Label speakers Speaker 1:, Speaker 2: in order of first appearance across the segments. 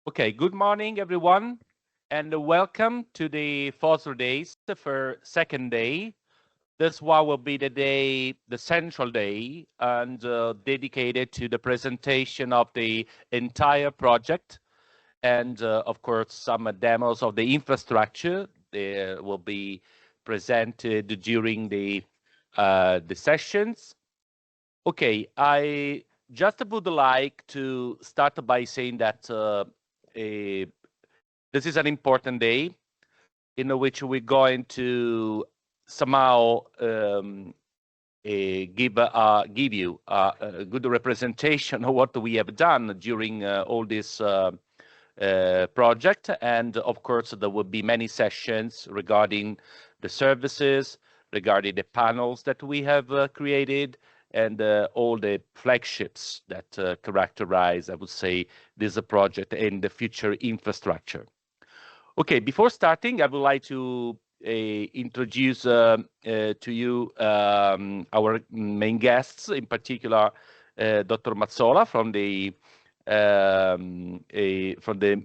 Speaker 1: Okay, good morning, everyone, and welcome to the FOSSR Days for second day. This one will be the day, the central day, and dedicated to the presentation of the entire project, and of course some demos of the infrastructure. They will be presented during the sessions. Okay, I just would like to start by saying that this is an important day in which we're going to somehow give you a good representation of what we have done during all this project. And of course, there will be many sessions regarding the services, regarding the panels that we have created, and all the flagships that characterize, I would say, this project and the future infrastructure. Okay, before starting, I would like to introduce to you our main guests, in particular, Dr. Mazzola from the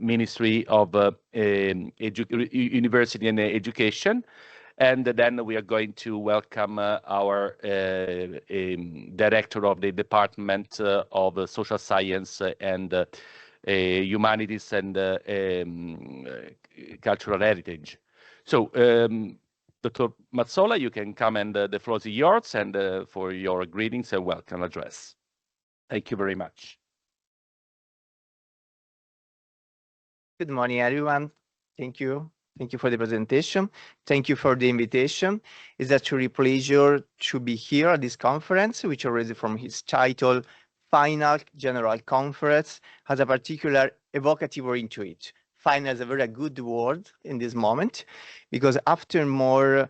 Speaker 1: Ministry of University and Education. And then we are going to welcome our director of the Department of Social Science and Humanities and Cultural Heritage. So, Dr. Mazzola, you can come, and the floor is yours, and for your greetings and welcome address. Thank you very much.
Speaker 2: Good morning, everyone. Thank you. Thank you for the presentation. Thank you for the invitation. It's actually a pleasure to be here at this conference, which already from its title, Final General Conference, has a particular evocative ring to it. Final is a very good word in this moment, because after more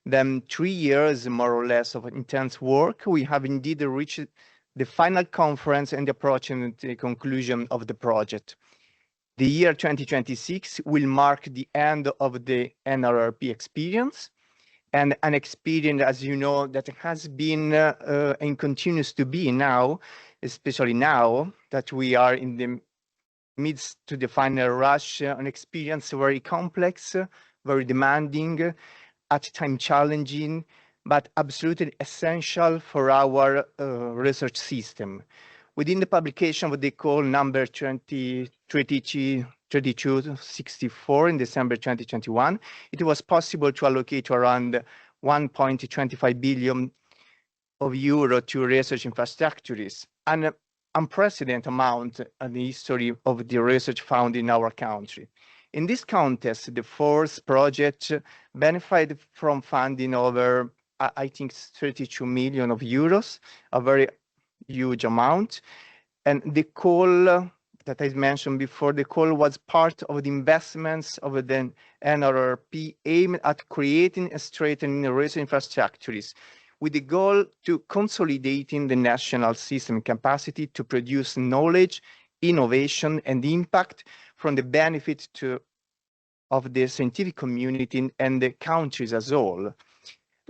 Speaker 2: than 3 years, more or less, of intense work, we have indeed reached the final conference and approaching the conclusion of the project. The year 2026 will mark the end of the NRRP experience, and an experience, as you know, that has been and continues to be now, especially now that we are in the midst to the final rush, an experience very complex, very demanding, at times challenging, but absolutely essential for our research system. Within the publication of the call number 3264 in December 2021, it was possible to allocate around 1.25 billion of euro to research infrastructures, an unprecedented amount in the history of the research found in our country. In this context, the fourth project benefited from funding over, I think, 32 million of euros, a very huge amount. And the call that I mentioned before, the call was part of the investments of the NRRP aimed at creating and strengthening research infrastructures with the goal to consolidating the national system capacity to produce knowledge, innovation, and impact from the benefit of the scientific community and the countries as a whole.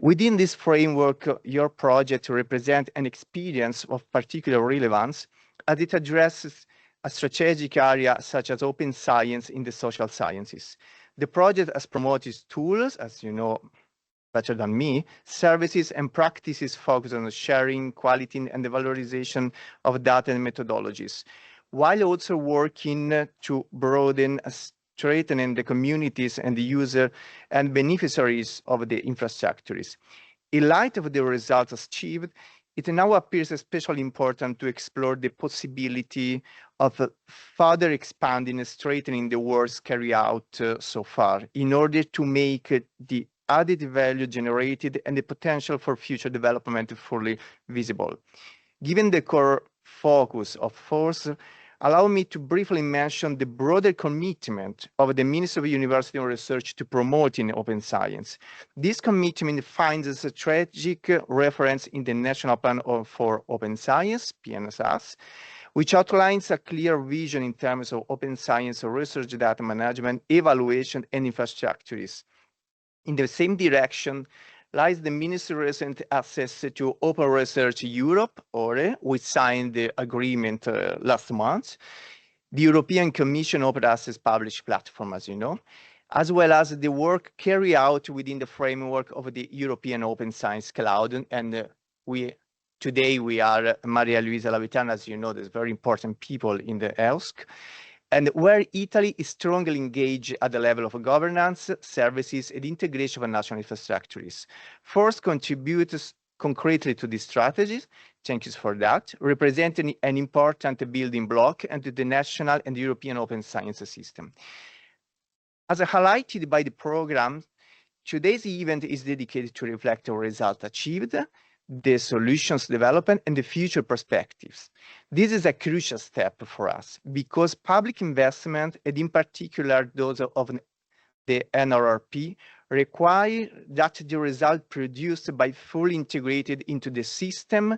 Speaker 2: Within this framework, your project represents an experience of particular relevance as it addresses a strategic area such as open science in the social sciences. The project has promoted tools, as you know better than me, services and practices focused on sharing, quality, and the valorization of data and methodologies, while also working to broaden strengthening the communities and the user and beneficiaries of the infrastructures. In light of the results achieved, it now appears especially important to explore the possibility of further expanding and strengthening the works carried out so far in order to make the added value generated and the potential for future development fully visible. Given the core focus of FOSSR, allow me to briefly mention the broader commitment of the Ministry of University and Research to promoting open science. This commitment finds a strategic reference in the National Plan for Open Science, PNSS, which outlines a clear vision in terms of open science research data management, evaluation, and infrastructures. In the same direction lies the Ministry's recent access to Open Research Europe, ORE, which signed the agreement last month. the European Commission Open Access Publish platform, as you know, as well as the work carried out within the framework of the European Open Science Cloud. And today we are Maria Luisa Lavitana, as you know, there's very important people in the EOSC, and where Italy is strongly engaged at the level of governance, services, and integration of national infrastructures. First, contributes concretely to these strategies, thank you for that, representing an important building block into the national and European open science system. As highlighted by the program, today's event is dedicated to reflect on results achieved, the solutions development, and the future perspectives. This is a crucial step for us because public investment, and in particular those of the NRRP, require that the result produced by fully integrated into the system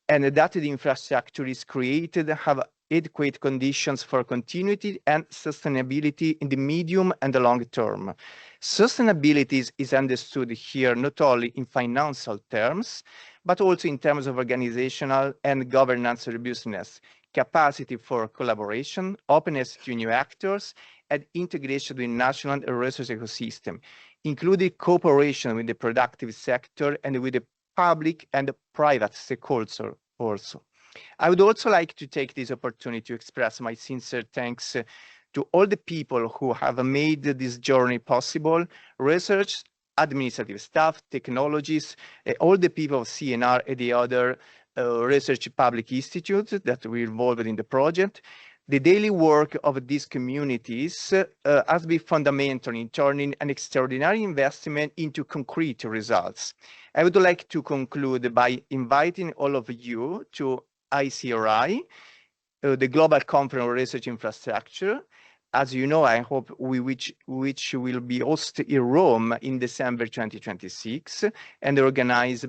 Speaker 2: and that the infrastructure is created have adequate conditions for continuity and sustainability in the medium and the long term. Sustainability is understood here not only in financial terms, but also in terms of organizational and governance robustness, capacity for collaboration, openness to new actors, and integration with national research ecosystem, including cooperation with the productive sector and with the public and private stakeholders also. I would also like to take this opportunity to express my sincere thanks to all the people who have made this journey possible, research, administrative staff, technologies, all the people of CNR and the other research public institutes that were involved in the project. The daily work of these communities has been fundamental in turning an extraordinary investment into concrete results. I would like to conclude by inviting all of you to ICRI, the Global Conference on Research Infrastructure. As you know, I hope which will be hosted in Rome in December 2026 and organized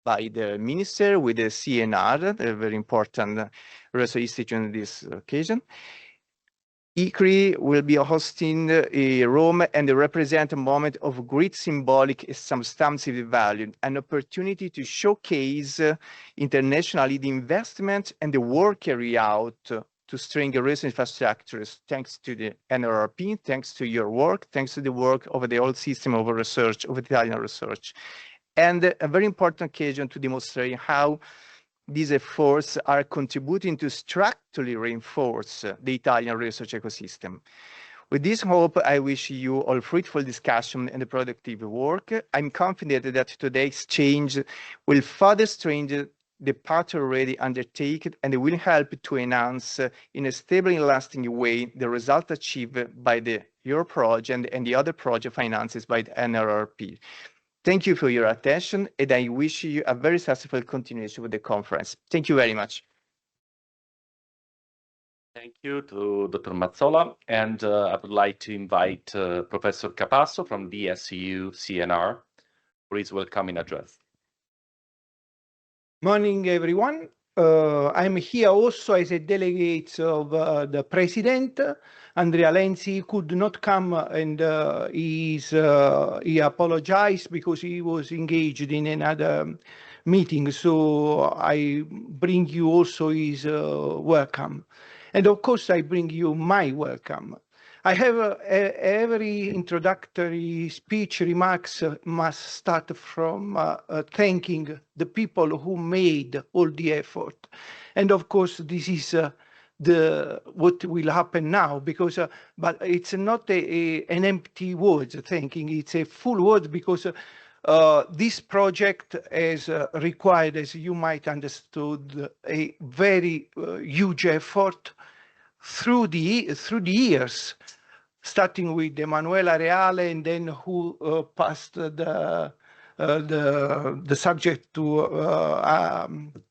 Speaker 2: by the minister with the CNR, a very important research institute on this occasion. IRCrES will be hosting Rome and represent a moment of great symbolic and substantive value, an opportunity to showcase internationally the investment and the work carried out to strengthen research infrastructures, thanks to the NRRP, thanks to your work, thanks to the work of the whole system of research, of Italian research. And a very important occasion to demonstrate how these efforts are contributing to structurally reinforce the Italian research ecosystem. With this hope, I wish you all fruitful discussion and productive work. I'm confident that today's exchange will further strengthen the path already undertaken and will help to enhance in a stable and lasting way the result achieved by your project and the other project finances by the NRRP. Thank you for your attention, and I wish you a very successful continuation with the conference. Thank you very much.
Speaker 1: Thank you to Dr. Mazzola, and I would like to invite Professor Capasso from DSU CNR for his welcoming address.
Speaker 3: Morning, everyone. I'm here also as a delegate of the president. Andrea Lenzi could not come, and he apologized because he was engaged in another meeting. So I bring you also his welcome. And of course, I bring you my welcome. I have every introductory speech remarks must start from thanking the people who made all the effort. And of course, this is what will happen now, because but it's not an empty word thanking, it's a full word, because this project has required, as you might understood, a very huge effort through the years, starting with Emanuela Reale, and then who passed the subject to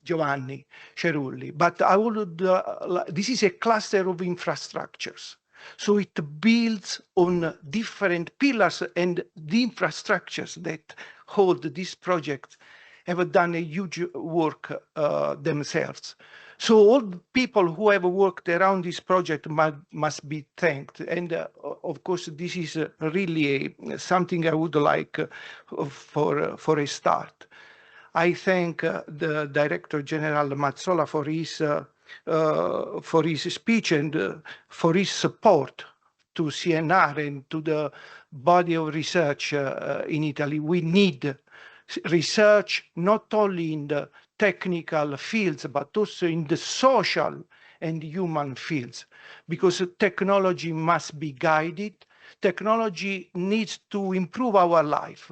Speaker 3: Giovanni Cerulli. But I would, this is a cluster of infrastructures. So it builds on different pillars, and the infrastructures that hold this project have done a huge work themselves. So all the people who have worked around this project must be thanked. And of course, this is really something I would like for a start. I thank the Director General Mazzola for his for his speech and for his support to CNR and to the body of research in Italy. We need research not only in the technical fields, but also in the social and human fields, because technology must be guided. Technology needs to improve our life.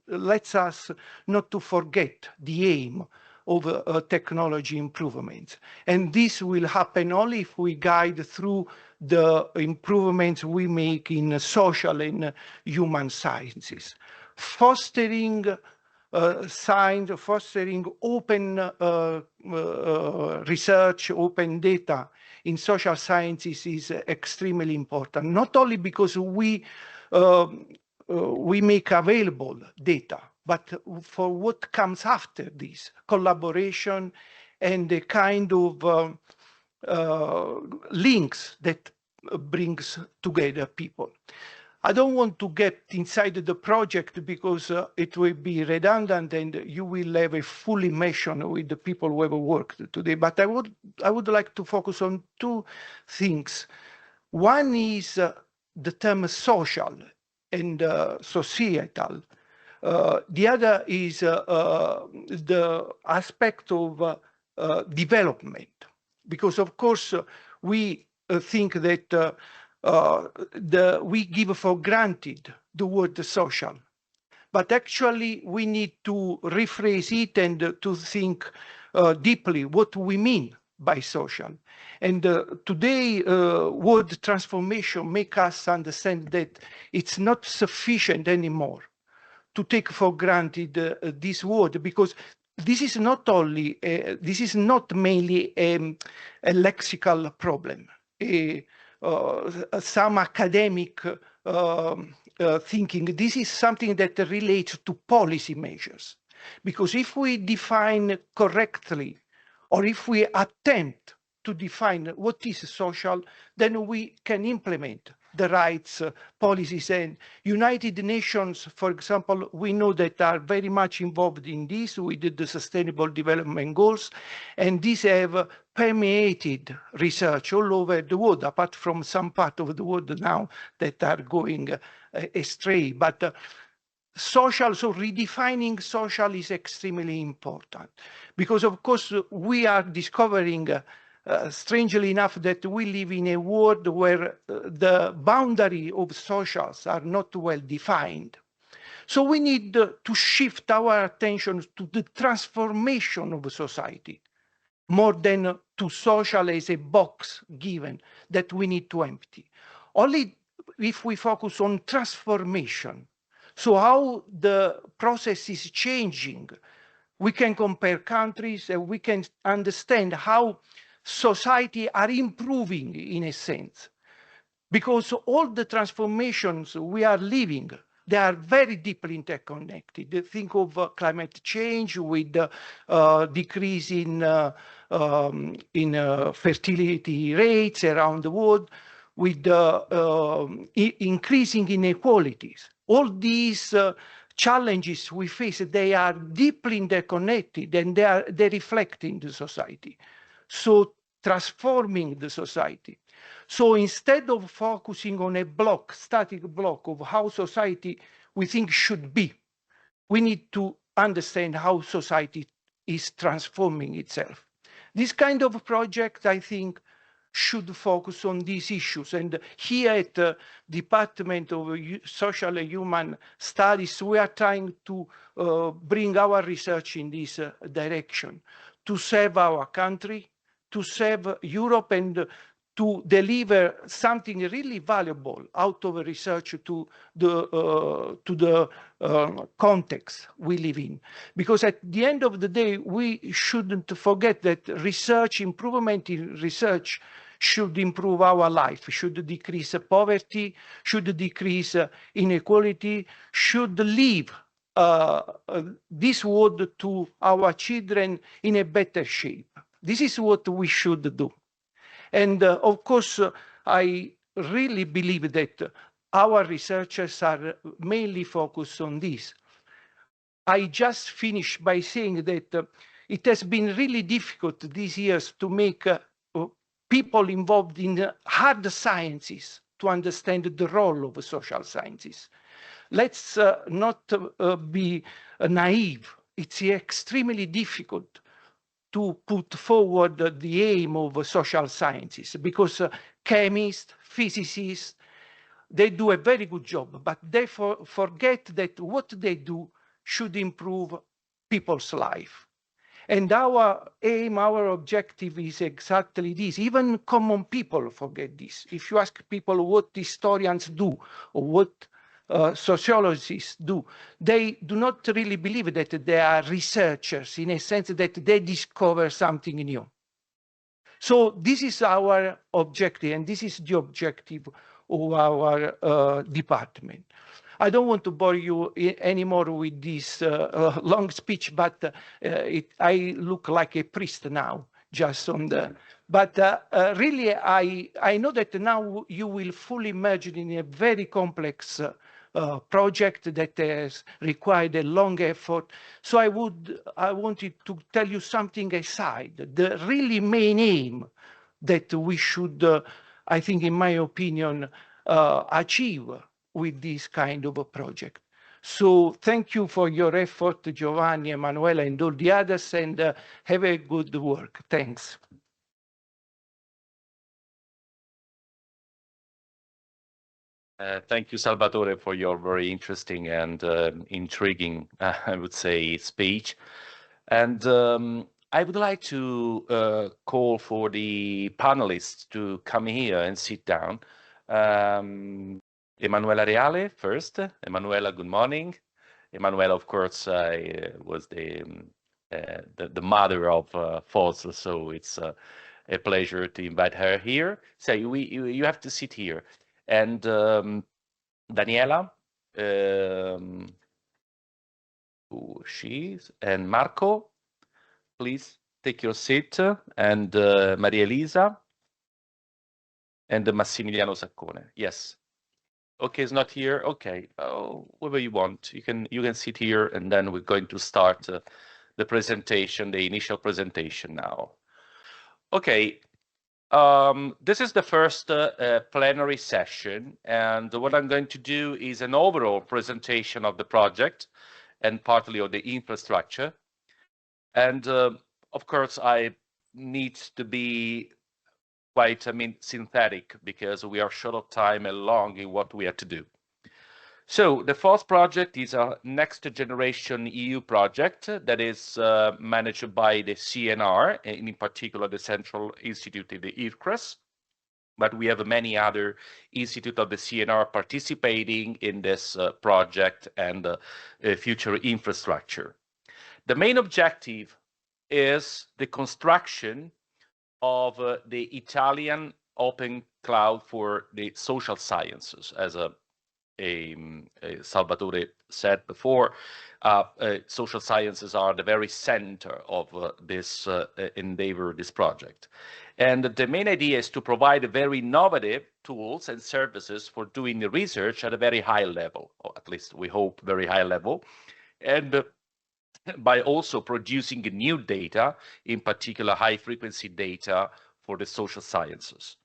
Speaker 3: Let us not to forget the aim of technology improvements. And this will happen only if we guide through the improvements we make in social and human sciences. Fostering science, fostering open research, open data in social sciences is extremely important, not only because we make available data, but for what comes after this, collaboration and the kind of links that brings together people. I don't want to get inside the project because it will be redundant and you will have a full immersion with the people who have worked today. But I would like to focus on two things. One is the term social and societal. The other is the aspect of development, because of course we think that we give for granted the word social, but actually we need to rephrase it and to think deeply what we mean by social. And today, word transformation make us understand that it's not sufficient anymore to take for granted this word, because this is not only, this is not mainly a lexical problem. Some academic thinking, this is something that relates to policy measures. Because if we define correctly, or if we attempt to define what is social, then we can implement the rights policies. And United Nations, for example, we know that are very much involved in this. We did the Sustainable Development Goals, and these have permeated research all over the world, apart from some part of the world now that are going astray. But social, so redefining social is extremely important, because of course we are discovering strangely enough, that we live in a world where the boundary of socials are not well defined. So we need to shift our attention to the transformation of society, more than to social as a box given that we need to empty. Only if we focus on transformation, so how the process is changing, we can compare countries and we can understand how society are improving in a sense, because all the transformations we are living, they are very deeply interconnected. Think of climate change with decrease in fertility rates around the world, with increasing inequalities. All these challenges we face, they are deeply interconnected, and they reflect in the society. So transforming the society. So instead of focusing on a block, static block of how society we think should be, we need to understand how society is transforming itself. This kind of project, I think, should focus on these issues. And here at the Department of Social and Human Studies, we are trying to bring our research in this direction, to serve our country, to serve Europe, and to deliver something really valuable out of research to the context we live in. Because at the end of the day, we shouldn't forget that research, improvement in research should improve our life, should decrease poverty, should decrease inequality, should leave this world to our children in a better shape. This is what we should do. And of course, I really believe that our researchers are mainly focused on this. I just finished by saying that it has been really difficult these years to make people involved in hard sciences to understand the role of social sciences. Let's not be naive. It's extremely difficult to put forward the aim of social sciences because chemists, physicists, they do a very good job, but they forget that what they do should improve people's life. And our aim, our objective is exactly this. Even common people forget this. If you ask people what historians do or what sociologists do, they do not really believe that they are researchers in a sense that they discover something new. So this is our objective, and this is the objective of our department. I don't want to bore you anymore with this long speech, but I look like a priest now, just on the. But really, I know that now you will fully merge in a very complex project that has required a long effort. So I wanted to tell you something aside. The really main aim that we should, I think, in my opinion, achieve with this kind of a project. So thank you for your effort, Giovanni, Emanuela, and all the others, and have a good work. Thanks.
Speaker 1: Thank you, Salvatore, for your very interesting and intriguing, I would say, speech. And I would like to call for the panelists to come here and sit down. Emanuela Reale first. Emanuela, good morning. Emanuela, of course, was the mother of FOSSR, so it's a pleasure to invite her here. So you have to sit here. And Daniela, who she's, and Marco, please take your seat, and Maria Elisa, and Massimiliano Saccone. Yes. Okay, it's not here. Okay, whatever you want. You can sit here, and then we're going to start the presentation, the initial presentation now. Okay. This is the first plenary session, and what I'm going to do is an overall presentation of the project and partly of the infrastructure. And of course, I need to be quite, synthetic, because we are short of time and long in what we have to do. So the FOSS project is a next generation EU project that is managed by the CNR, and in particular the Central Institute of the IRCrES. But we have many other institutes of the CNR participating in this project and future infrastructure. The main objective is the construction of the Italian open cloud for the social sciences. As Salvatore said before, social sciences are the very center of this endeavor, this project. And the main idea is to provide very innovative tools and services for doing the research at a very high level, or at least we hope very high level, and by also producing new data, in particular high frequency data for the social sciences.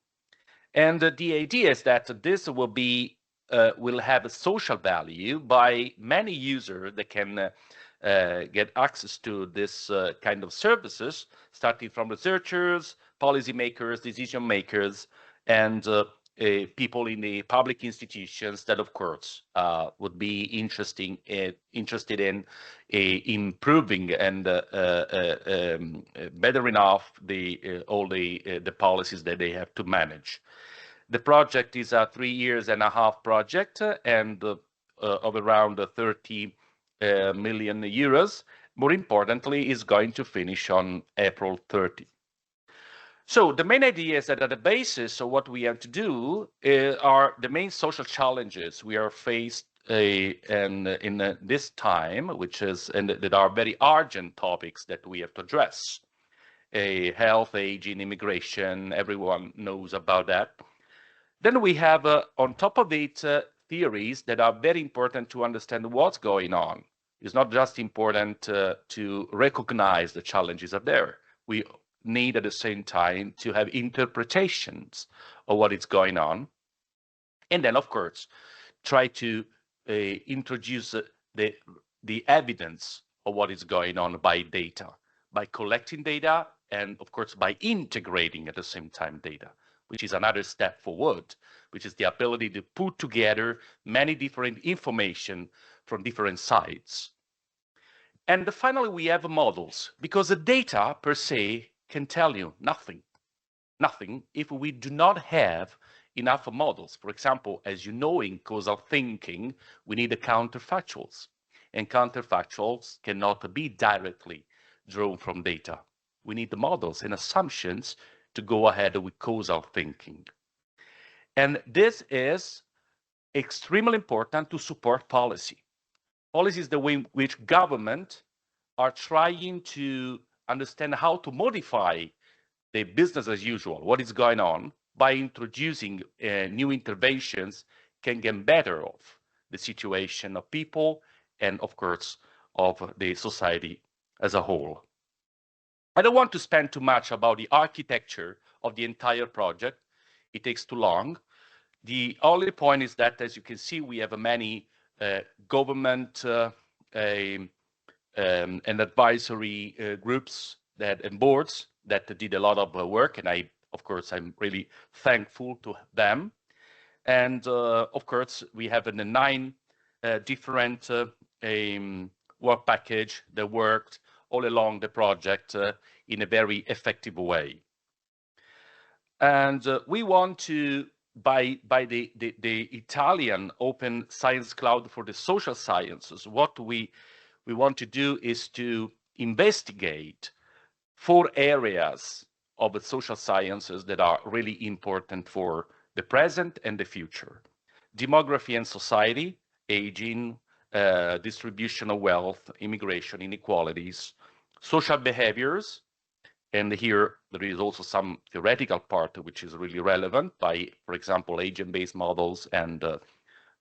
Speaker 1: And the idea is that this will have a social value by many users that can get access to this kind of services, starting from researchers, policymakers, decision makers, and people in the public institutions that, of course, would be interested in improving and bettering off all the policies that they have to manage. The project is a 3.5 years project and of around 30 million euros. More importantly, is going to finish on April 30. So the main idea is that at the basis of what we have to do are the main social challenges we are faced in this time, and that are very urgent topics that we have to address. Health, aging, immigration, everyone knows about that. Then we have, on top of it, theories that are very important to understand what's going on. It's not just important to recognize the challenges are there. We need at the same time to have interpretations of what is going on. And then, of course, try to introduce the evidence of what is going on by data, by collecting data, and of course, by integrating at the same time data, which is another step forward, which is the ability to put together many different information from different sides. And finally, we have models, because the data per se can tell you nothing if we do not have enough models. For example, as you know, in causal thinking, we need the counterfactuals, and counterfactuals cannot be directly drawn from data. We need the models and assumptions to go ahead with causal thinking. And this is extremely important to support policy. Policy is the way in which government are trying to understand how to modify the business as usual, what is going on, by introducing new interventions can get better of the situation of people and, of course, of the society as a whole. I don't want to spend too much about the architecture of the entire project. It takes too long. The only point is that, as you can see, we have many government and advisory groups and boards that did a lot of work, and I'm really thankful to them. And of course, we have 9 different work package that worked all along the project in a very effective way. And we want to, by the Italian Open Science Cloud for the social sciences, what we want to do is to investigate 4 areas of the social sciences that are really important for the present and the future: demography and society, aging, distribution of wealth, immigration, inequalities, social behaviors, and here there is also some theoretical part which is really relevant by, for example, agent-based models and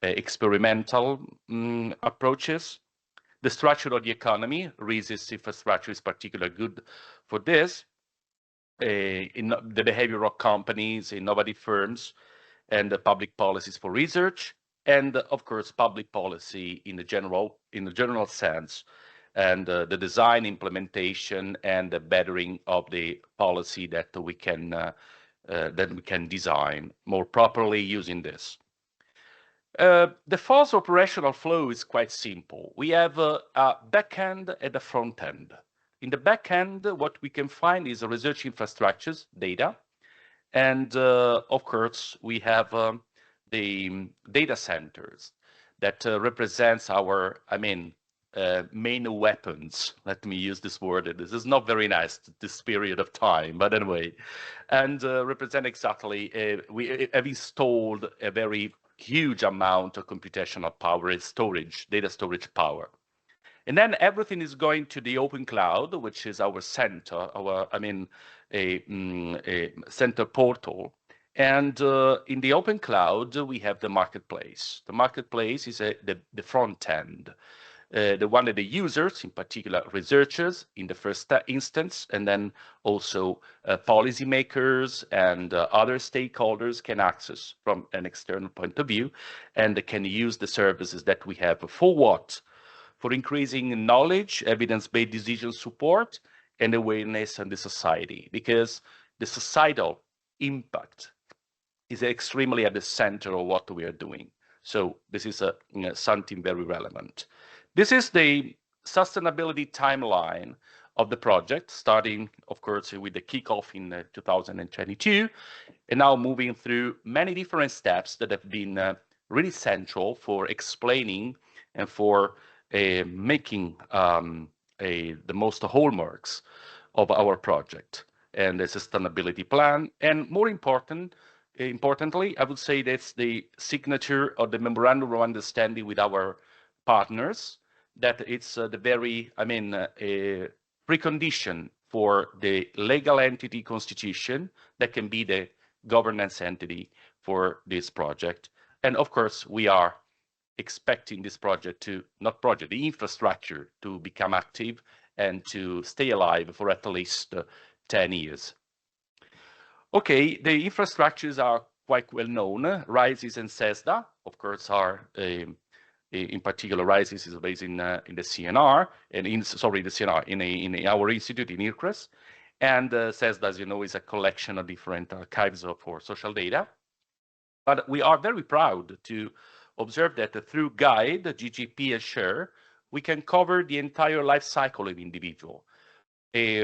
Speaker 1: experimental approaches. The structure of the economy, Rizzi's infrastructure is particularly good for this. In the behavior of companies, innovative firms, and the public policies for research, and of course public policy in the general sense, and the design, implementation, and the bettering of the policy that we can design more properly using this. The FOSS operational flow is quite simple. We have a back end and a front end. In the back end, what we can find is research infrastructures, data, and of course, we have the data centers that represents our, main weapons. Let me use this word. This is not very nice, this period of time, but anyway, and represent exactly, we have installed a very huge amount of computational power and storage, data storage power. And then everything is going to the open cloud, which is our center, a center portal. And in the open cloud, we have the marketplace. The marketplace is the front end, the one that the users, in particular researchers in the first instance, and then also policymakers and other stakeholders can access from an external point of view, and they can use the services that we have for what? For increasing knowledge, evidence-based decision support, and awareness in the society, because the societal impact is extremely at the center of what we are doing. So this is something very relevant. This is the sustainability timeline of the project, starting, of course, with the kickoff in 2022, and now moving through many different steps that have been really central for explaining and for making the most hallmarks of our project and the sustainability plan. And more importantly, I would say that's the signature of the memorandum of understanding with our partners, that it's the very, precondition for the legal entity constitution that can be the governance entity for this project. And of course, we are expecting this the infrastructure to become active and to stay alive for at least 10 years. Okay, the infrastructures are quite well known. RISES and CESDA, of course, are in particular, RISES is based in the CNR, and in our institute in IRCrES. And CESDA, as you know, is a collection of different archives for social data. But we are very proud to observe that through Guide, GGP, and Share, we can cover the entire life cycle of individual,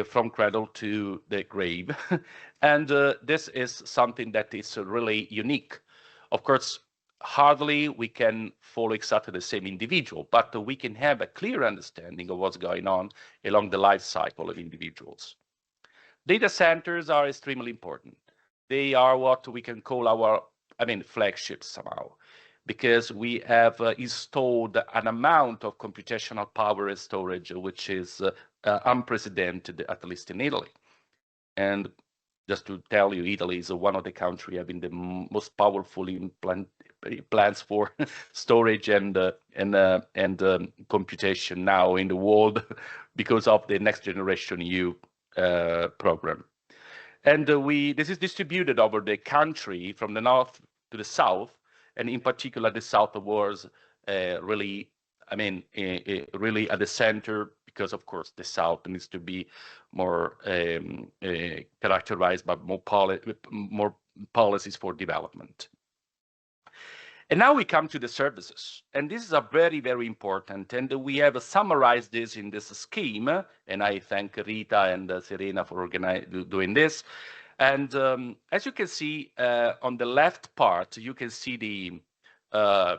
Speaker 1: from cradle to the grave. And this is something that is really unique. Of course, hardly we can follow exactly the same individual, but we can have a clear understanding of what's going on along the life cycle of individuals. Data centers are extremely important. They are what we can call our, flagships somehow, because we have installed an amount of computational power and storage, which is unprecedented, at least in Italy. And just to tell you, Italy is one of the countries having the most powerful plants for storage and computation now in the world because of the Next Generation EU program. And this is distributed over the country from the north to the south, and in particular, the south was really at the center, because of course the south needs to be more characterized by more policies for development. And now we come to the services, and this is a very, very important, and we have summarized this in this scheme, and I thank Rita and Serena for doing this. And as you can see on the left part, you can see the the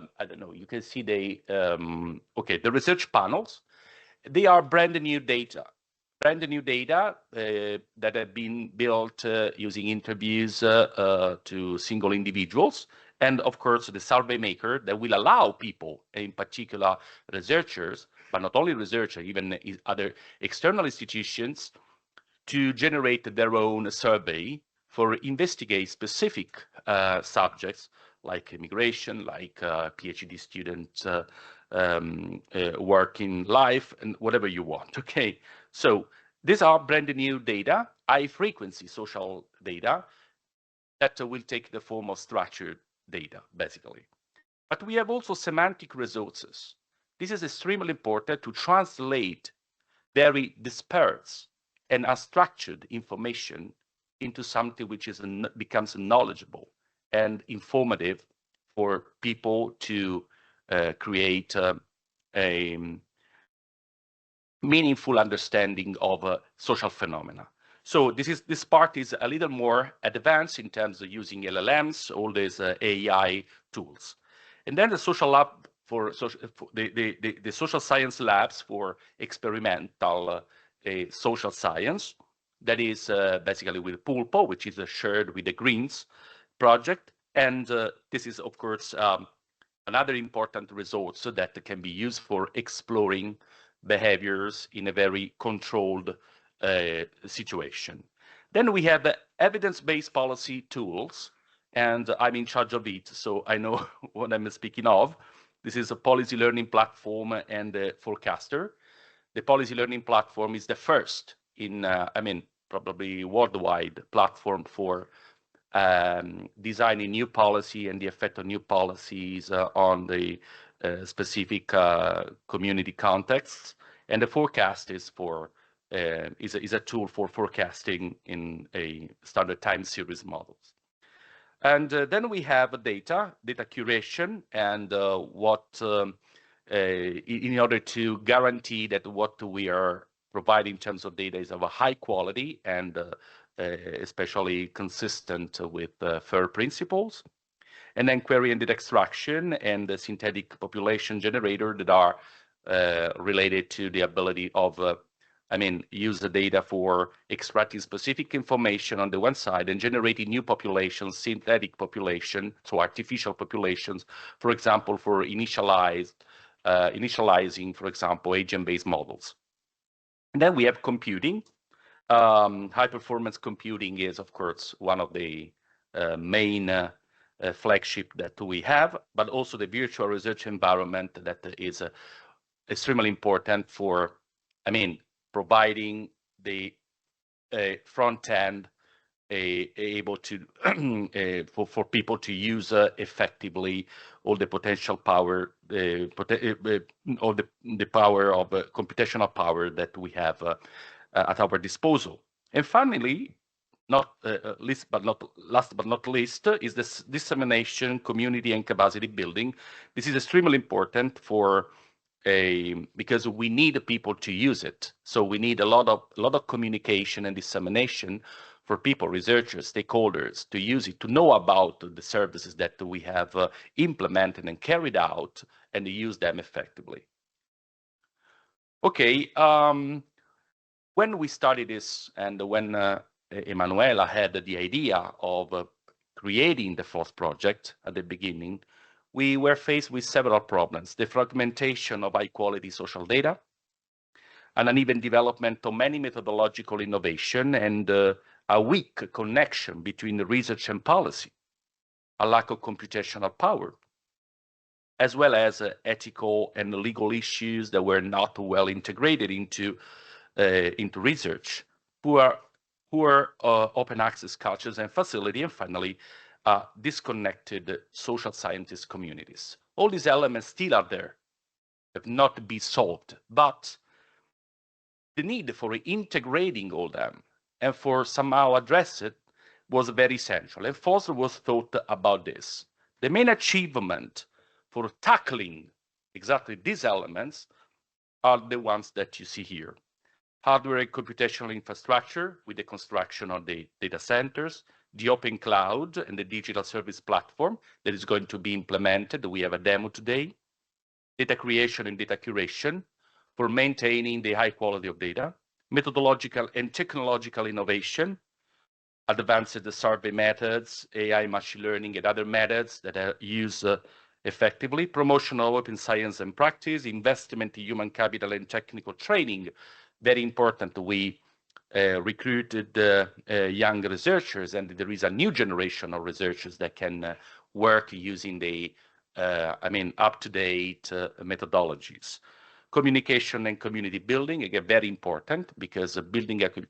Speaker 1: research panels. They are brand new data that have been built using interviews to single individuals. And of course, the survey maker that will allow people, in particular researchers, but not only researchers, even other external institutions, to generate their own survey for investigate specific subjects like immigration, like PhD students, working life, and whatever you want. Okay, so these are brand new data, high frequency social data that will take the form of structured data, basically. But we have also semantic resources. This is extremely important to translate very dispersed and unstructured information into something which becomes knowledgeable and informative for people to create a meaningful understanding of social phenomena. So this part is a little more advanced in terms of using LLMs, all these AI tools. And then the social lab the social science labs for experimental social science, that is basically with Pulpo, which is shared with the Greens project. And this is, of course, another important resource that can be used for exploring behaviors in a very controlled situation. Then we have evidence-based policy tools, and I'm in charge of it, so I know what I'm speaking of. This is a policy learning platform and a forecaster. The policy learning platform is the first in, probably worldwide platform for designing new policy and the effect of new policies on the specific community contexts. And the forecast is a tool for forecasting in a standard time series models. And then we have data curation, and in order to guarantee that what we are providing in terms of data is of a high quality and especially consistent with FAIR principles. And then query and data extraction and the synthetic population generator that are related to the ability of use the data for extracting specific information on the one side and generating new populations, synthetic population, so artificial populations, for example, for initializing, for example, agent-based models. And then we have computing. High performance computing is, of course, one of the main flagship that we have, but also the virtual research environment that is extremely important for, providing the front end able to for people to use effectively all the potential power, all the power of computational power that we have at our disposal. And finally, last but not least, is this dissemination, community, and capacity building. This is extremely important for because we need people to use it. So we need a lot of communication and dissemination for people, researchers, stakeholders, to use it, to know about the services that we have implemented and carried out, and to use them effectively. Okay, when we started this, and when Emanuela had the idea of creating the FOSS project at the beginning, we were faced with several problems: the fragmentation of high-quality social data, an uneven development of many methodological innovation, and a weak connection between the research and policy, a lack of computational power, as well as ethical and legal issues that were not well integrated into research, poor open access cultures and facility, and finally, disconnected social scientist communities. All these elements still are there, have not been solved, but the need for integrating all them and for somehow address it was very essential. And FOSSR was thought about this. The main achievement for tackling exactly these elements are the ones that you see here: hardware and computational infrastructure with the construction of the data centers, the open cloud and the digital service platform that is going to be implemented. We have a demo today. Data creation and data curation for maintaining the high quality of data, methodological and technological innovation, advanced survey methods, AI, machine learning, and other methods that are used effectively, promotion of open science and practice, investment in human capital and technical training. Very important. We recruited young researchers, and there is a new generation of researchers that can work using the up-to-date methodologies. Communication and community building, again, very important, because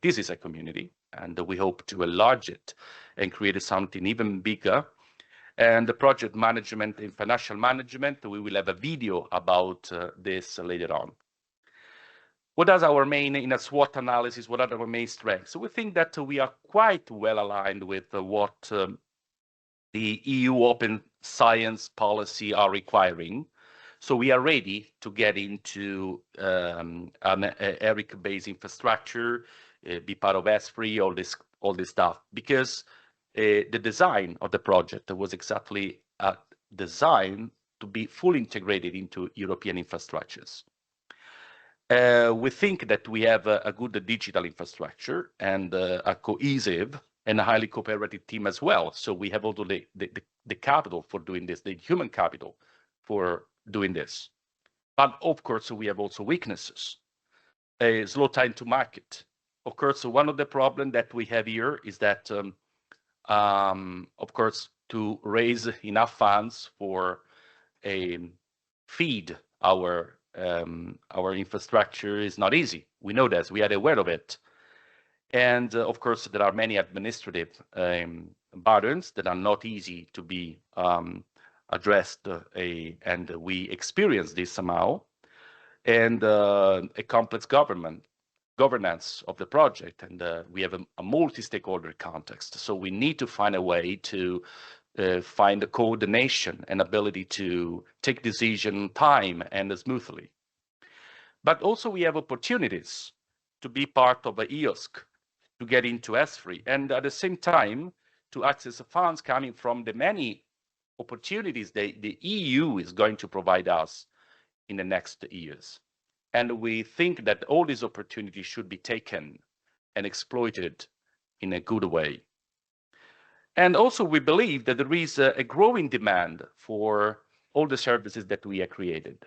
Speaker 1: this is a community, and we hope to enlarge it and create something even bigger. And the project management and financial management, we will have a video about this later on. What is our main, in a SWOT analysis, what are our main strengths? So we think that we are quite well aligned with what the EU open science policy are requiring. So we are ready to get into an ERIC-based infrastructure, be part of ESFRI, all this stuff, because the design of the project was exactly designed to be fully integrated into European infrastructures. We think that we have a good digital infrastructure and a cohesive and a highly cooperative team as well. So we have also the capital for doing this, the human capital for doing this. But of course, we have also weaknesses. A slow time to market. Of course, one of the problems that we have here is that, of course, to raise enough funds for feed our infrastructure is not easy. We know this. We are aware of it. And of course, there are many administrative burdens that are not easy to be addressed, and we experience this somehow, and a complex governance of the project, and we have a multi-stakeholder context. So we need to find a way to find the coordination and ability to take decision time and smoothly. But also we have opportunities to be part of a EOSC, to get into ESFRI, and at the same time to access funds coming from the many opportunities the EU is going to provide us in the next years. And we think that all these opportunities should be taken and exploited in a good way. And also we believe that there is a growing demand for all the services that we have created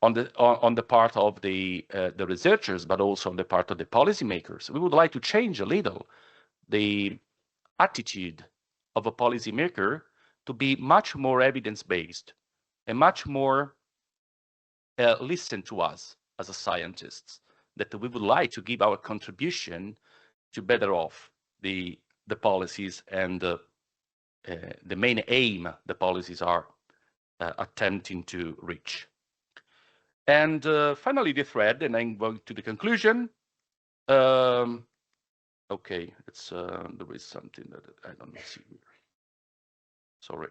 Speaker 1: on the part of the researchers, but also on the part of the policymakers. We would like to change a little the attitude of a policymaker to be much more evidence-based and much more listen to us as a scientists, that we would like to give our contribution to better off the policies and the main aim the policies are attempting to reach. And finally, the thread, and I'm going to the conclusion. Okay, it's there is something that I don't see here. Sorry.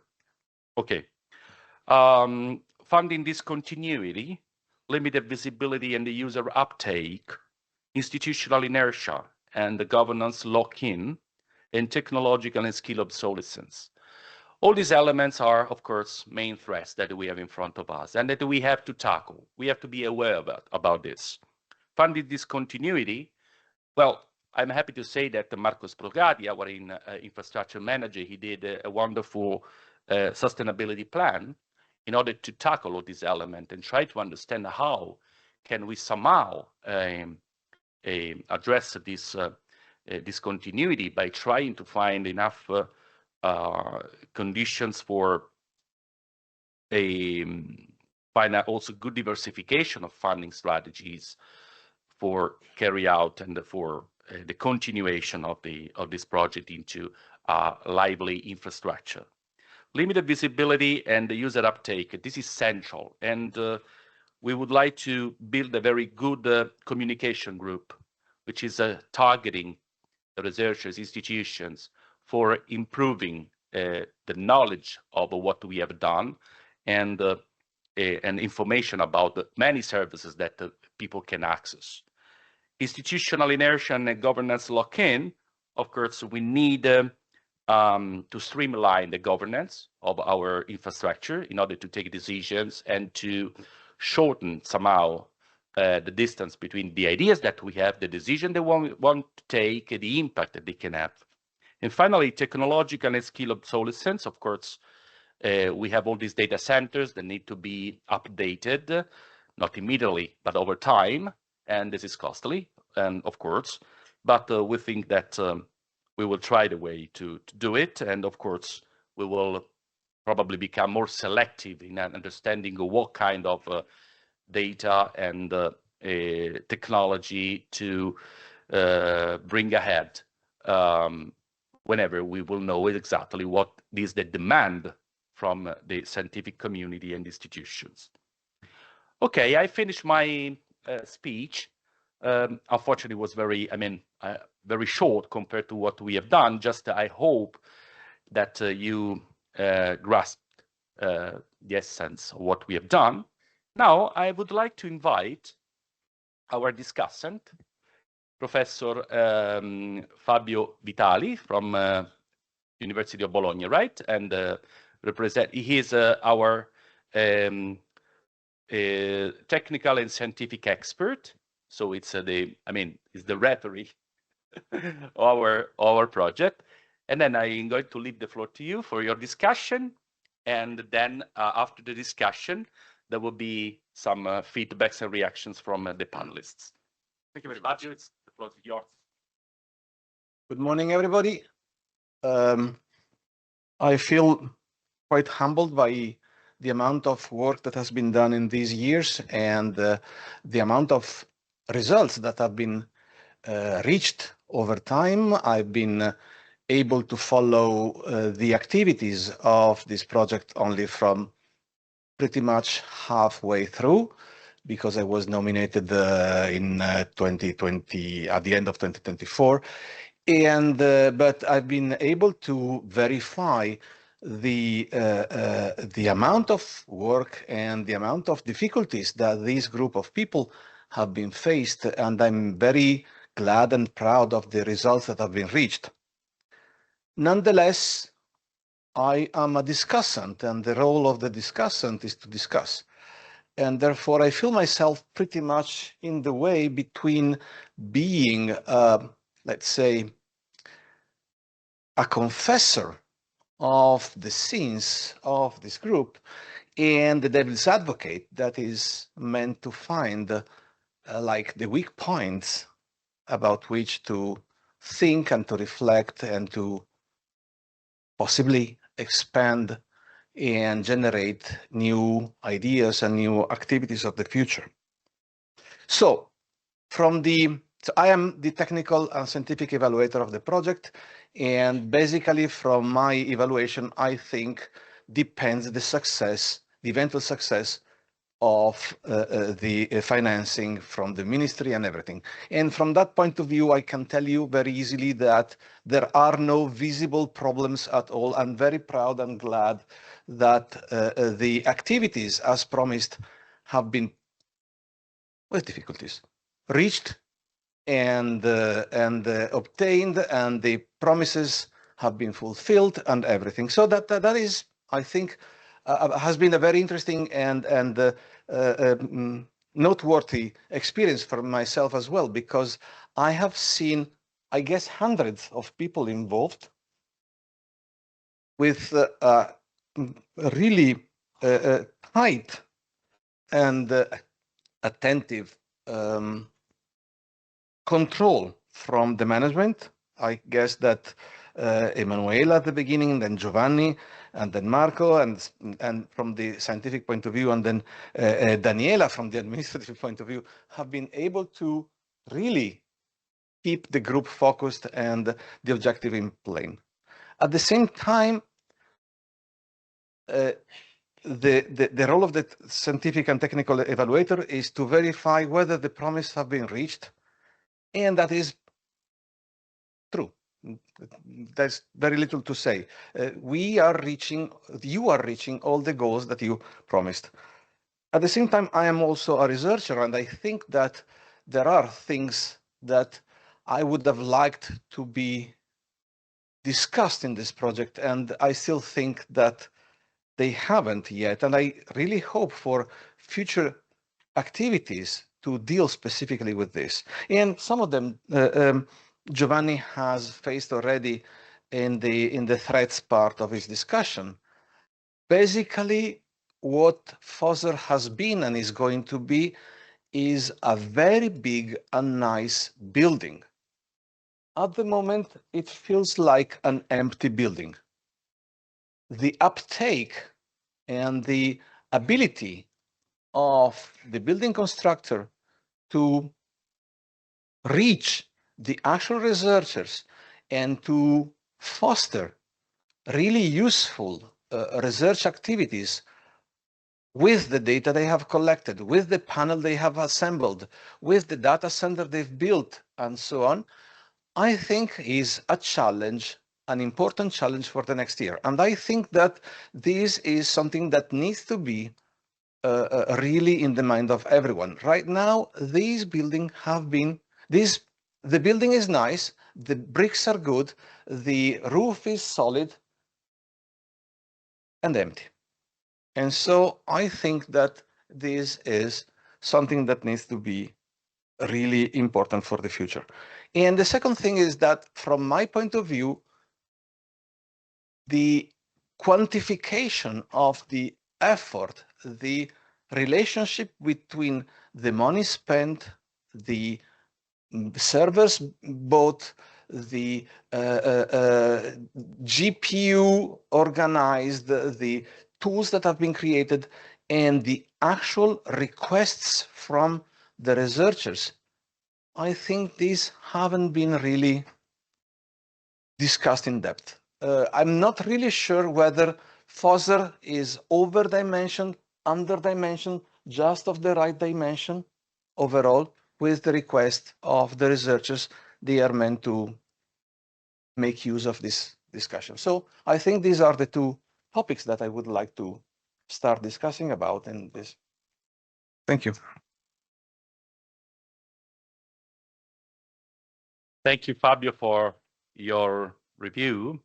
Speaker 1: Okay. Funding discontinuity, limited visibility and the user uptake, institutional inertia, and the governance lock-in, and technological and skill obsolescence. All these elements are, of course, main threats that we have in front of us and that we have to tackle. We have to be aware about this. Funding discontinuity, well, I'm happy to say that Marco Sprocati, our infrastructure manager, he did a wonderful sustainability plan in order to tackle all these elements and try to understand how can we somehow address this discontinuity by trying to find enough conditions for find also good diversification of funding strategies for carry out and for the continuation of this project into lively infrastructure. Limited visibility and the user uptake, this is central, and we would like to build a very good communication group, which is targeting the researchers, institutions, for improving the knowledge of what we have done and information about the many services that people can access. Institutional inertia and governance lock-in, of course, we need to streamline the governance of our infrastructure in order to take decisions and to shorten somehow the distance between the ideas that we have, the decision they want to take, the impact that they can have. And finally, technological and skill obsolescence. Of course, we have all these data centers that need to be updated, not immediately, but over time. And this is costly, and of course, but we think that we will try the way to do it. And of course, we will probably become more selective in understanding what kind of data and technology to bring ahead whenever we will know exactly what is the demand from the scientific community and institutions. Okay, I finished my speech. Unfortunately, it was very, very short compared to what we have done. Just I hope that you grasp the essence of what we have done. Now, I would like to invite our discussant, Professor Fabio Vitali from University of Bologna, right? And he is our technical and scientific expert. So it's it's the referee of our project. And then I'm going to leave the floor to you for your discussion. And then after the discussion, there will be some feedbacks and reactions from the panelists. Thank you very much. It's the floor is yours.
Speaker 4: Good morning, everybody. I feel quite humbled by the amount of work that has been done in these years and the amount of results that have been reached over time. I've been able to follow the activities of this project only from pretty much halfway through, because I was nominated in 2020, at the end of 2024. And but I've been able to verify the amount of work and the amount of difficulties that this group of people have been faced, and I'm very glad and proud of the results that have been reached. Nonetheless, I am a discussant, and the role of the discussant is to discuss. And therefore, I feel myself pretty much in the way between being, let's say, a confessor of the sins of this group and the devil's advocate that is meant to find like the weak points about which to think and to reflect and to possibly expand and generate new ideas and new activities of the future. So from the So I am the technical and scientific evaluator of the project, and basically from my evaluation, I think depends the success, the eventual success of the financing from the ministry and everything. And from that point of view, I can tell you very easily that there are no visible problems at all. I'm very proud and glad that the activities as promised have been, with difficulties, reached and obtained, and the promises have been fulfilled and everything. So that is, I think, has been a very interesting and noteworthy experience for myself as well, because I have seen, I guess, hundreds of people involved with really tight and attentive control from the management. I guess that Emanuela at the beginning, then Giovanni, and then Marco, and from the scientific point of view, and then Daniela from the administrative point of view, have been able to really keep the group focused and the objective in plane. At the same time, the role of the scientific and technical evaluator is to verify whether the promise have been reached, and that is true. There's very little to say. You are reaching all the goals that you promised. At the same time, I am also a researcher, and I think that there are things that I would have liked to be discussed in this project, and I still think that they haven't yet. And I really hope for future activities to deal specifically with this. And some of them, Giovanni has faced already in the threats part of his discussion. Basically, what FOSSR has been and is going to be is a very big and nice building. At the moment, it feels like an empty building. The uptake and the ability of the building constructor to reach the actual researchers and to foster really useful research activities with the data they have collected, with the panel they have assembled, with the data center they've built, and so on, I think is a challenge, an important challenge for the next year. And I think that this is something that needs to be really in the mind of everyone. Right now, these buildings have been, the building is nice, the bricks are good, the roof is solid and empty. And so I think that this is something that needs to be really important for the future. And the second thing is that from my point of view, the quantification of the effort, the relationship between the money spent, the servers bought, the GPU organized, the tools that have been created, and the actual requests from the researchers, I think these haven't been really discussed in depth. I'm not really sure whether FOSSR is over-dimensioned, under-dimensioned, just of the right dimension overall, with the request of the researchers. They are meant to make use of this discussion. So I think these are the two topics that I would like to start discussing about in this. Thank you.
Speaker 1: Thank you, Fabio, for your review.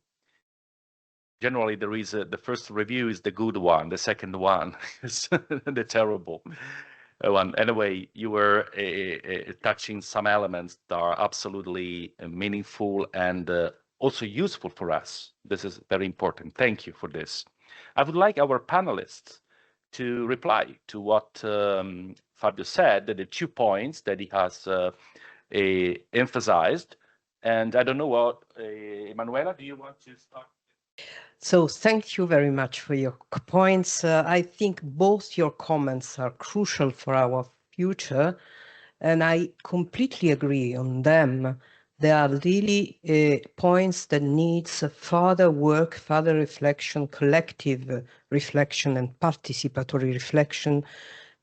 Speaker 1: Generally, there is the first review is the good one, the second one is the terrible one. Anyway, you were touching some elements that are absolutely meaningful and also useful for us. This is very important. Thank you for this. I would like our panelists to reply to what Fabio said, the 2 points that he has emphasized. And I don't know what, Emanuela, do you want to start?
Speaker 5: So thank you very much for your points. I think both your comments are crucial for our future. and I completely agree on them. There are really points that needs further work, further reflection, collective reflection and participatory reflection,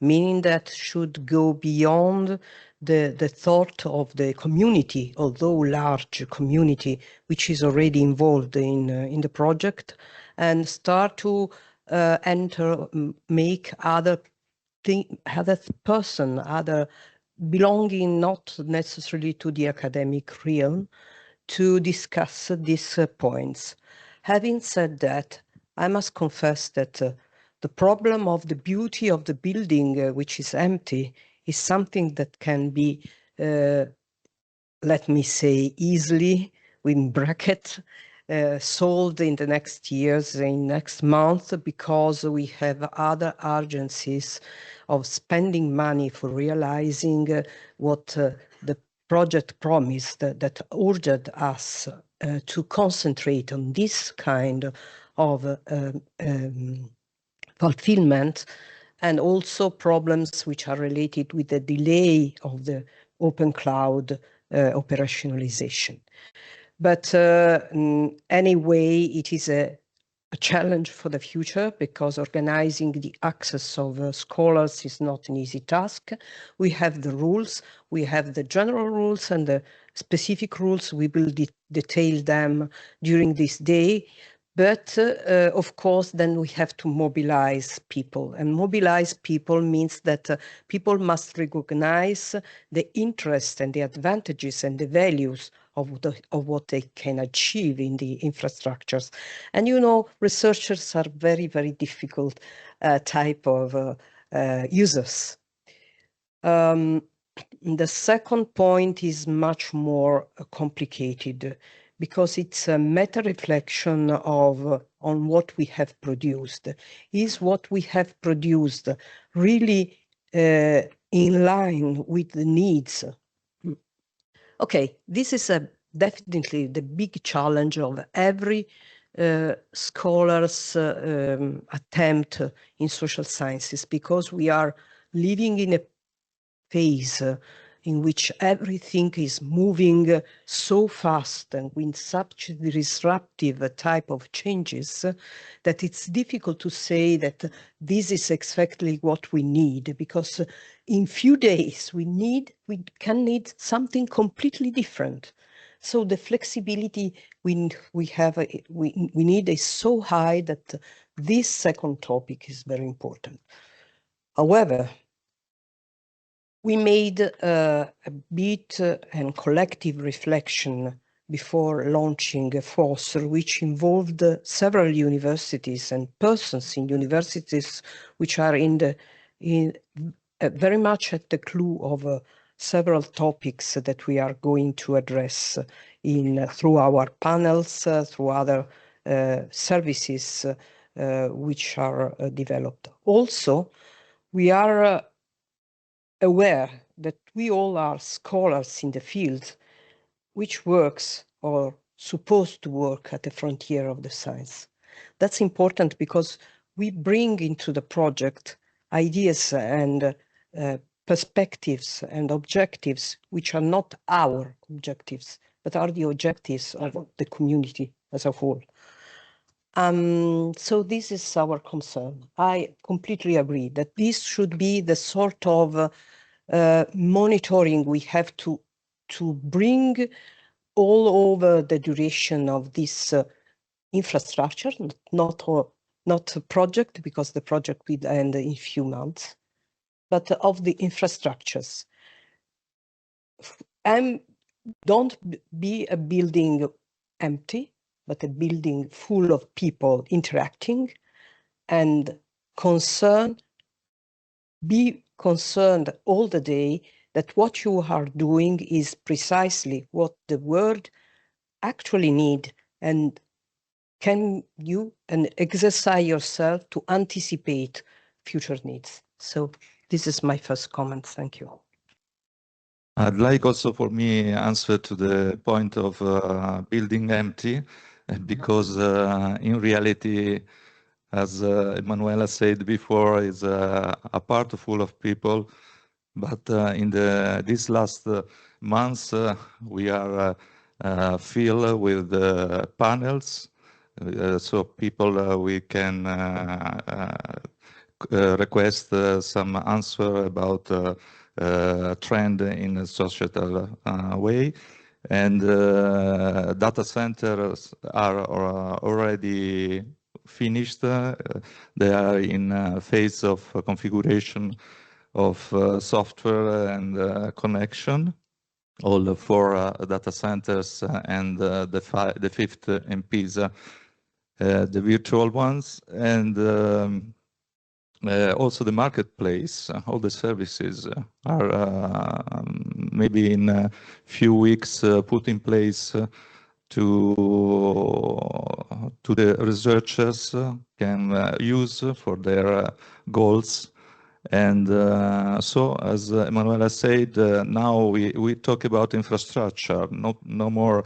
Speaker 5: meaning that should go beyond the thought of the community, although large community, which is already involved in the project, and start to make other belonging not necessarily to the academic realm to discuss these points. Having said that, I must confess that the problem of the beauty of the building, which is empty, is something that can be, let me say, easily, in brackets, solved in the next years, in next month, because we have other urgencies of spending money for realizing what the project promised that urged us to concentrate on this kind of fulfillment, and also problems which are related with the delay of the open cloud operationalization. But anyway, it is a challenge for the future, because organizing the access of scholars is not an easy task. We have the rules, we have the general rules and the specific rules. We will detail them during this day. But of course, then we have to mobilize people, and mobilize people means that people must recognize the interest and the advantages and the values of what they can achieve in the infrastructures. And you know, researchers are very, very difficult type of users. The second point is much more complicated, because it's a meta-reflection on what we have produced. Is what we have produced really in line with the needs? Okay, this is definitely the big challenge of every scholar's attempt in social sciences, because we are living in a phase in which everything is moving so fast and with such disruptive type of changes that it's difficult to say that this is exactly what we need, because in few days we can need something completely different. So the flexibility we need is so high that this second topic is very important. However, we made a bit and collective reflection before launching FOSSR, which involved several universities and persons in universities which are very much at the clue of several topics that we are going to address through our panels, through other services which are developed. Also, we are aware that we all are scholars in the field which works or supposed to work at the frontier of the science. That's important because we bring into the project ideas and perspectives and objectives which are not our objectives, but are the objectives of the community as a whole. So this is our concern. I completely agree that this should be the sort of monitoring we have to bring all over the duration of this infrastructure, not a project, because the project will end in a few months, but of the infrastructures. And don't be a building empty, but a building full of people interacting, and be concerned all the day that what you are doing is precisely what the world actually need, and can you exercise yourself to anticipate future needs. So this is my first comment. Thank you.
Speaker 6: I'd like also for me answer to the point of building empty, because in reality, as Emanuela said before, is a part full of people, But in these last months, we are filled with panels, so people we can request some answer about trend in a societal way. And data centers are already finished. They are in phase of configuration of software and connection, all the 4 data centers and the 5th in Pisa, the virtual ones, and also the marketplace. All the services are maybe in a few weeks put in place to the researchers can use for their goals. And so, as Emanuela said, now we talk about infrastructure, no more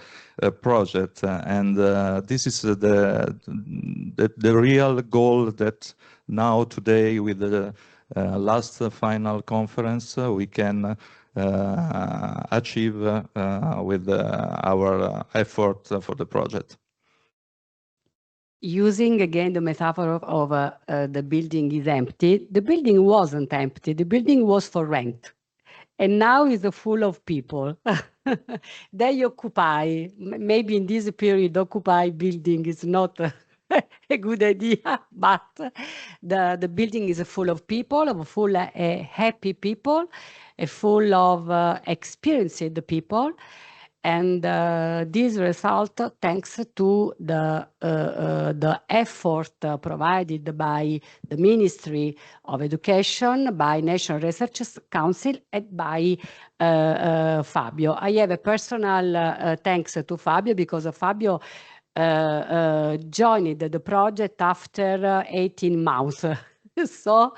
Speaker 6: project, and this is the real goal that now today with the last final conference we can achieve with our effort for the project.
Speaker 7: Using again the metaphor of the building is empty, the building wasn't empty, the building was for rent. And now it's full of people. They occupy, maybe in this period, occupy building is not a good idea, but the building is full of people, full of happy people, full of experienced people. And this result thanks to the effort provided by the Ministry of Education, by National Research Council, and by Fabio. I have a personal thanks to Fabio because Fabio joined the project after 18 months. So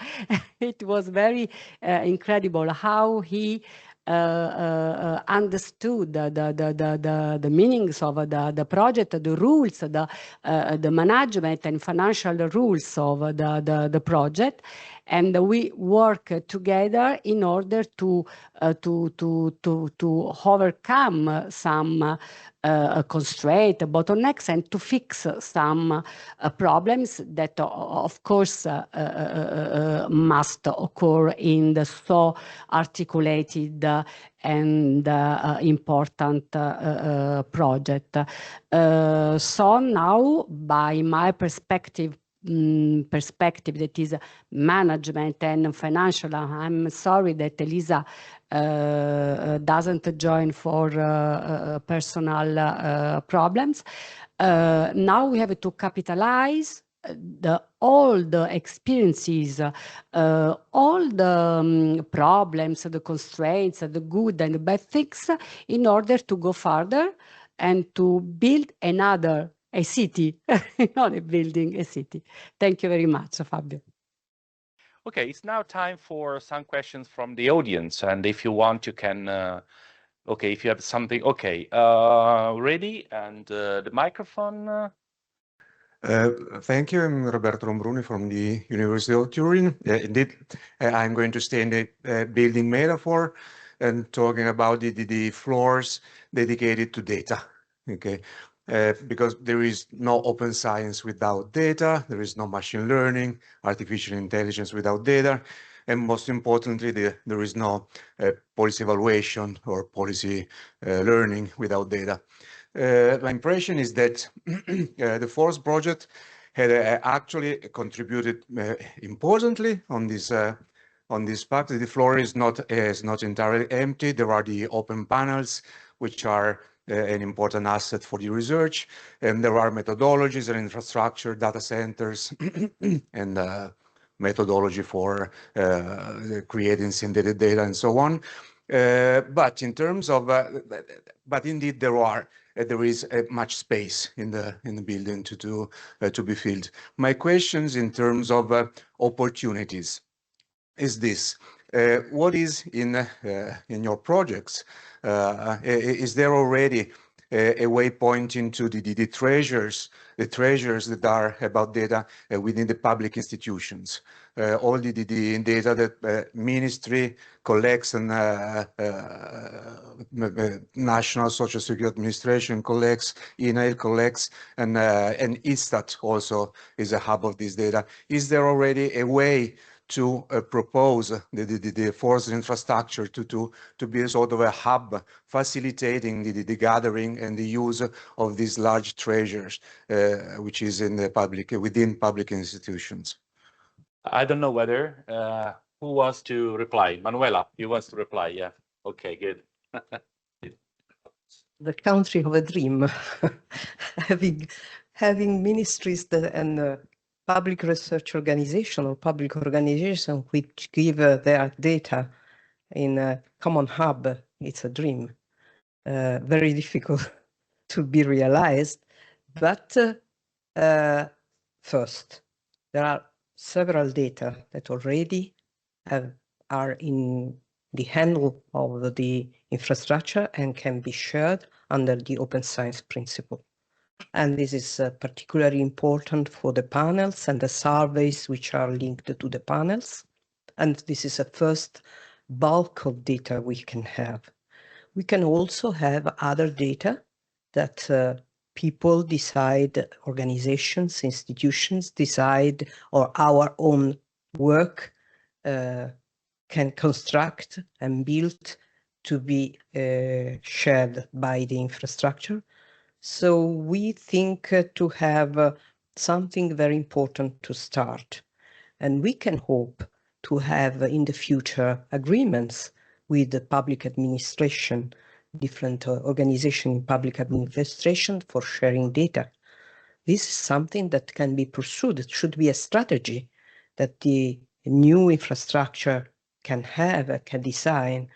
Speaker 7: it was very incredible how he understood the meanings of the project, the rules, the management and financial rules of the project, and we work together in order to overcome some constraint, bottlenecks, and to fix some problems that, of course, must occur in the so articulated and important project. So now, by my perspective that is management and financial, I'm sorry that Elisa doesn't join for personal problems. Now we have to capitalize all the experiences, all the problems, the constraints, the good and the bad things, in order to go further and to build a city, not a building, a city. Thank you very much, Fabio.
Speaker 1: Okay, it's now time for some questions from the audience. And if you want, you can, okay, if you have something, okay, ready? And the microphone.
Speaker 8: Thank you. I'm Roberto Rombruni from the University of Turin. Indeed, I'm going to stay in the building metaphor and talking about the floors dedicated to data. Okay. Because there is no open science without data, there is no machine learning, artificial intelligence without data, and most importantly, there is no policy evaluation or policy learning without data. My impression is that the FOSS project had actually contributed importantly on this fact that the floor is not entirely empty. There are the open panels, which are an important asset for the research, and there are methodologies and infrastructure, data centers, and methodology for creating synthetic data and so on. But in terms of, but indeed there is much space in the building to be filled. My questions in terms of opportunities is this: what is in your projects? Is there already a way pointing to the treasures that are about data within the public institutions. All the data that ministry collects and National Social Security Administration collects, INAIL collects, and ISTAT also is a hub of this data. Is there already a way to propose the FOSSR infrastructure to be sort of a hub facilitating the gathering and the use of these large treasures, which is in the public, within public institutions?
Speaker 1: I don't know whether, who wants to reply? Manuela, you wants to reply, yeah. Okay, good.
Speaker 5: The country of a dream, having ministries and public research organization or public organization which give their data in a common hub, it's a dream. Very difficult to be realized, but first, there are several data that already are in the handle of the infrastructure and can be shared under the open science principle. And this is particularly important for the panels and the surveys which are linked to the panels. And this is a first bulk of data we can have. We can also have other data that people decide, organizations, institutions decide, or our own work can construct and build to be shared by the infrastructure. So we think to have something very important to start. And we can hope to have in the future agreements with the public administration, different organizations in public administration for sharing data. This is something that can be pursued. It should be a strategy that the new infrastructure can have, can design.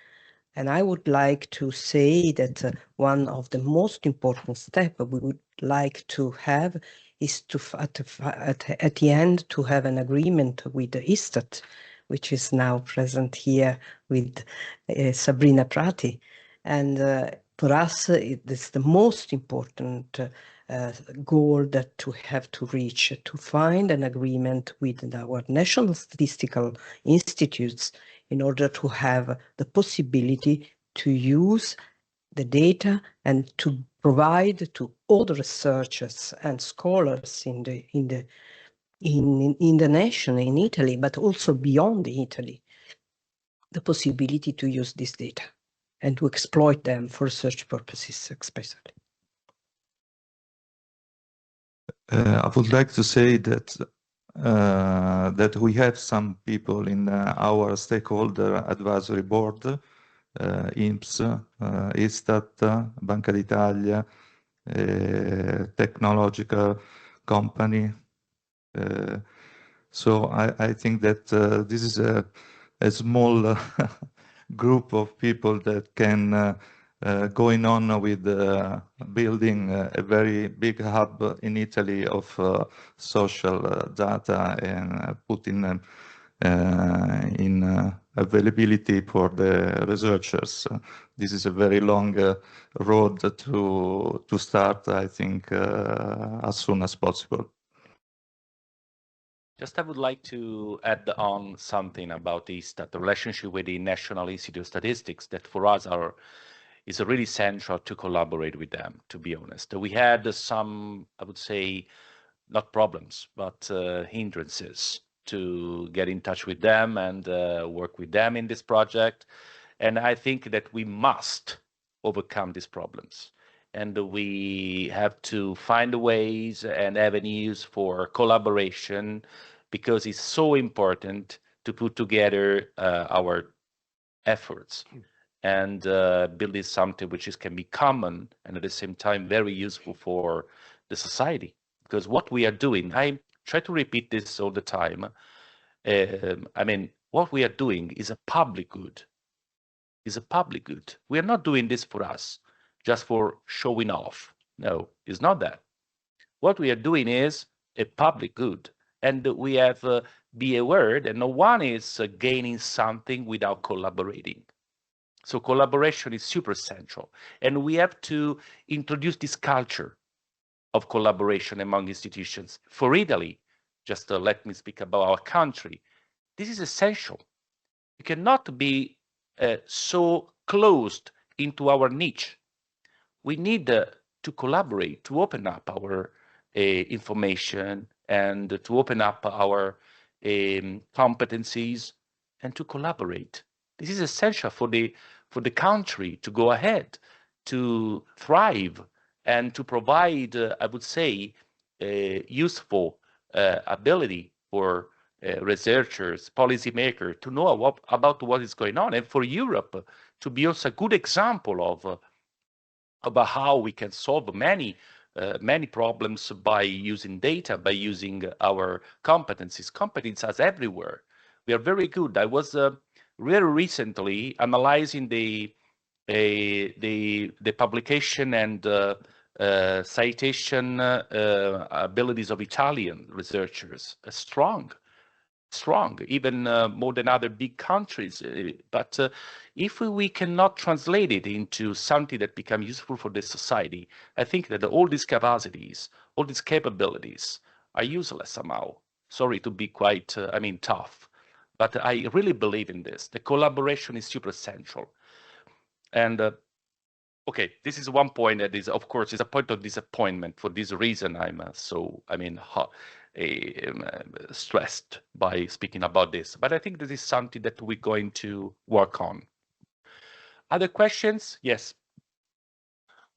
Speaker 5: And I would like to say that one of the most important steps we would like to have is to, at the end, to have an agreement with the ISTAT, which is now present here with Sabrina Prati. And for us, it's the most important goal that to have to reach, to find an agreement with our national statistical institutes in order to have the possibility to use the data and to provide to all the researchers and scholars in the nation, in Italy, but also beyond Italy, the possibility to use this data and to exploit them for research purposes, especially.
Speaker 6: I would like to say that that we have some people in our stakeholder advisory board, INPS, ISTAT, Banca d'Italia, technological company. So I think that this is a small group of people that can going on with building a very big hub in Italy of social data and putting them in availability for the researchers. This is a very long road to start, I think, as soon as possible.
Speaker 1: Just I would like to add on something about the relationship with the National Institute of Statistics that for us is really central to collaborate with them, to be honest. We had some, I would say, not problems, but hindrances to get in touch with them and work with them in this project. And I think that we must overcome these problems. And we have to find ways and avenues for collaboration because it's so important to put together our efforts and building something which can be common and at the same time very useful for the society. Because what we are doing, I try to repeat this all the time. I mean, what we are doing is a public good. Is a public good. We are not doing this for us, just for showing off. No, it's not that. What we are doing is a public good. And we have be aware that no one is gaining something without collaborating. So collaboration is super essential. And we have to introduce this culture of collaboration among institutions. For Italy, just let me speak about our country, this is essential. We cannot be so closed into our niche. We need to collaborate, to open up our information and to open up our competencies and to collaborate. This is essential for the country to go ahead, to thrive, and to provide, I would say, useful ability for researchers, policymakers to know about what is going on, and for Europe to be also a good example of about how we can solve many problems by using data, by using our competencies. Competencies everywhere. We are very good. I was very recently analyzing the publication and citation abilities of Italian researchers. Strong, even more than other big countries. But if we cannot translate it into something that becomes useful for the society, I think that all these capacities, all these capabilities are useless somehow. Sorry to be quite, tough, but I really believe in this. The collaboration is super essential. And okay, this is one point that is, of course, is a point of disappointment. For this reason, I'm stressed by speaking about this. But I think this is something that we're going to work on. Other questions? Yes.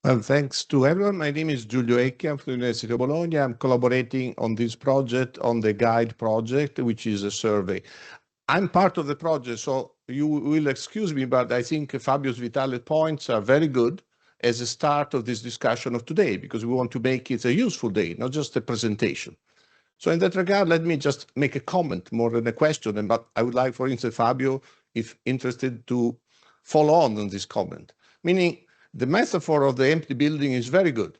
Speaker 9: Well, thanks to everyone. My name is Giulio Ecchi. I'm from the University of Bologna. I'm collaborating on this project, on the GUIDE project, which is a survey. I'm part of the project, so you will excuse me, but I think Fabio Vitali's points are very good as a start of this discussion of today, because we want to make it a useful day, not just a presentation. So in that regard, let me just make a comment more than a question, but I would like, for instance, Fabio, if interested, to follow on this comment, meaning the metaphor of the empty building is very good.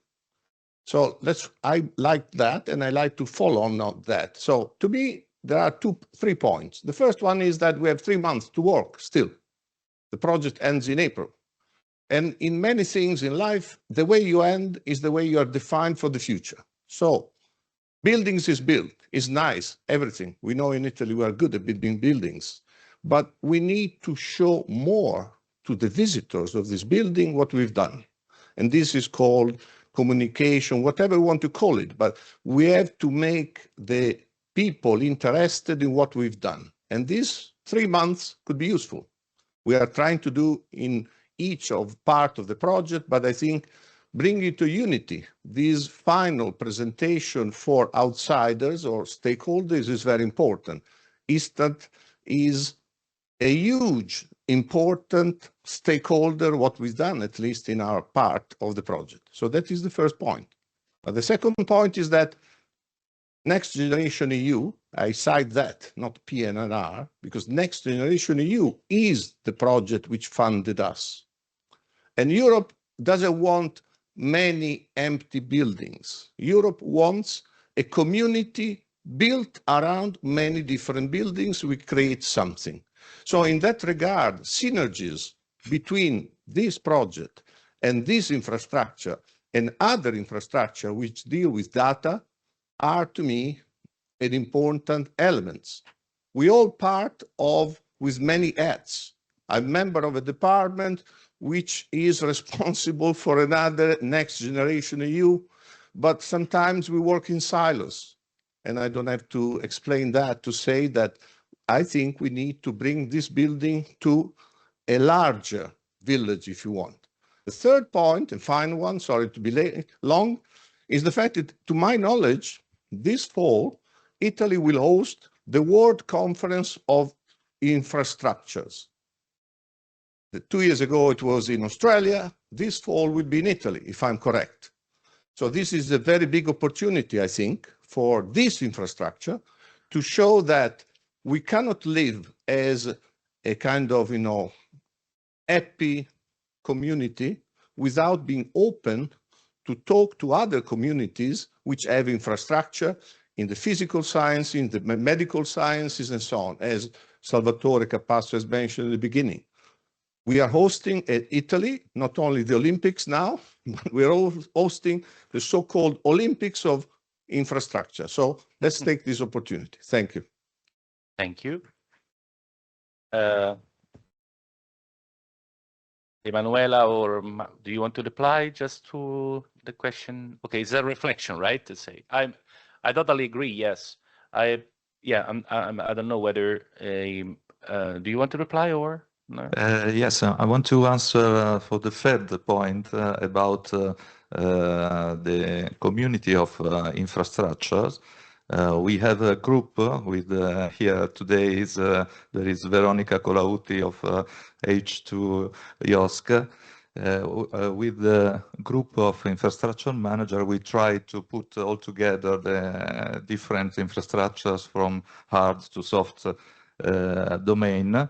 Speaker 9: So I like that, and I like to follow on that. So to me, there are 3 points. The first one is that we have 3 months to work still. The project ends in April. And in many things in life, the way you end is the way you are defined for the future. So buildings is built, is nice, everything. We know in Italy we are good at building buildings, but we need to show more to the visitors of this building what we've done. And this is called communication, whatever we want to call it, but we have to make the people interested in what we've done. And these 3 months could be useful. We are trying to do in each of part of the project, but I think bringing to unity this final presentation for outsiders or stakeholders is very important. ISTAT is a huge, important stakeholder, what we've done, at least in our part of the project. So that is the first point. But the second point is that Next Generation EU, I cite that, not PNR, because Next Generation EU is the project which funded us. And Europe doesn't want many empty buildings. Europe wants a community built around many different buildings. We create something. So in that regard, synergies between this project and this infrastructure and other infrastructure which deal with data are, to me, an important elements. We all part of with many hats. I'm member of a department which is responsible for another Next Generation EU, but sometimes we work in silos. And I don't have to explain that to say that I think we need to bring this building to a larger village, if you want. The third point, and final one, sorry to be long, is the fact that, to my knowledge, this fall, Italy will host the World Conference of Infrastructures. 2 years ago, it was in Australia. This fall will be in Italy, if I'm correct. So this is a very big opportunity, I think, for this infrastructure to show that we cannot live as a kind of, happy community without being open to talk to other communities which have infrastructure in the physical science, in the medical sciences, and so on, as Salvatore Capasso has mentioned at the beginning. We are hosting in Italy, not only the Olympics now, but we're all hosting the so-called Olympics of infrastructure. So let's take this opportunity. Thank you.
Speaker 1: Thank you. Emanuela, or do you want to reply just to the question? Okay, it's a reflection, right? To say, I totally agree. Yes, I don't know whether do you want to reply or no?
Speaker 6: Yes, I want to answer for the third point about the community of infrastructures. We have a group with here today is there is Veronica Colautti of H2 IOSC. With the group of infrastructure manager, we try to put all together the different infrastructures from hard to soft domain.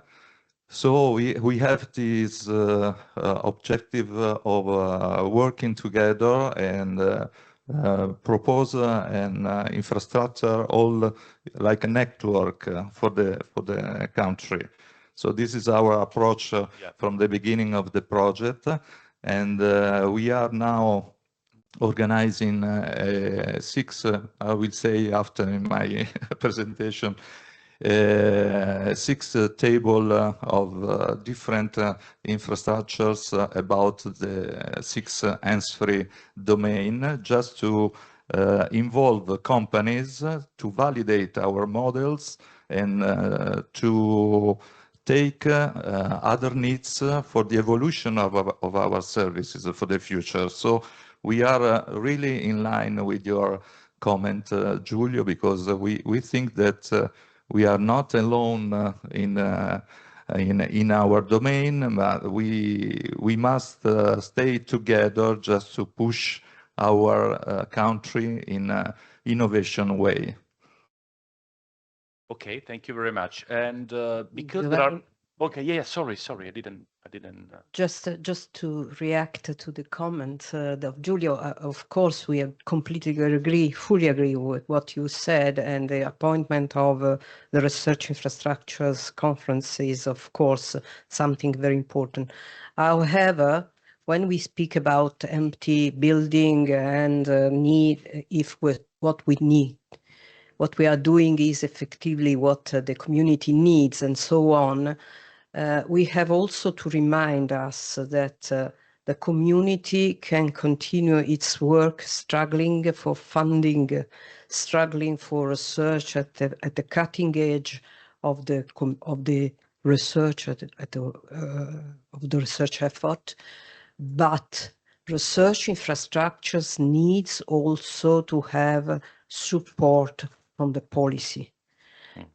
Speaker 6: So we have this objective of working together and propose an infrastructure all like a network for the country. So this is our approach from the beginning of the project, and we are now organizing 6, I will say after my presentation, 6 table of different infrastructures about the 6 hands-free domain, just to involve companies to validate our models and to take other needs for the evolution of our services for the future. So we are really in line with your comment, Giulio, because we think that we are not alone in our domain, but we must stay together just to push our country in an innovation way.
Speaker 1: Okay, thank you very much. And because there are okay, yeah, sorry, I didn't.
Speaker 5: Just to react to the comment of Giulio, of course, we fully agree with what you said, and the appointment of the Research Infrastructures Conference is, of course, something very important. However, when we speak about empty building and what we need, what we are doing is effectively what the community needs and so on. We have also to remind us that the community can continue its work struggling for funding, struggling for research at the cutting edge of the research of the research effort, but research infrastructures needs also to have support from the policy.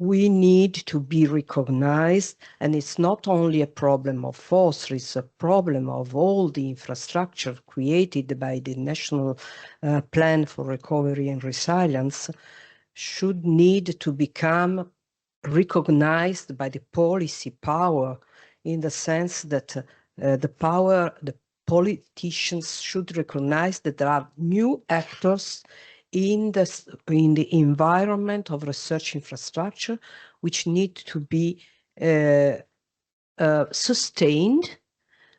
Speaker 5: We need to be recognized, and it's not only a problem of FOSSR, it's a problem of all the infrastructure created by the National Plan for Recovery and Resilience should need to become recognized by the policy power, in the sense that the politicians should recognize that there are new actors in the environment of research infrastructure, which need to be sustained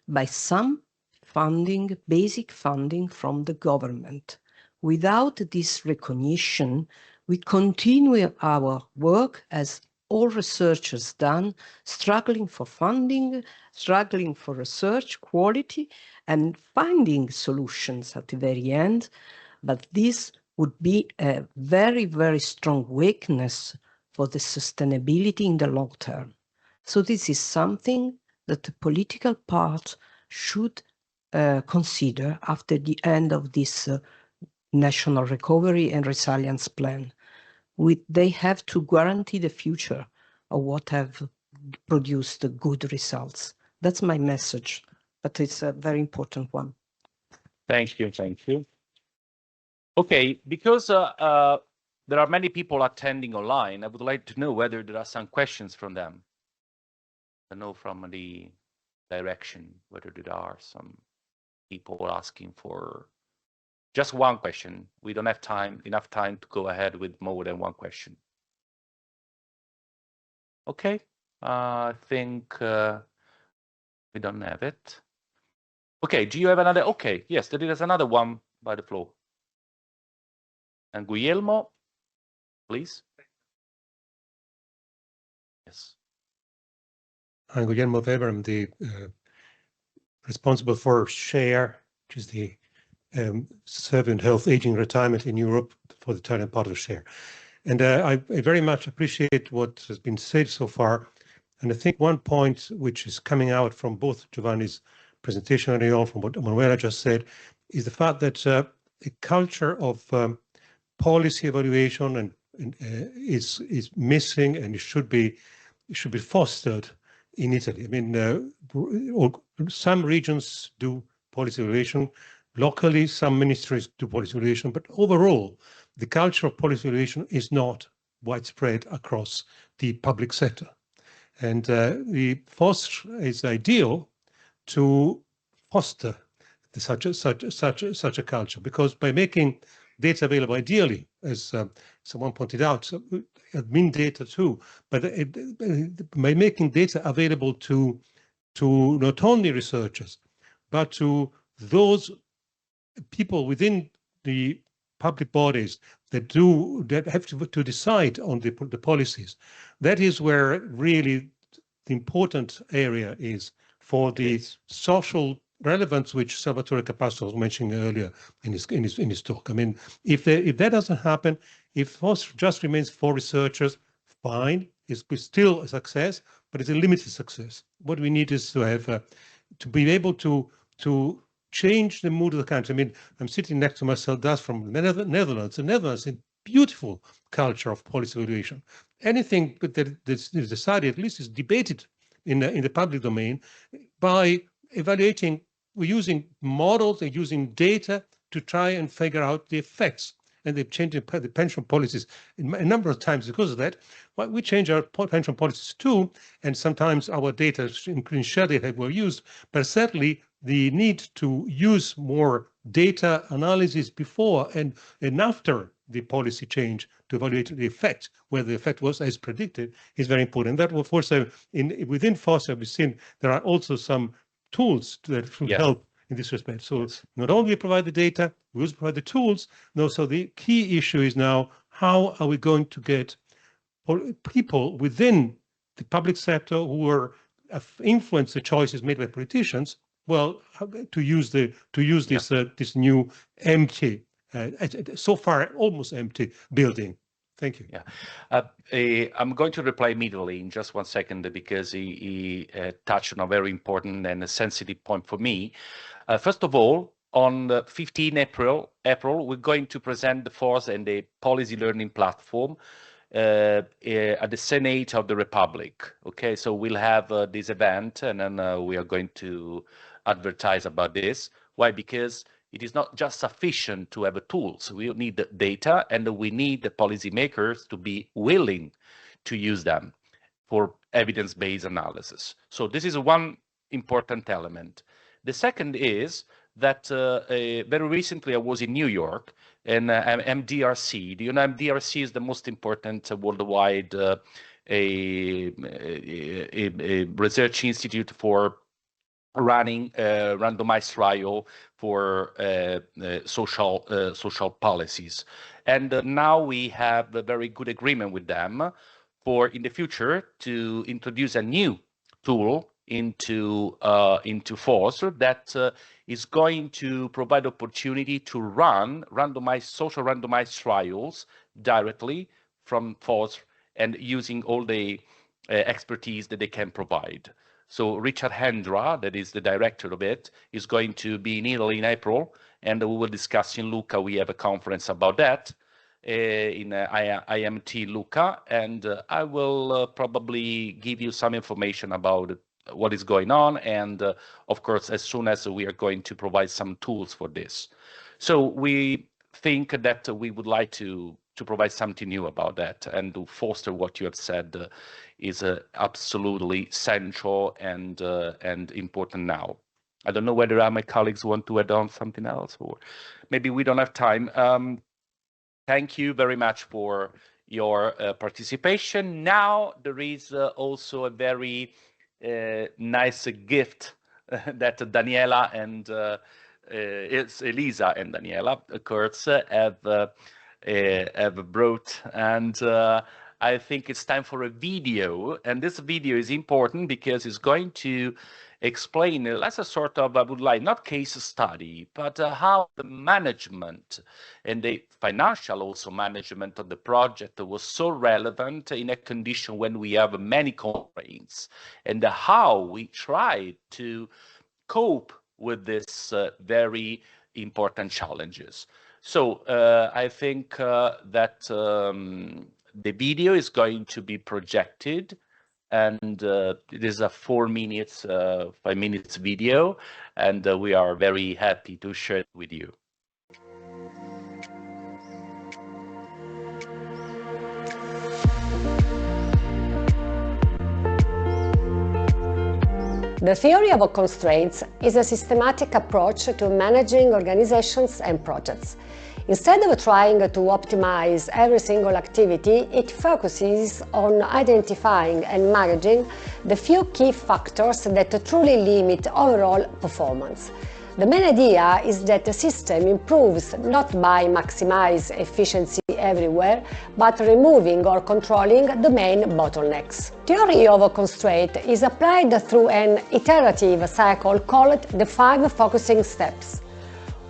Speaker 5: by some funding, basic funding from the government. Without this recognition, we continue our work as all researchers done, struggling for funding, struggling for research quality, and finding solutions at the very end. But this would be a very, very strong weakness for the sustainability in the long term. So this is something that the political part should consider after the end of this National Recovery and Resilience Plan. They have to guarantee the future of what have produced good results. That's my message, but it's a very important one.
Speaker 1: Thank you. Okay, because there are many people attending online, I would like to know whether there are some questions from them. I know from the direction whether there are some people asking for just one question. We don't have enough time to go ahead with more than one question. Okay, I think We don't have it. Okay, do you have another? Okay, yes, there is another one by the floor. And Guillermo, please. Yes.
Speaker 10: I'm Guillermo Weber. I'm the responsible for SHARE, which is the Survey on Health, Aging, Retirement in Europe for the Italian part of SHARE. And I very much appreciate what has been said so far. And I think one point which is coming out from both Giovanni's presentation earlier on, from what Emanuela just said, is the fact that the culture of policy evaluation and is missing, and it should be fostered in Italy. I mean, some regions do policy evaluation locally, some ministries do policy evaluation, but overall, the culture of policy evaluation is not widespread across the public sector. And the FOSSR is ideal to foster such a culture, because by making data available, ideally, as someone pointed out, admin data too, but by making data available to not only researchers, but to those people within the public bodies that have to decide on the policies. That is where really the important area is for the social relevance, which Salvatore Capasso was mentioning earlier in his talk. I mean, if that doesn't happen, if FOSSR just remains for researchers, fine, it's still a success, but it's a limited success. What we need is to have to be able to change the mood of the country. I mean, I'm sitting next to Marcel Das from the Netherlands. The Netherlands is a beautiful culture of policy evaluation. Anything that is decided, at least is debated in the public domain, by evaluating, we're using models, they're using data to try and figure out the effects. And they've changed the pension policies a number of times because of that. Well, we change our pension policies too, and sometimes our data, including share data, were used, but certainly the need to use more data analysis before and after the policy change to evaluate the effect, whether the effect was as predicted, is very important. That, of course, within FOSSR, we've seen there are also some tools that should help in this respect. So not only provide the data, we also provide the tools. No, so the key issue is now, how are we going to get people within the public sector who influence the choices made by politicians, well, to use this new empty, so far almost empty building. Thank you.
Speaker 1: Yeah, I'm going to reply immediately in just 1 second, because he touched on a very important and a sensitive point for me. First of all, on the 15 April, we're going to present the FOSSR and the policy learning platform at the Senate of the Republic. Okay, so we'll have this event, and then we are going to advertise about this. Why? Because it is not just sufficient to have tools. We need the data, and we need the policymakers to be willing to use them for evidence-based analysis. So this is one important element. The second is that very recently I was in New York, and MDRC. Do you know MDRC is the most important worldwide a research institute for running a randomized trial for social policies. And now we have a very good agreement with them for in the future to introduce a new tool into FOSSR that is going to provide opportunity to run social randomized trials directly from FOSSR and using all the expertise that they can provide. So Richard Hendra, that is the director of it, is going to be in Italy in April, and we will discuss in Lucca. We have a conference about that in IMT Lucca, and I will probably give you some information about what is going on, and of course, as soon as we are going to provide some tools for this. So we think that we would like to provide something new about that, and to foster what you have said is absolutely central and important now. I don't know whether my colleagues want to add on something else, or maybe we don't have time. Thank you very much for your participation. Now there is also a very nice gift that Daniela and it's Elisa and Daniela, of course, have brought. And I think it's time for a video. And this video is important because it's going to explain, that's a sort of, I would like, not case study, but how the management and the financial also management of the project was so relevant in a condition when we have many constraints, and how we tried to cope with this very important challenges. So I think that the video is going to be projected, and it is a 5 minutes video, and we are very happy to share it with you.
Speaker 11: The theory of constraints is a systematic approach to managing organizations and projects. Instead of trying to optimize every single activity, it focuses on identifying and managing the few key factors that truly limit overall performance. The main idea is that the system improves not by maximizing efficiency everywhere, but removing or controlling the main bottlenecks. Theory of constraint is applied through an iterative cycle called the 5 focusing steps.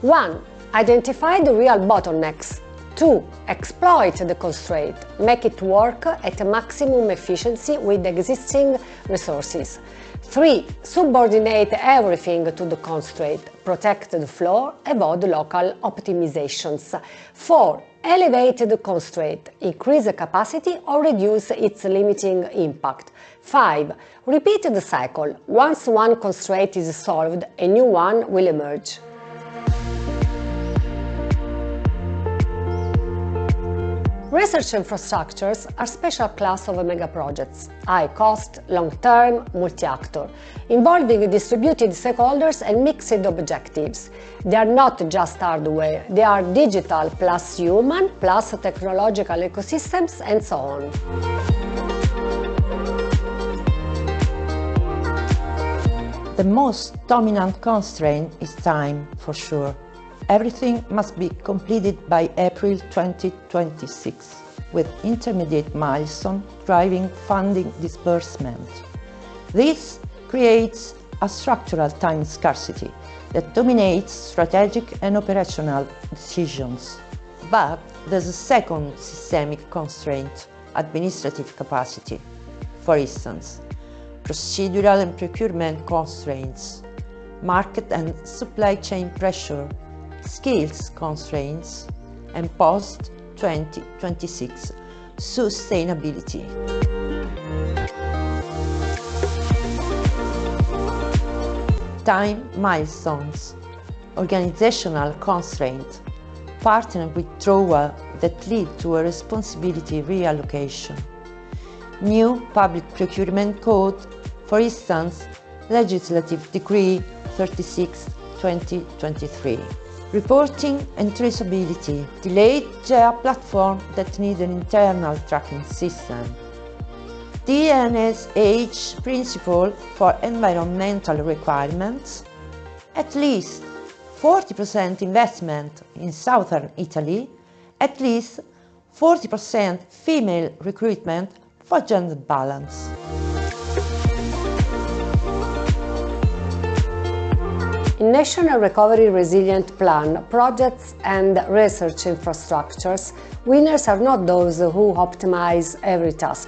Speaker 11: 1. Identify the real bottlenecks. 2. Exploit the constraint. Make it work at maximum efficiency with existing resources. 3. Subordinate everything to the constraint. Protect the floor. Avoid local optimizations. 4. Elevate the constraint. Increase the capacity or reduce its limiting impact. 5. Repeat the cycle. Once one constraint is solved, a new one will emerge. Research infrastructures are special class of mega projects, high cost, long-term, multi-actor, involving distributed stakeholders and mixed objectives. They are not just hardware, they are digital plus human plus technological ecosystems and so on.
Speaker 12: The most dominant constraint is time, for sure. Everything must be completed by April 2026, with intermediate milestone driving funding disbursement. This creates a structural time scarcity that dominates strategic and operational decisions. But there's a second systemic constraint, administrative capacity. For instance, procedural and procurement constraints, market and supply chain pressure, skills constraints, and post-2026 sustainability. Time milestones, organizational constraint, partner withdrawal that lead to a responsibility reallocation. New public procurement code, for instance, Legislative Decree 36/2023. Reporting and traceability, delayed GEA platform that need an internal tracking system. DNSH principle for environmental requirements, at least 40% investment in southern Italy, at least 40% female recruitment for gender balance.
Speaker 11: In National Recovery Resilient Plan projects and research infrastructures, winners are not those who optimize every task.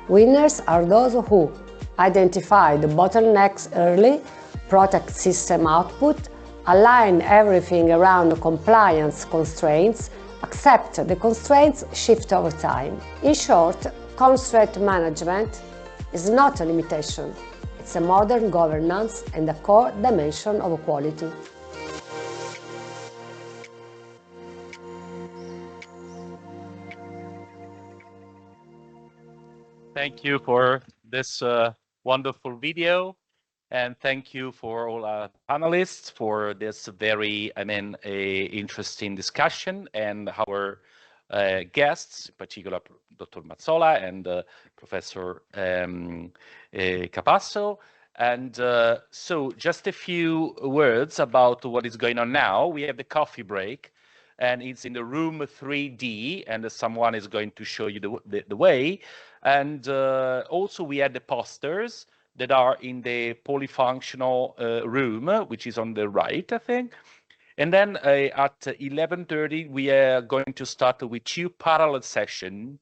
Speaker 11: Winners are those who identify the bottlenecks early, protect system output, align everything around compliance constraints, accept the constraints shift over time. In short, constraint management is not a limitation. It's a modern governance and a core dimension of quality.
Speaker 1: Thank you for this wonderful video, and thank you for all our panelists for this very, interesting discussion, and our guests, in particular Dr. Mazzola and Professor Capasso. And so just a few words about what is going on now. We have the coffee break, and it's in the room 3D, and someone is going to show you the way. And also we had the posters that are in the polyfunctional room, which is on the right, I think. And then at 11:30, we are going to start with 2 parallel sessions.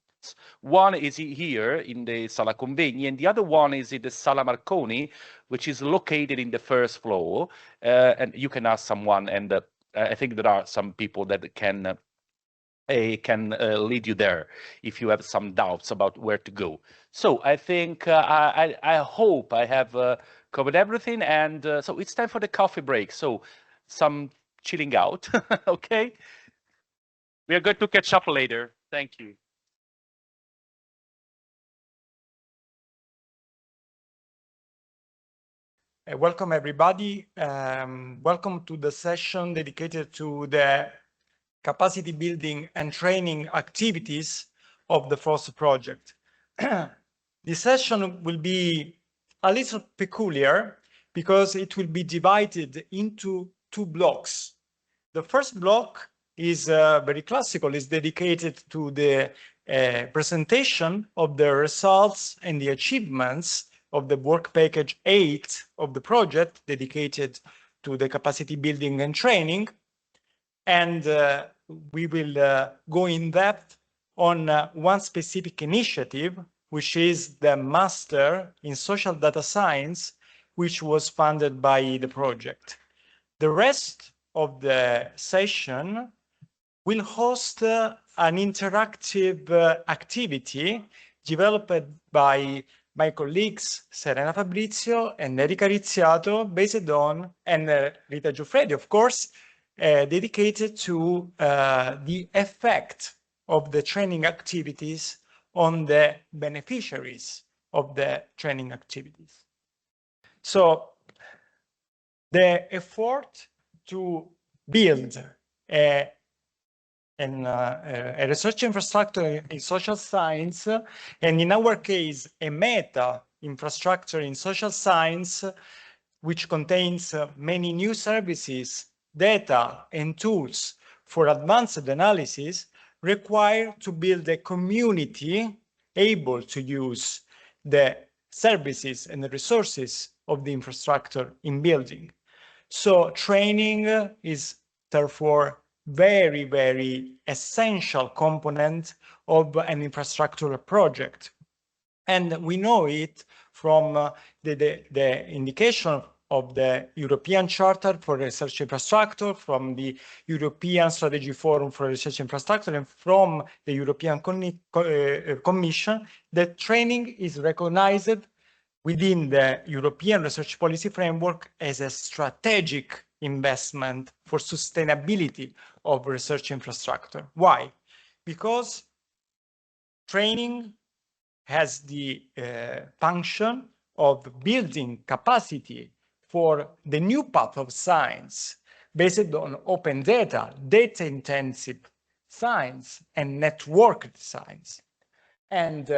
Speaker 1: One is here in the Sala Convegni, and the other one is in the Sala Marconi, which is located in the first floor. And you can ask someone, and I think there are some people that can lead you there if you have some doubts about where to go. So I think I hope I have covered everything, and so it's time for the coffee break. So some chilling out, okay? We are going to catch up later. Thank you.
Speaker 13: Welcome everybody. Welcome to the session dedicated to the capacity building and training activities of the FOSSR project. This session will be a little peculiar because it will be divided into 2 blocks. The first block is very classical, is dedicated to the presentation of the results and the achievements of the work package 8 of the project dedicated to the capacity building and training. And we will go in depth on one specific initiative, which is the Master in Social Data Science, which was funded by the project. The rest of the session will host an interactive activity developed by my colleagues Serena Fabrizio and Rizziato, based on, and Rita Giuffredi, of course, dedicated to the effect of the training activities on the beneficiaries of the training activities. So the effort to build a research infrastructure in social science, and in our case, a meta infrastructure in social science, which contains many new services, data, and tools for advanced analysis, require to build a community able to use the services and the resources of the infrastructure in building. So training is therefore very, very essential component of an infrastructure project. And we know it from the indication of the European Charter for Research Infrastructure, from the European Strategy Forum for Research Infrastructure, and from the European Commission, that training is recognized within the European Research Policy Framework as a strategic investment for sustainability of research infrastructure. Why? Because training has the function of building capacity for the new path of science based on open data, data-intensive science, and networked science. And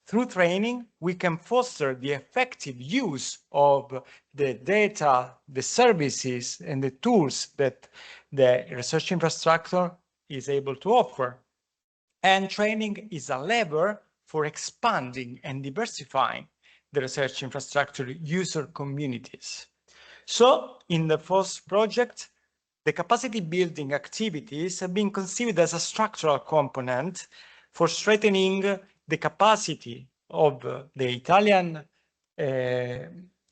Speaker 13: through training, we can foster the effective use of the data, the services, and the tools that the research infrastructure is able to offer. And training is a lever for expanding and diversifying the research infrastructure user communities. So in the FOSS project, the capacity building activities have been considered as a structural component for strengthening the capacity of the Italian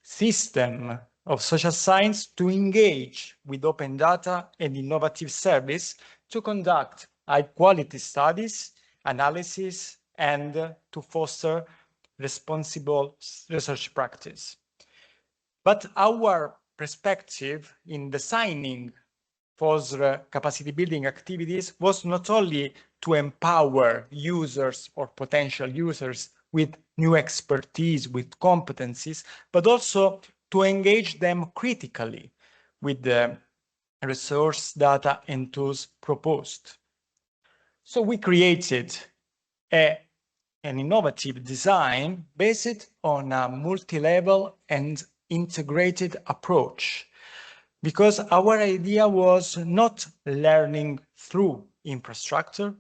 Speaker 13: system of social science to engage with open data and innovative service to conduct high-quality studies, analysis, and to foster responsible research practice. But our perspective in designing FOSSR capacity building activities was not only to empower users or potential users with new expertise, with competencies, but also to engage them critically with the resource data and tools proposed. So we created an innovative design based on a multi-level and integrated approach, because our idea was not learning through infrastructure,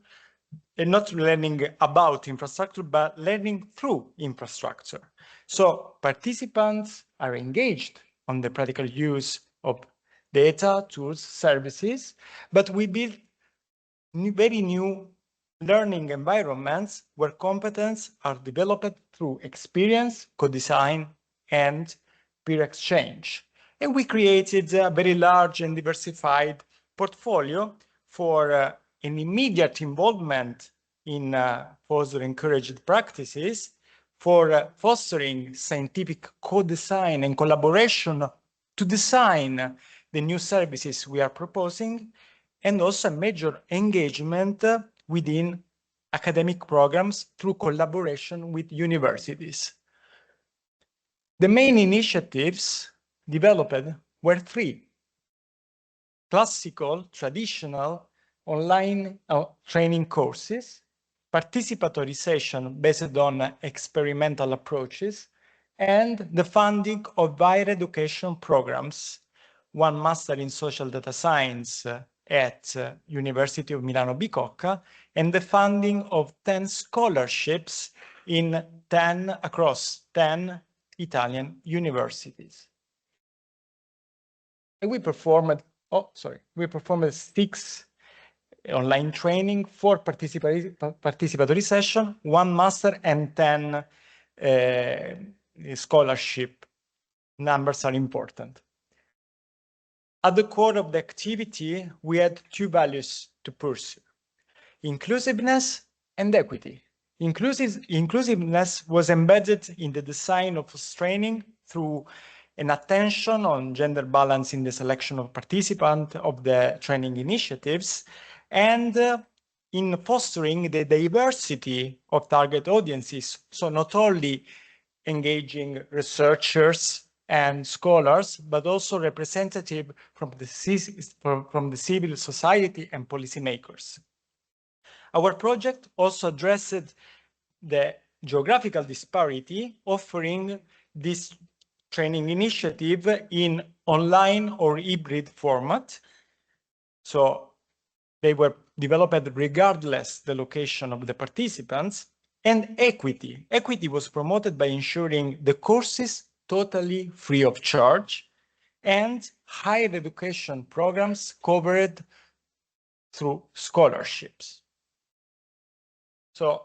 Speaker 13: and not learning about infrastructure, but learning through infrastructure. So participants are engaged on the practical use of data, tools, services, but we build very new learning environments where competence are developed through experience, co-design, and peer exchange. And we created a very large and diversified portfolio for an immediate involvement in FOSSR encouraged practices, for fostering scientific co-design and collaboration to design the new services we are proposing, and also a major engagement within academic programs through collaboration with universities. The main initiatives developed were three: classical, traditional, online training courses, participatory session based on experimental approaches, and the funding of higher education programs, one master in social data science at University of Milano Bicocca, and the funding of 10 scholarships across 10 Italian universities. And we performed 6 online training, 4 participatory sessions, 1 master, and 10 scholarship. Numbers are important. At the core of the activity, we had 2 values to pursue: inclusiveness and equity. Inclusiveness was embedded in the design of training through an attention on gender balance in the selection of participants of the training initiatives, and in fostering the diversity of target audiences. So not only engaging researchers and scholars, but also representative from the civil society and policymakers. Our project also addressed the geographical disparity, offering this training initiative in online or hybrid format. So they were developed regardless the location of the participants. And equity. Equity was promoted by ensuring the courses totally free of charge, and higher education programs covered through scholarships. So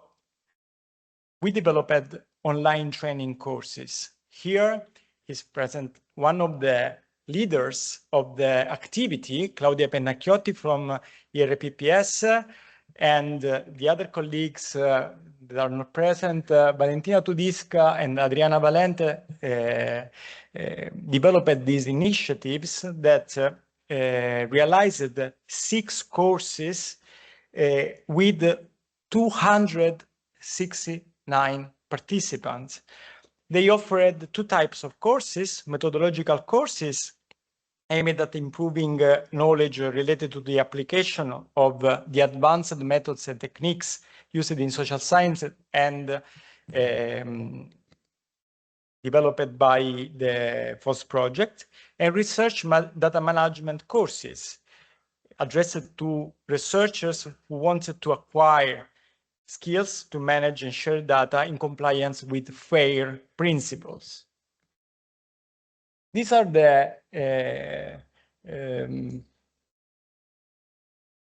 Speaker 13: we developed online training courses. Here is present one of the leaders of the activity, Claudia Pennacchiotti from IRPPS, and the other colleagues that are not present, Valentina Tudisca and Adriana Valente, developed these initiatives that realized 6 courses with 269 participants. They offered 2 types of courses: methodological courses aimed at improving knowledge related to the application of the advanced methods and techniques used in social science and developed by the FOSS project, and research data management courses addressed to researchers who wanted to acquire skills to manage and share data in compliance with FAIR principles. These are the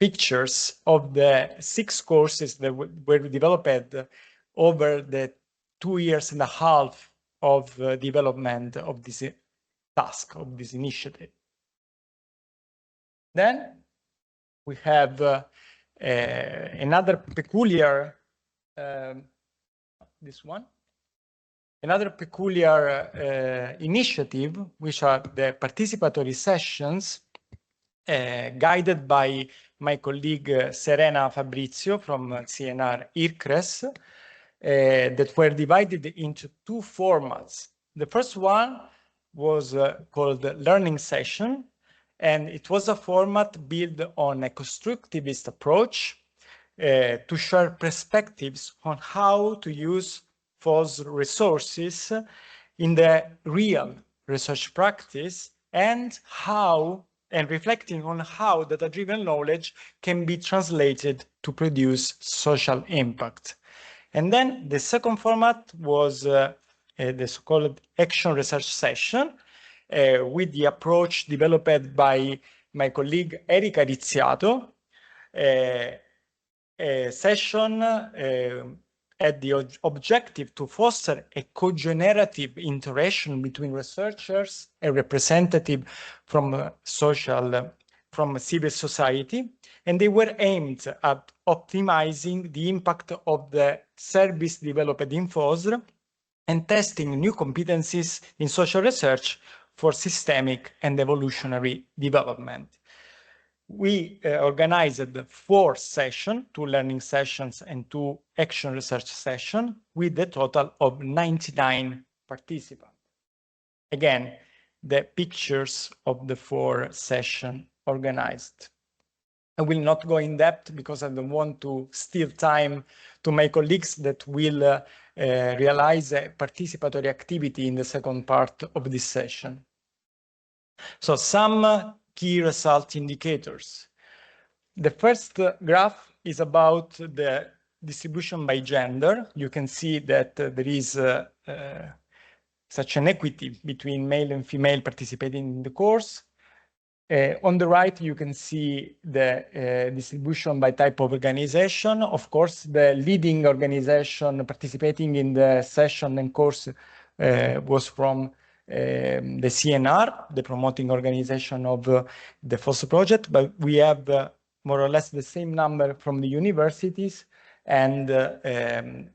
Speaker 13: pictures of the 6 courses that were developed over the 2.5 years of development of this task, of this initiative. Then we have another peculiar, another peculiar initiative, which are the participatory sessions guided by my colleague Serena Fabrizio from CNR-IRCrES, that were divided into 2 formats. The first one was called Learning Session, and it was a format built on a constructivist approach to share perspectives on how to use FOSS resources in the real research practice and reflecting on how data-driven knowledge can be translated to produce social impact. And then the second format was the so-called action research session with the approach developed by my colleague Erika Rizziato. A session had the objective to foster a co-generative interaction between researchers and representatives from civil society, and they were aimed at optimizing the impact of the service developed in FOSSR and testing new competencies in social research for systemic and evolutionary development. We organized 4 sessions, 2 learning sessions and 2 action research sessions, with a total of 99 participants. Again, the pictures of the 4 sessions organized. I will not go in depth because I don't want to steal time to my colleagues that will realize a participatory activity in the second part of this session. So some key result indicators. The first graph is about the distribution by gender. You can see that there is such an equity between male and female participating in the course. On the right, you can see the distribution by type of organization. Of course, the leading organization participating in the session and course was from the CNR, the promoting organization of the FOSSR project, but we have more or less the same number from the universities, and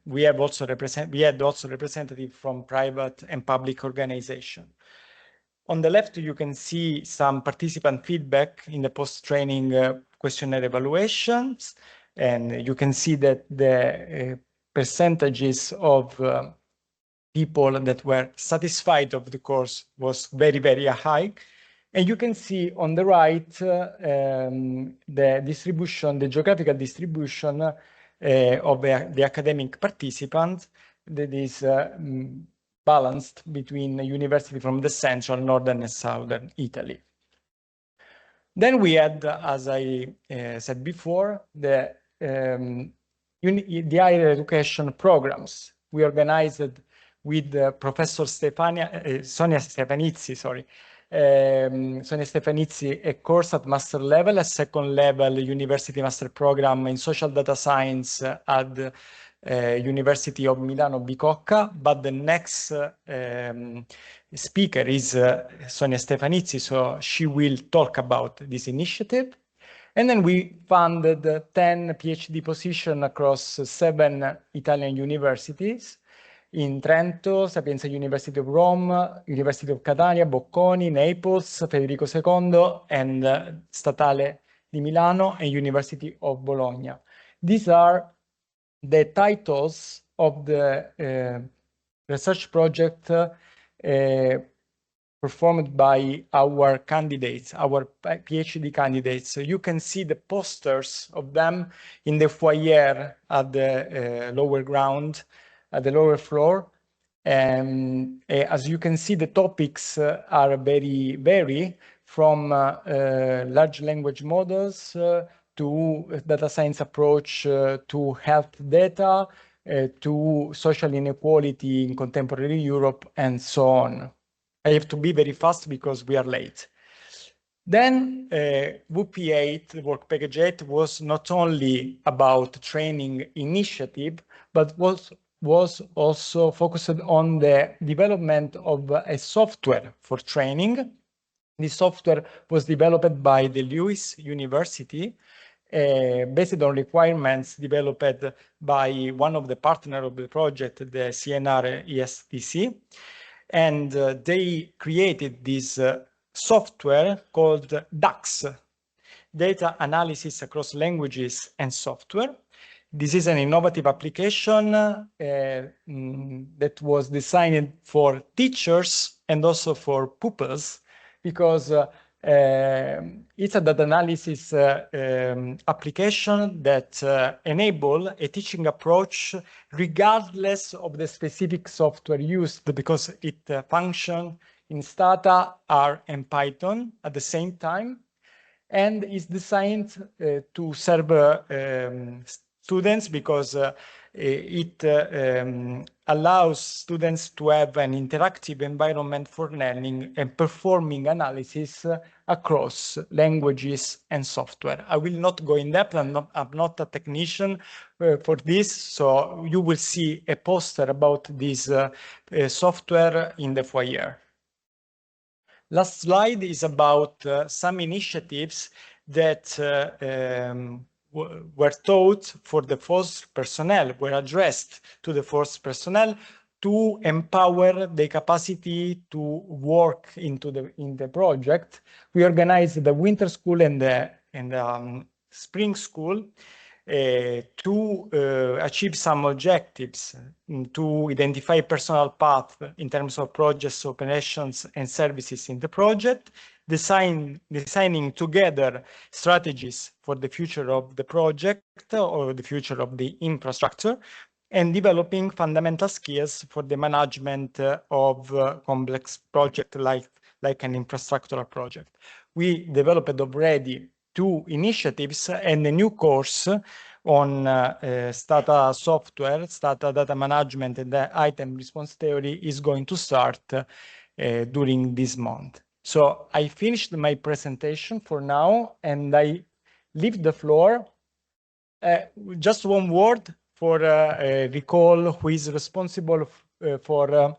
Speaker 13: we had also representatives from private and public organizations. On the left, you can see some participant feedback in the post-training questionnaire evaluations, and you can see that the percentages of people that were satisfied of the course was very, very high. And you can see on the right the distribution, the geographical distribution of the academic participants that is balanced between universities from the central, northern, and southern Italy. Then we had, as I said before, the higher education programs. We organized with Professor Sonia Stefanizzi, Sonia Stefanizzi, a course at master level, a second level university master program in social data science at University of Milano Bicocca, but the next speaker is Sonia Stefanizzi, so she will talk about this initiative. And then we funded 10 PhD positions across 7 Italian universities, in Trento, Sapienza University of Rome, University of Catania, Bocconi, Naples, Federico II, and Statale di Milano and University of Bologna. These are the titles of the research project performed by our candidates, our PhD candidates. So you can see the posters of them in the foyer at the lower ground, at the lower floor. And as you can see, the topics are very varied, from large language models to data science approach to health data, to social inequality in contemporary Europe, and so on. I have to be very fast because we are late. Then WP8, the work package 8, was not only about training initiative, but was also focused on the development of a software for training. This software was developed by the Lewis University, based on requirements developed by one of the partners of the project, the CNR-ISTC. And they created this software called DAX, Data Analysis Across Languages and Software. This is an innovative application that was designed for teachers and also for pupils, because it's a data analysis application that enable a teaching approach regardless of the specific software used, because it functions in Stata, R, and Python at the same time, and is designed to serve students because it allows students to have an interactive environment for learning and performing analysis across languages and software. I will not go in depth. I'm not a technician for this, so you will see a poster about this software in the foyer. Last slide is about some initiatives that were taught for the FOSS personnel, were addressed to the FOSS personnel to empower the capacity to work in the project. We organized the winter school and the spring school to achieve some objectives, to identify personal path in terms of projects, operations, and services in the project, designing together strategies for the future of the project or the future of the infrastructure, and developing fundamental skills for the management of complex projects like an infrastructural project. We developed already 2 initiatives and a new course on Stata software, Stata data management, and the item response theory is going to start during this month. So I finished my presentation for now, and I leave the floor. Just one word for recall who is responsible for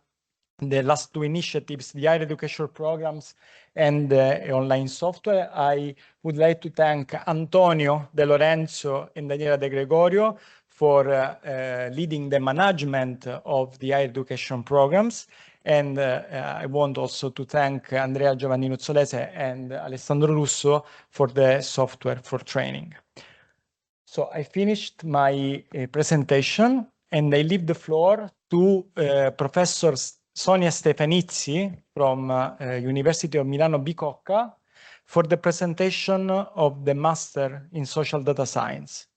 Speaker 13: the last 2 initiatives, the higher education programs and online software. I would like to thank Antonio De Lorenzo and Daniela De Gregorio for leading the management of the higher education programs. And I want also to thank Andrea Giovanni Nuzzolese and Alessandro Russo for the software for training. So I finished my presentation, and I leave the floor to Professor Sonia Stefanizzi from University of Milano Bicocca for the presentation of the Master in Social Data Science.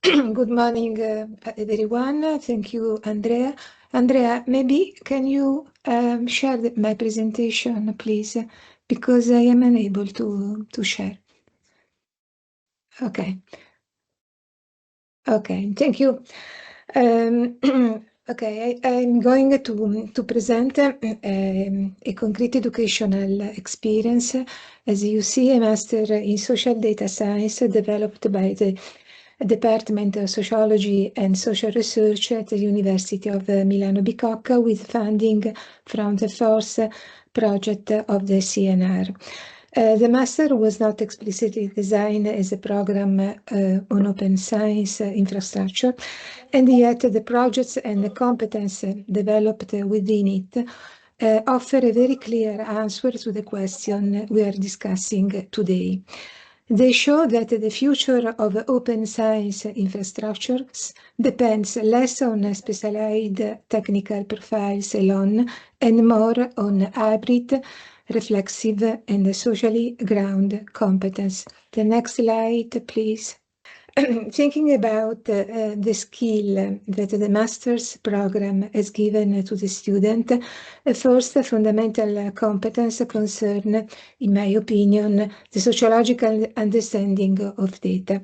Speaker 14: Good morning, everyone. Thank you, Andrea. Andrea, maybe can you share my presentation, please, because I am unable to share. Okay. Okay, thank you. Okay, I'm going to present a concrete educational experience. As you see, a Master in Social Data Science developed by the Department of Sociology and Social Research at the University of Milano Bicocca with funding from the FOSS project of the CNR. The Master was not explicitly designed as a program on open science infrastructure, and yet the projects and the competence developed within it offer a very clear answer to the question we are discussing today. They show that the future of open science infrastructures depends less on specialized technical profiles alone and more on hybrid, reflexive, and socially ground competence. The next slide, please. Thinking about the skill that the master's program has given to the student, first fundamental competence concern, in my opinion, the sociological understanding of data.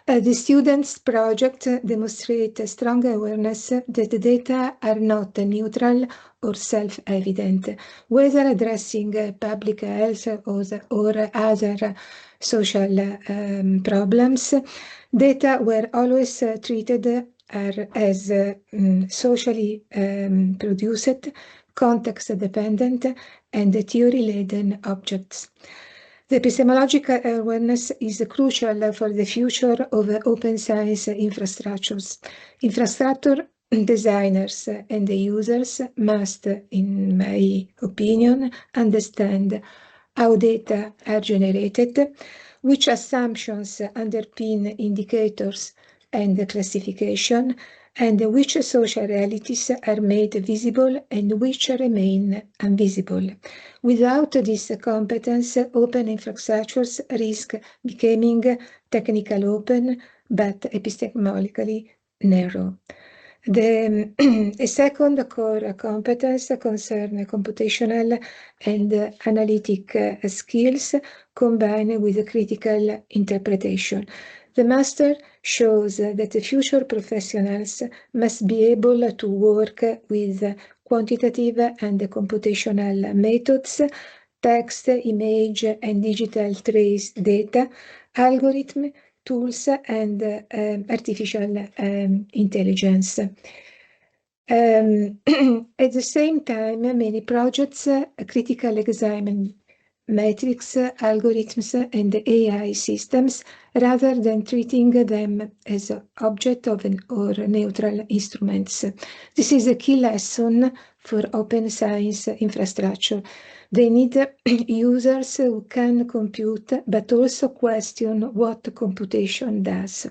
Speaker 14: The students' project demonstrates a strong awareness that the data are not neutral or self-evident, whether addressing public health or other social problems. Data were always treated as socially produced, context-dependent, and theory-laden objects. The epistemological awareness is crucial for the future of open science infrastructures. Infrastructure designers and the users must, in my opinion, understand how data are generated, which assumptions underpin indicators and classification, and which social realities are made visible and which remain invisible. Without this competence, open infrastructures risk becoming technical open, but epistemologically narrow. A second core competence concerns computational and analytic skills combined with critical interpretation. The master shows that the future professionals must be able to work with quantitative and computational methods, text, image, and digital trace data, algorithm, tools, and artificial intelligence. At the same time, many projects critical examine metrics, algorithms, and AI systems rather than treating them as object of or neutral instruments. This is a key lesson for open science infrastructure. They need users who can compute, but also question what computation does.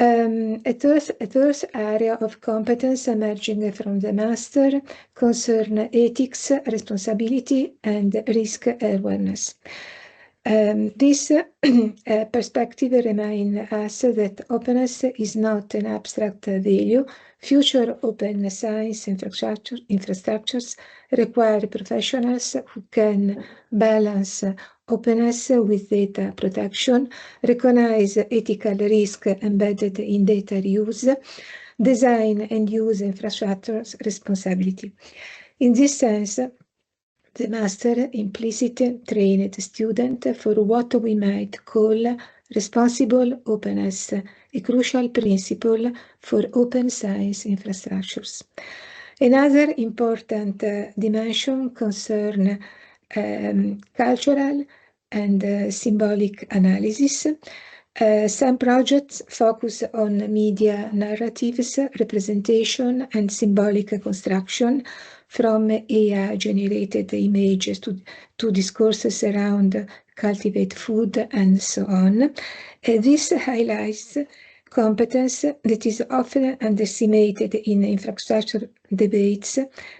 Speaker 14: A third area of competence emerging from the master concern ethics, responsibility, and risk awareness. This perspective reminds us that openness is not an abstract value. Future open science infrastructures require professionals who can balance openness with data protection, recognize ethical risk embedded in data use, design and use infrastructures responsibility. In this sense, the master implicitly trained the student for what we might call responsible openness, a crucial principle for open science infrastructures. Another important dimension concerns cultural and symbolic analysis. Some projects focus on media narratives, representation, and symbolic construction, from AI-generated images to discourses around cultivate food and so on. This highlights competence that is often underestimated in infrastructure debates,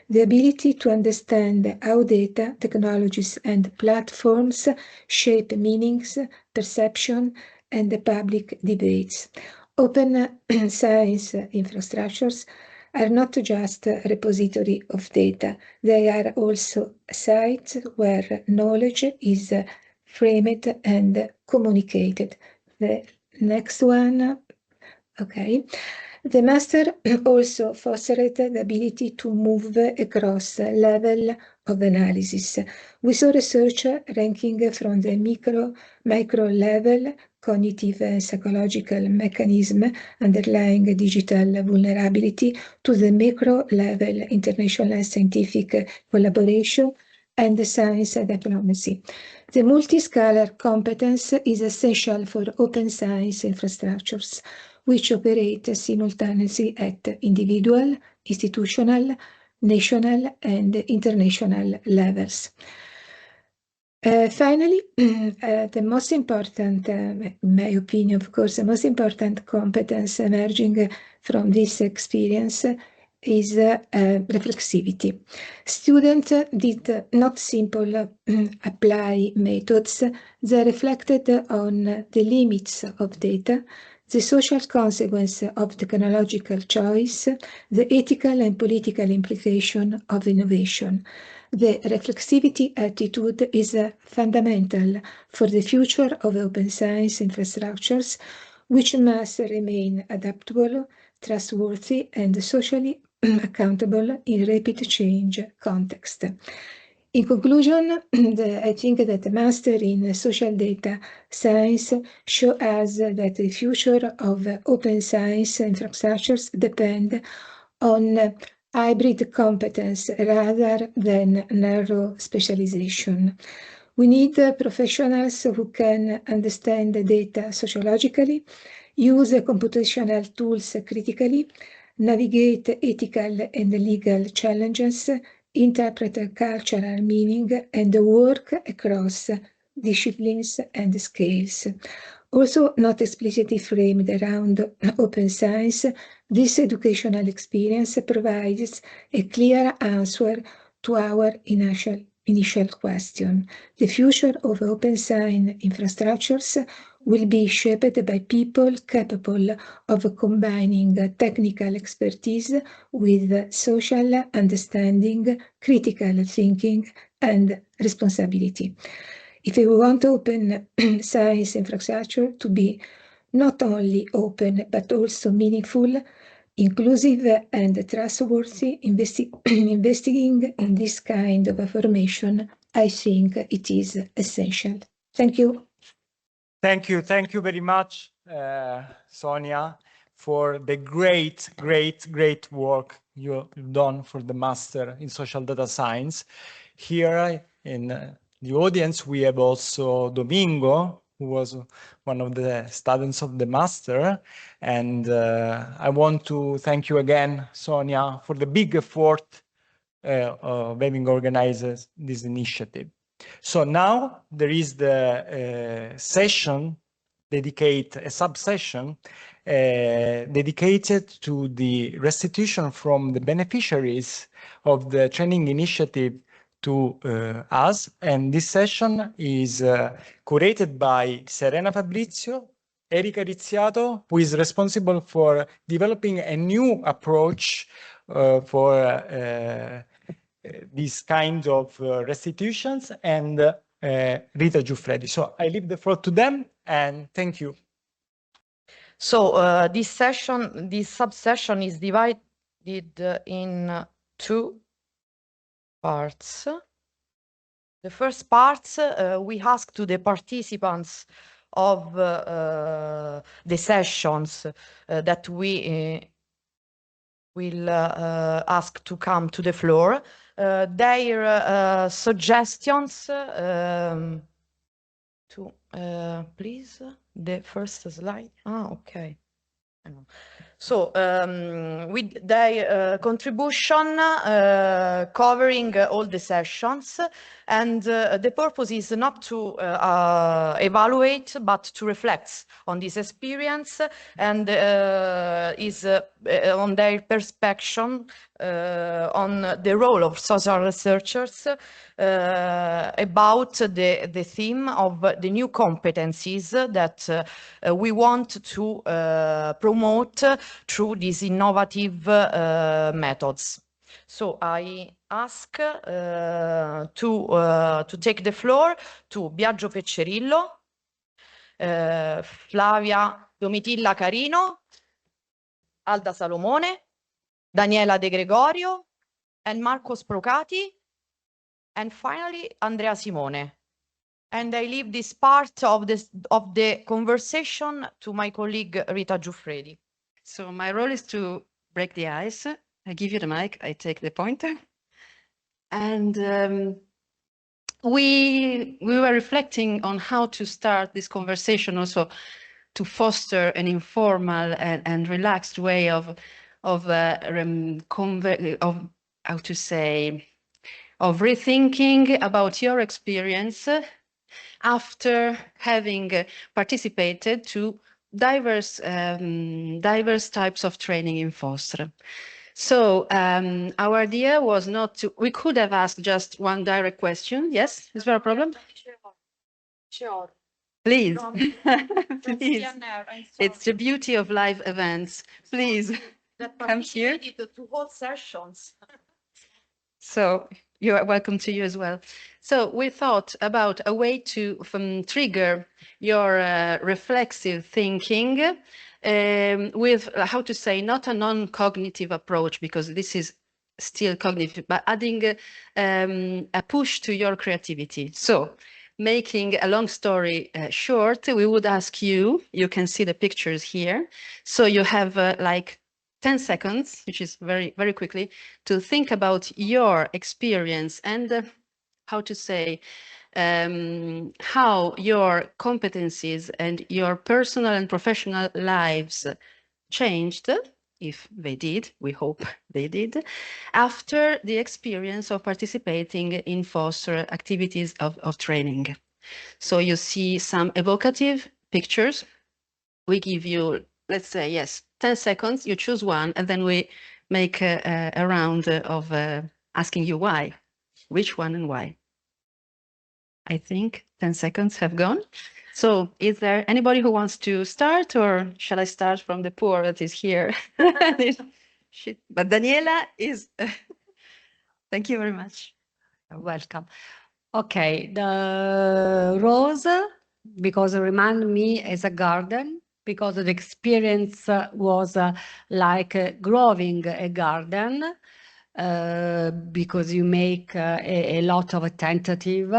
Speaker 14: the ability to understand how data, technologies, and platforms shape meanings, perception, and the public debates. Open science infrastructures are not just a repository of data, they are also sites where knowledge is framed and communicated. The next one, okay. The master also fostered the ability to move across level of analysis. We saw research ranking from the micro level cognitive and psychological mechanism underlying digital vulnerability to the macro level international scientific collaboration and science diplomacy. The multi-scalar competence is essential for open science infrastructures, which operate simultaneously at individual, institutional, national, and international levels. Finally, the most important, in my opinion, of course, the most important competence emerging from this experience is reflexivity. Students did not simply apply methods, they reflected on the limits of data, the social consequence of technological choice, the ethical and political implication of innovation. The reflexivity attitude is fundamental for the future of open science infrastructures, which must remain adaptable, trustworthy, and socially accountable in rapid change context. In conclusion, I think that the master in social data science shows us that the future of open science infrastructures depend on hybrid competence rather than narrow specialization. We need professionals who can understand the data sociologically, use computational tools critically, navigate ethical and legal challenges, interpret cultural meaning, and work across disciplines and scales. Also not explicitly framed around open science, this educational experience provides a clear answer to our initial question. The future of open science infrastructures will be shaped by people capable of combining technical expertise with social understanding, critical thinking, and responsibility. If we want open science infrastructure to be not only open but also meaningful, inclusive and trustworthy, investing in this kind of formation, I think it is essential. Thank you.
Speaker 13: Thank you very much, Sonia, for the great work you've done for the Master in Social Data Science. Here in the audience, we have also Domingo, who was one of the students of the Master. And I want to thank you again, Sonia, for the big effort of having organized this initiative. So now there is the session dedicated, a subsession dedicated to the restitution from the beneficiaries of the training initiative to us. And this session is curated by Serena Fabrizio, Erika Rizziato, who is responsible for developing a new approach for these kinds of restitutions, and Rita Giuffredi. So I leave the floor to them, and thank you.
Speaker 12: So this subsession is divided in two parts. The first part, we ask to the participants of the sessions that we will ask to come to the floor, their suggestions to, please, the first slide. Okay. So with their contribution covering all the sessions, and the purpose is not to evaluate, but to reflect on this experience and is on their perspective on the role of social researchers about the theme of the new competencies that we want to promote through these innovative methods. So I ask to take the floor to Biagio Peccerillo, Flavia Domitilla Carino, Alda Salomone, Daniela De Gregorio, and Marco Sprocati, and finally Andrea Simone. And I leave this part of the conversation to my colleague Rita Giuffredi.
Speaker 15: So my role is to break the ice. I give you the mic, I take the pointer. And we were reflecting on how to start this conversation, also to foster an informal and relaxed way of rethinking about your experience after having participated to diverse types of training in FOSSR. So our idea was not to, we could have asked just one direct question. Yes, is there a problem?
Speaker 12: Sure.
Speaker 15: Please, please. It's the beauty of live events. Please come here.
Speaker 12: To hold sessions.
Speaker 15: So you are welcome to you as well. So we thought about a way to trigger your reflexive thinking with, how to say, not a non-cognitive approach, because this is still cognitive, but adding a push to your creativity. So making a long story short, we would ask you, you can see the pictures here. So you have like 10 seconds, which is very, very quickly, to think about your experience and how to say, how your competencies and your personal and professional lives changed, if they did, we hope they did, after the experience of participating in FOSSR activities of training. So you see some evocative pictures. We give you, let's say, yes, 10 seconds, you choose one, and then we make a round of asking you why, which one and why. I think 10 seconds have gone. So is there anybody who wants to start, or shall I start from the poor that is here? But Daniela is, thank you very much.
Speaker 7: You're welcome. Okay, the rose, because it reminded me as a garden, because the experience was like growing a garden, because you make a lot of tentative,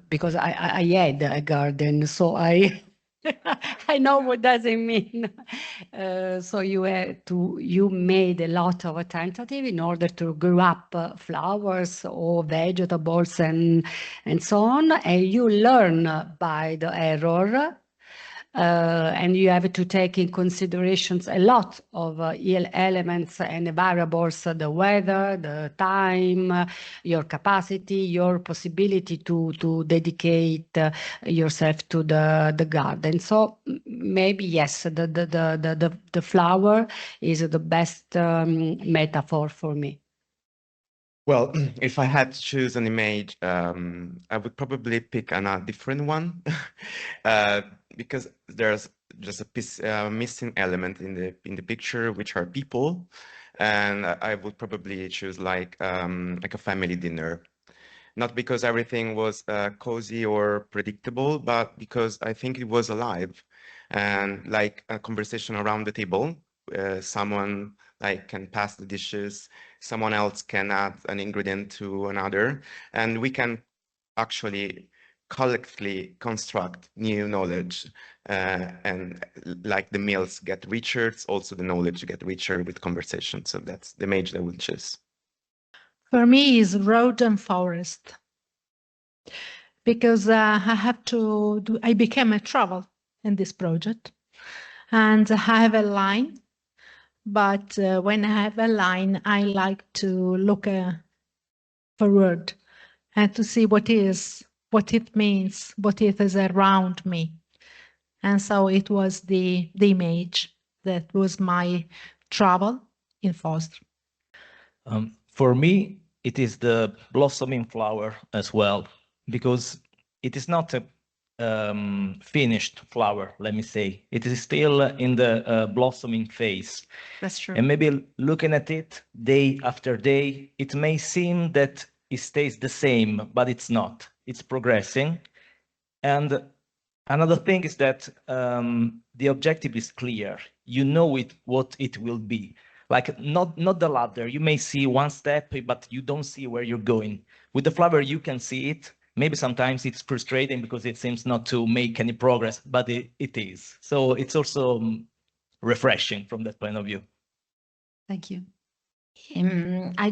Speaker 7: because I had a garden, so I I know what does it mean. So you made a lot of tentative in order to grow up flowers or vegetables and so on, and you learn by the error. And you have to take in considerations a lot of elements and variables, the weather, the time, your capacity, your possibility to dedicate yourself to the garden. So maybe yes, the flower is the best metaphor for me.
Speaker 16: Well, if I had to choose an image, I would probably pick a different one because there's just a piece, missing element in the picture, which are people, and I would probably choose like a family dinner. Not because everything was cozy or predictable, but because I think it was alive, and like a conversation around the table. Someone like can pass the dishes, someone else can add an ingredient to another, and we can actually collectively construct new knowledge, and like the meals get richer, it's also the knowledge get richer with conversation. So that's the image I would choose.
Speaker 17: For me is road and forest, because I became a travel in this project, and I have a line, but when I have a line, I like to look forward and to see what it means, what it is around me. And so it was the image that was my travel in FOSSR.
Speaker 18: For me, it is the blossoming flower as well, because it is not a finished flower, let me say. It is still in the blossoming phase.
Speaker 15: That's true.
Speaker 18: And maybe looking at it day after day, it may seem that it stays the same, but it's not. It's progressing. And another thing is that the objective is clear. You know what it will be. Like not the ladder. You may see one step, but you don't see where you're going. With the flower, you can see it. Maybe sometimes it's frustrating because it seems not to make any progress, but it is. So it's also refreshing from that point of view.
Speaker 15: Thank you.
Speaker 19: I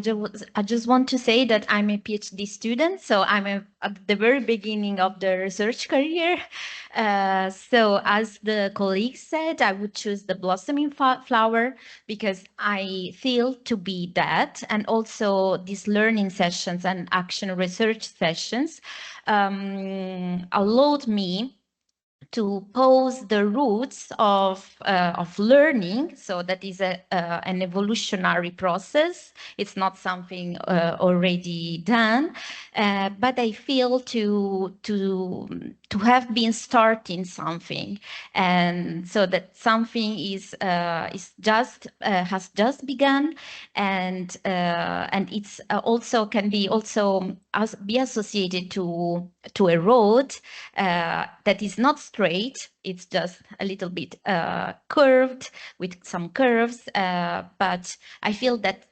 Speaker 19: just want to say that I'm a PhD student, so I'm at the very beginning of the research career. So as the colleague said, I would choose the blossoming flower because I feel to be that, and also these learning sessions and action research sessions allowed me to pose the roots of learning. So that is an evolutionary process. It's not something already done, but I feel to have been starting something, and so that something has just begun, and it's also can be also be associated to a road that is not straight. It's just a little bit curved with some curves, but I feel that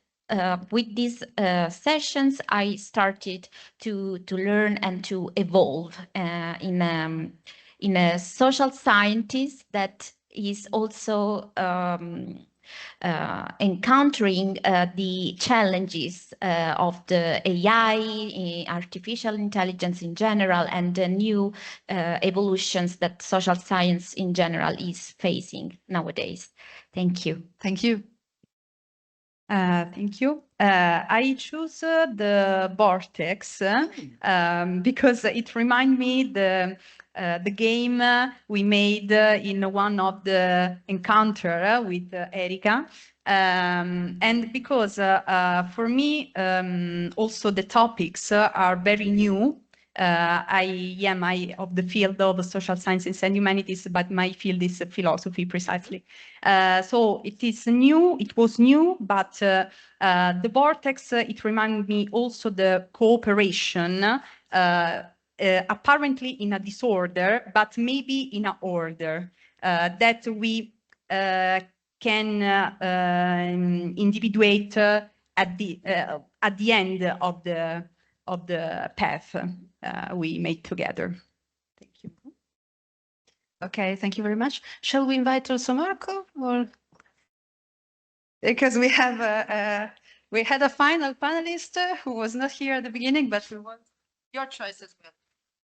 Speaker 19: with these sessions, I started to learn and to evolve in a social scientist that is also encountering the challenges of the AI, artificial intelligence in general, and the new evolutions that social science in general is facing nowadays. Thank you.
Speaker 15: Thank you. Thank you. I choose the vortex because it reminds me the game we made in one of the encounter with Erika, and because for me also the topics are very new
Speaker 20: I am of the field of social sciences and humanities, but my field is philosophy precisely. So it is new, it was new, but the vortex, it reminded me also the cooperation, apparently in a disorder, but maybe in an order, that we can individuate at the end of the path we made together. Thank you. Okay, thank you very much. Shall we invite also Marco, or because we have we had a final panelist who was not here at the beginning, but we want your choice as well.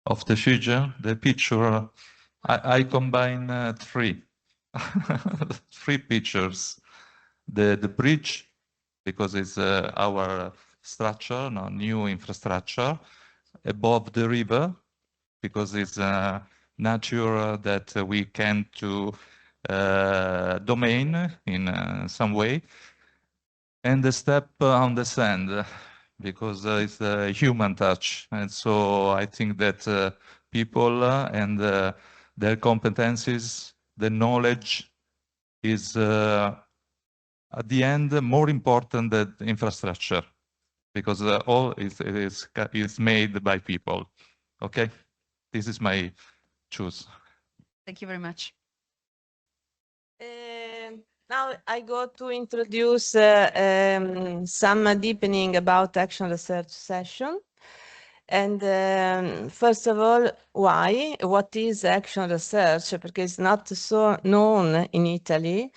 Speaker 6: Of the figure, the picture, I combine three pictures. The bridge, because it's our structure, new infrastructure, above the river, because it's nature that we can to domain in some way, and the step on the sand, because it's a human touch. And so I think that people and their competencies, the knowledge is at the end more important than infrastructure, because all is made by people. Okay, this is my choice.
Speaker 20: Thank you very much.
Speaker 14: Now I go to introduce some deepening about action research session. And first of all, why? What is action research? Because it's not so known in Italy,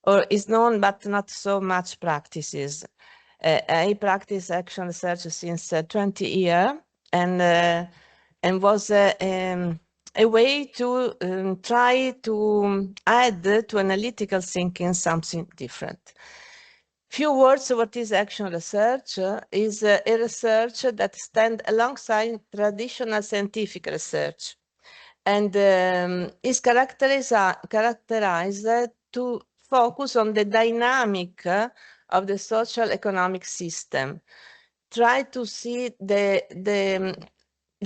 Speaker 14: or is known but not so much practices. I practice action research since 20 years, and was a way to try to add to analytical thinking something different. Few words, what is action research? Is a research that stands alongside traditional scientific research, and is characterized to focus on the dynamic of the social economic system. Try to see the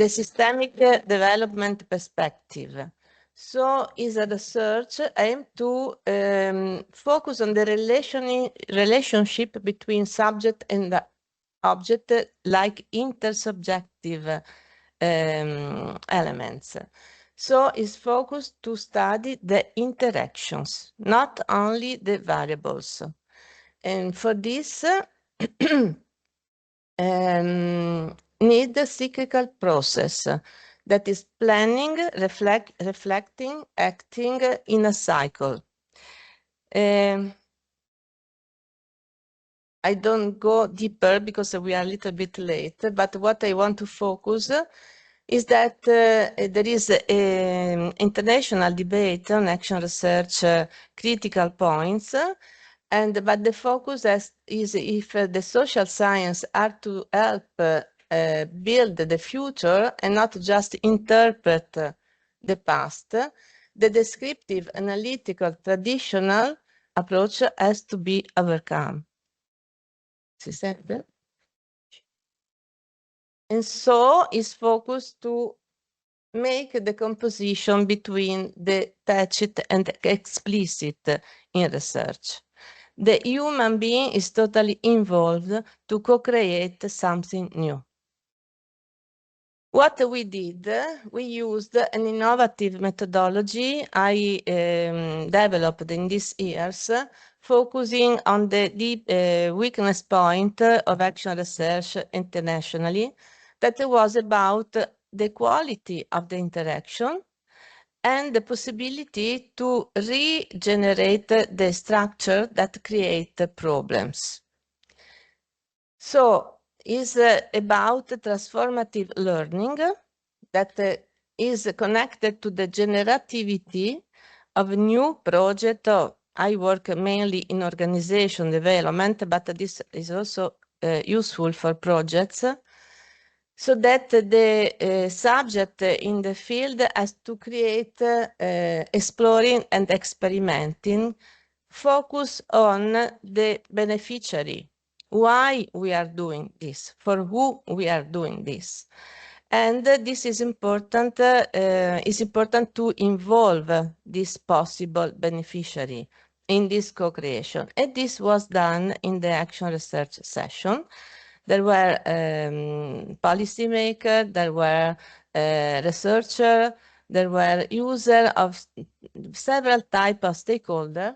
Speaker 14: systemic development perspective. So is a research aimed to focus on the relationship between subject and object, like intersubjective elements. So is focused to study the interactions, not only the variables. And for this, need a cyclical process that is planning, reflecting, acting in a cycle. I don't go deeper because we are a little bit late, but what I want to focus is that there is an international debate on action research critical points, but the focus is if the social science are to help build the future and not just interpret the past, the descriptive, analytical, traditional approach has to be overcome. And so is focused to make the composition between the tacit and explicit in research. The human being is totally involved to co-create something new. What we did, we used an innovative methodology I developed in these years, focusing on the deep weakness point of action research internationally, that was about the quality of the interaction and the possibility to regenerate the structure that create problems. So is about transformative learning that is connected to the generativity of new project. I work mainly in organization development, but this is also useful for projects, so that the subject in the field has to create exploring and experimenting, focus on the beneficiary. Why we are doing this, for who we are doing this. And this is important. It's important to involve this possible beneficiary in this co-creation. And this was done in the action research session. There were policymakers, there were researchers, there were users of several types of stakeholders,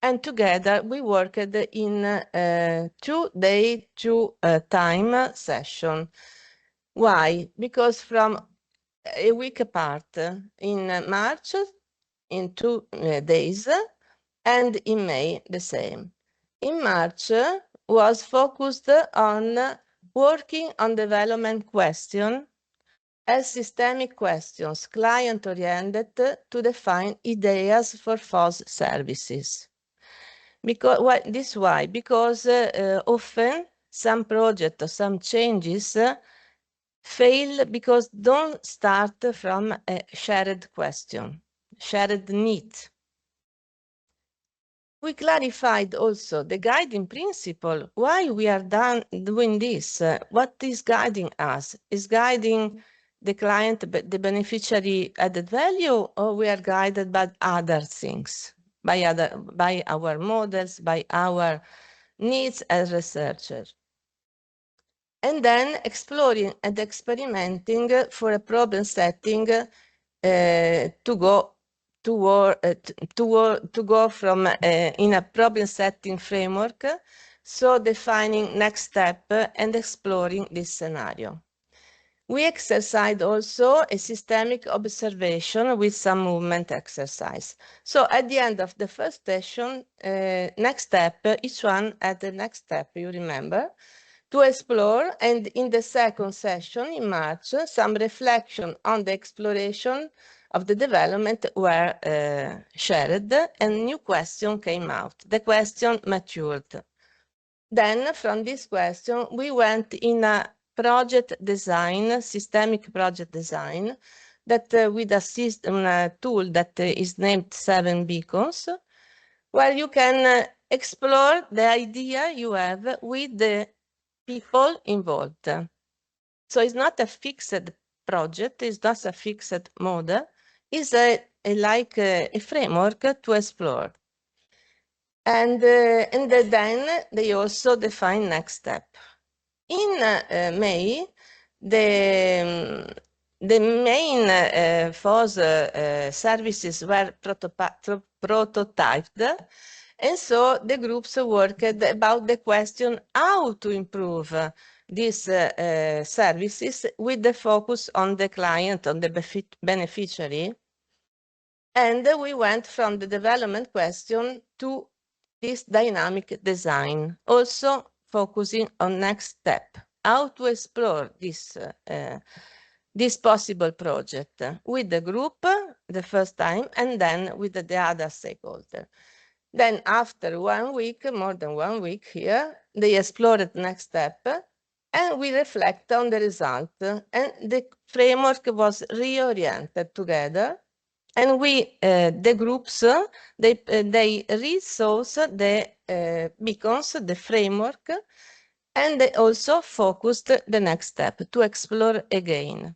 Speaker 14: and together we worked in 2-day, 2-time session. Why? Because from a week apart, in March, in 2 days, and in May, the same. In March, was focused on working on development questions as systemic questions, client-oriented, to define ideas for FOSS services. Because why? Because often some projects or some changes fail because don't start from a shared question, shared need. We clarified also the guiding principle, why we are doing this, what is guiding us? Is guiding the client, the beneficiary added value, or we are guided by other things, by our models, by our needs as researchers? And then exploring and experimenting for a problem setting to go from in a problem setting framework, so defining next step and exploring this scenario. We exercised also a systemic observation with some movement exercise. So at the end of the first session, next step, each one had the next step, you remember, to explore, and in the second session in March, some reflection on the exploration of the development were shared, and new question came out. The question matured. Then from this question, we went in a project design, systemic project design, that with a tool that is named 7 Beacons, where you can explore the idea you have with the people involved. So it's not a fixed project, it's not a fixed model, it's like a framework to explore. And then they also define next step. In May, the main FOSS services were prototyped, and so the groups worked about the question how to improve these services with the focus on the client, on the beneficiary. And we went from the development question to this dynamic design, also focusing on next step, how to explore this possible project with the group the first time, and then with the other stakeholder. Then after 1 week, more than 1 week here, they explored next step, and we reflect on the result. And the framework was reoriented together, and we, the groups, they resource the beacons, the framework, and they also focused the next step to explore again.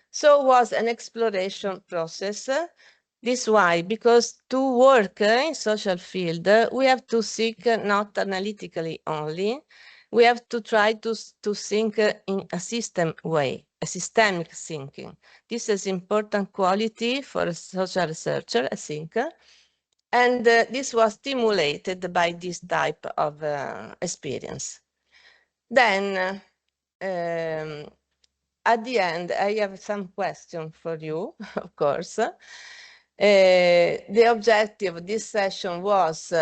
Speaker 14: So it was an exploration process. This why? Because to work in social field, we have to think not analytically only. We have to try to think in a system way, a systemic thinking. This is important quality for a social researcher, I think. And this was stimulated by this type of experience. Then, at the end, I have some questions for you, of course. The objective of this session was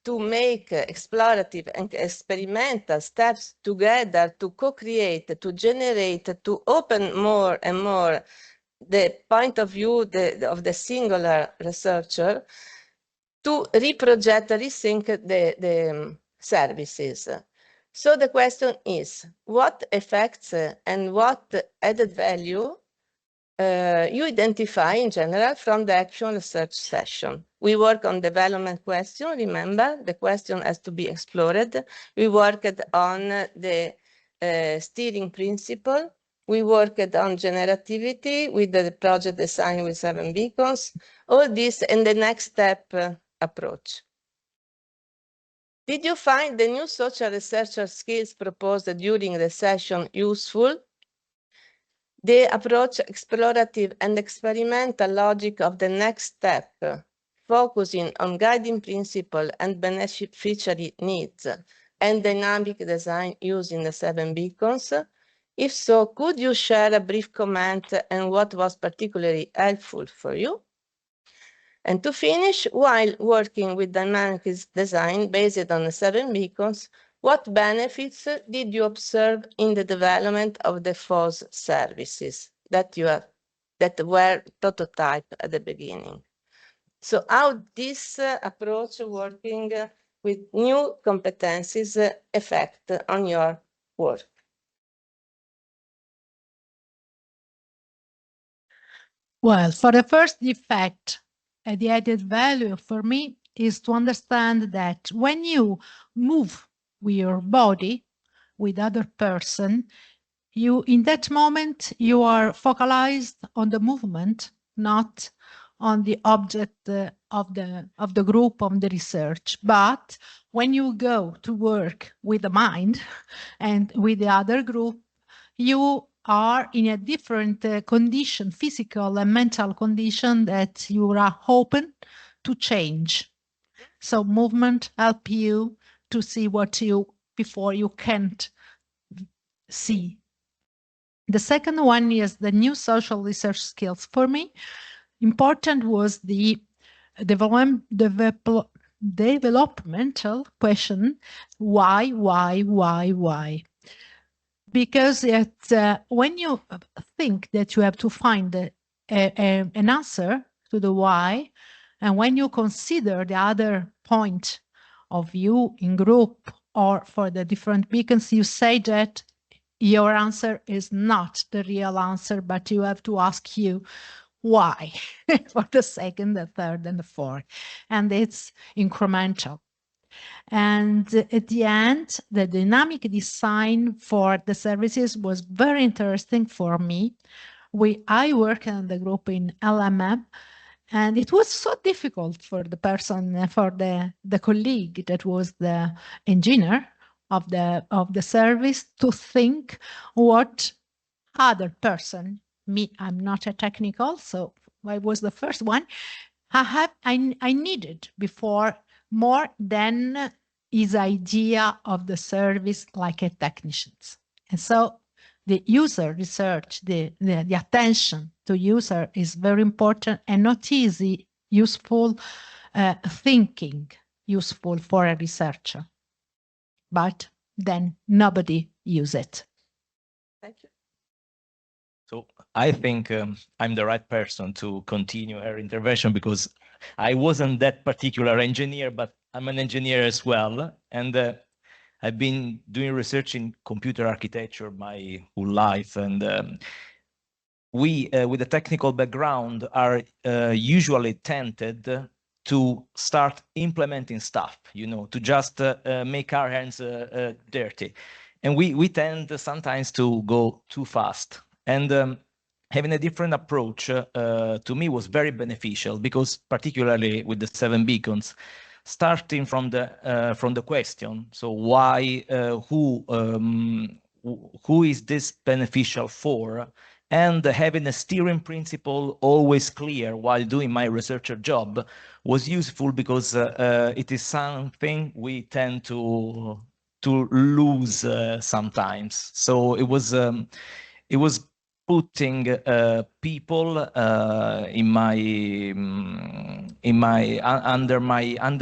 Speaker 14: to make explorative and experimental steps together to co-create, to generate, to open more and more the point of view of the singular researcher, to reproject, rethink the services. So the question is, what effects and what added value you identify in general from the action research session? We work on development question, remember, the question has to be explored. We worked on the steering principle. We worked on generativity with the project design with 7 beacons, all this in the next step approach. Did you find the new social researcher skills proposed during the session useful? The approach explorative and experimental logic of the next step, focusing on guiding principle and beneficiary needs and dynamic design using the 7 beacons. If so, could you share a brief comment and what was particularly helpful for you? And to finish, while working with dynamic design based on the 7 beacons, what benefits did you observe in the development of the FOSS services that were prototyped at the beginning? So how this approach working with new competencies affect on your work?
Speaker 17: Well, for the first effect, the added value for me is to understand that when you move with your body with other person, in that moment you are focalized on the movement, not on the object of the group, of the research. But when you go to work with the mind and with the other group, you are in a different condition, physical and mental condition, that you are open to change. So movement help you to see what before you can't see. The second one is the new social research skills. For me, important was the developmental question, why? Because when you think that you have to find an answer to the why, and when you consider the other point of view in group or for the different beacons, you say that your answer is not the real answer, but you have to ask you why for the second, the third, and the fourth. And it's incremental. And at the end, the dynamic design for the services was very interesting for me. I work in the group in LMM, and it was so difficult for the person, for the colleague that was the engineer of the service, to think what other person, me, I'm not a technical, so I was the first one, I needed before more than his idea of the service like a technicians. And so the user research, the attention to user is very important, and not easy, useful thinking, useful for a researcher. But then nobody use it.
Speaker 14: Thank you.
Speaker 18: So I think I'm the right person to continue her intervention, because I wasn't that particular engineer, but I'm an engineer as well. And I've been doing research in computer architecture my whole life. And we, with a technical background, are usually tempted to start implementing stuff, to just make our hands dirty. And we tend sometimes to go too fast. And having a different approach to me was very beneficial, because particularly with the 7 beacons, starting from the question, so why, who is this beneficial for, and having a steering principle always clear while doing my researcher job was useful, because it is something we tend to lose sometimes. So it was putting people under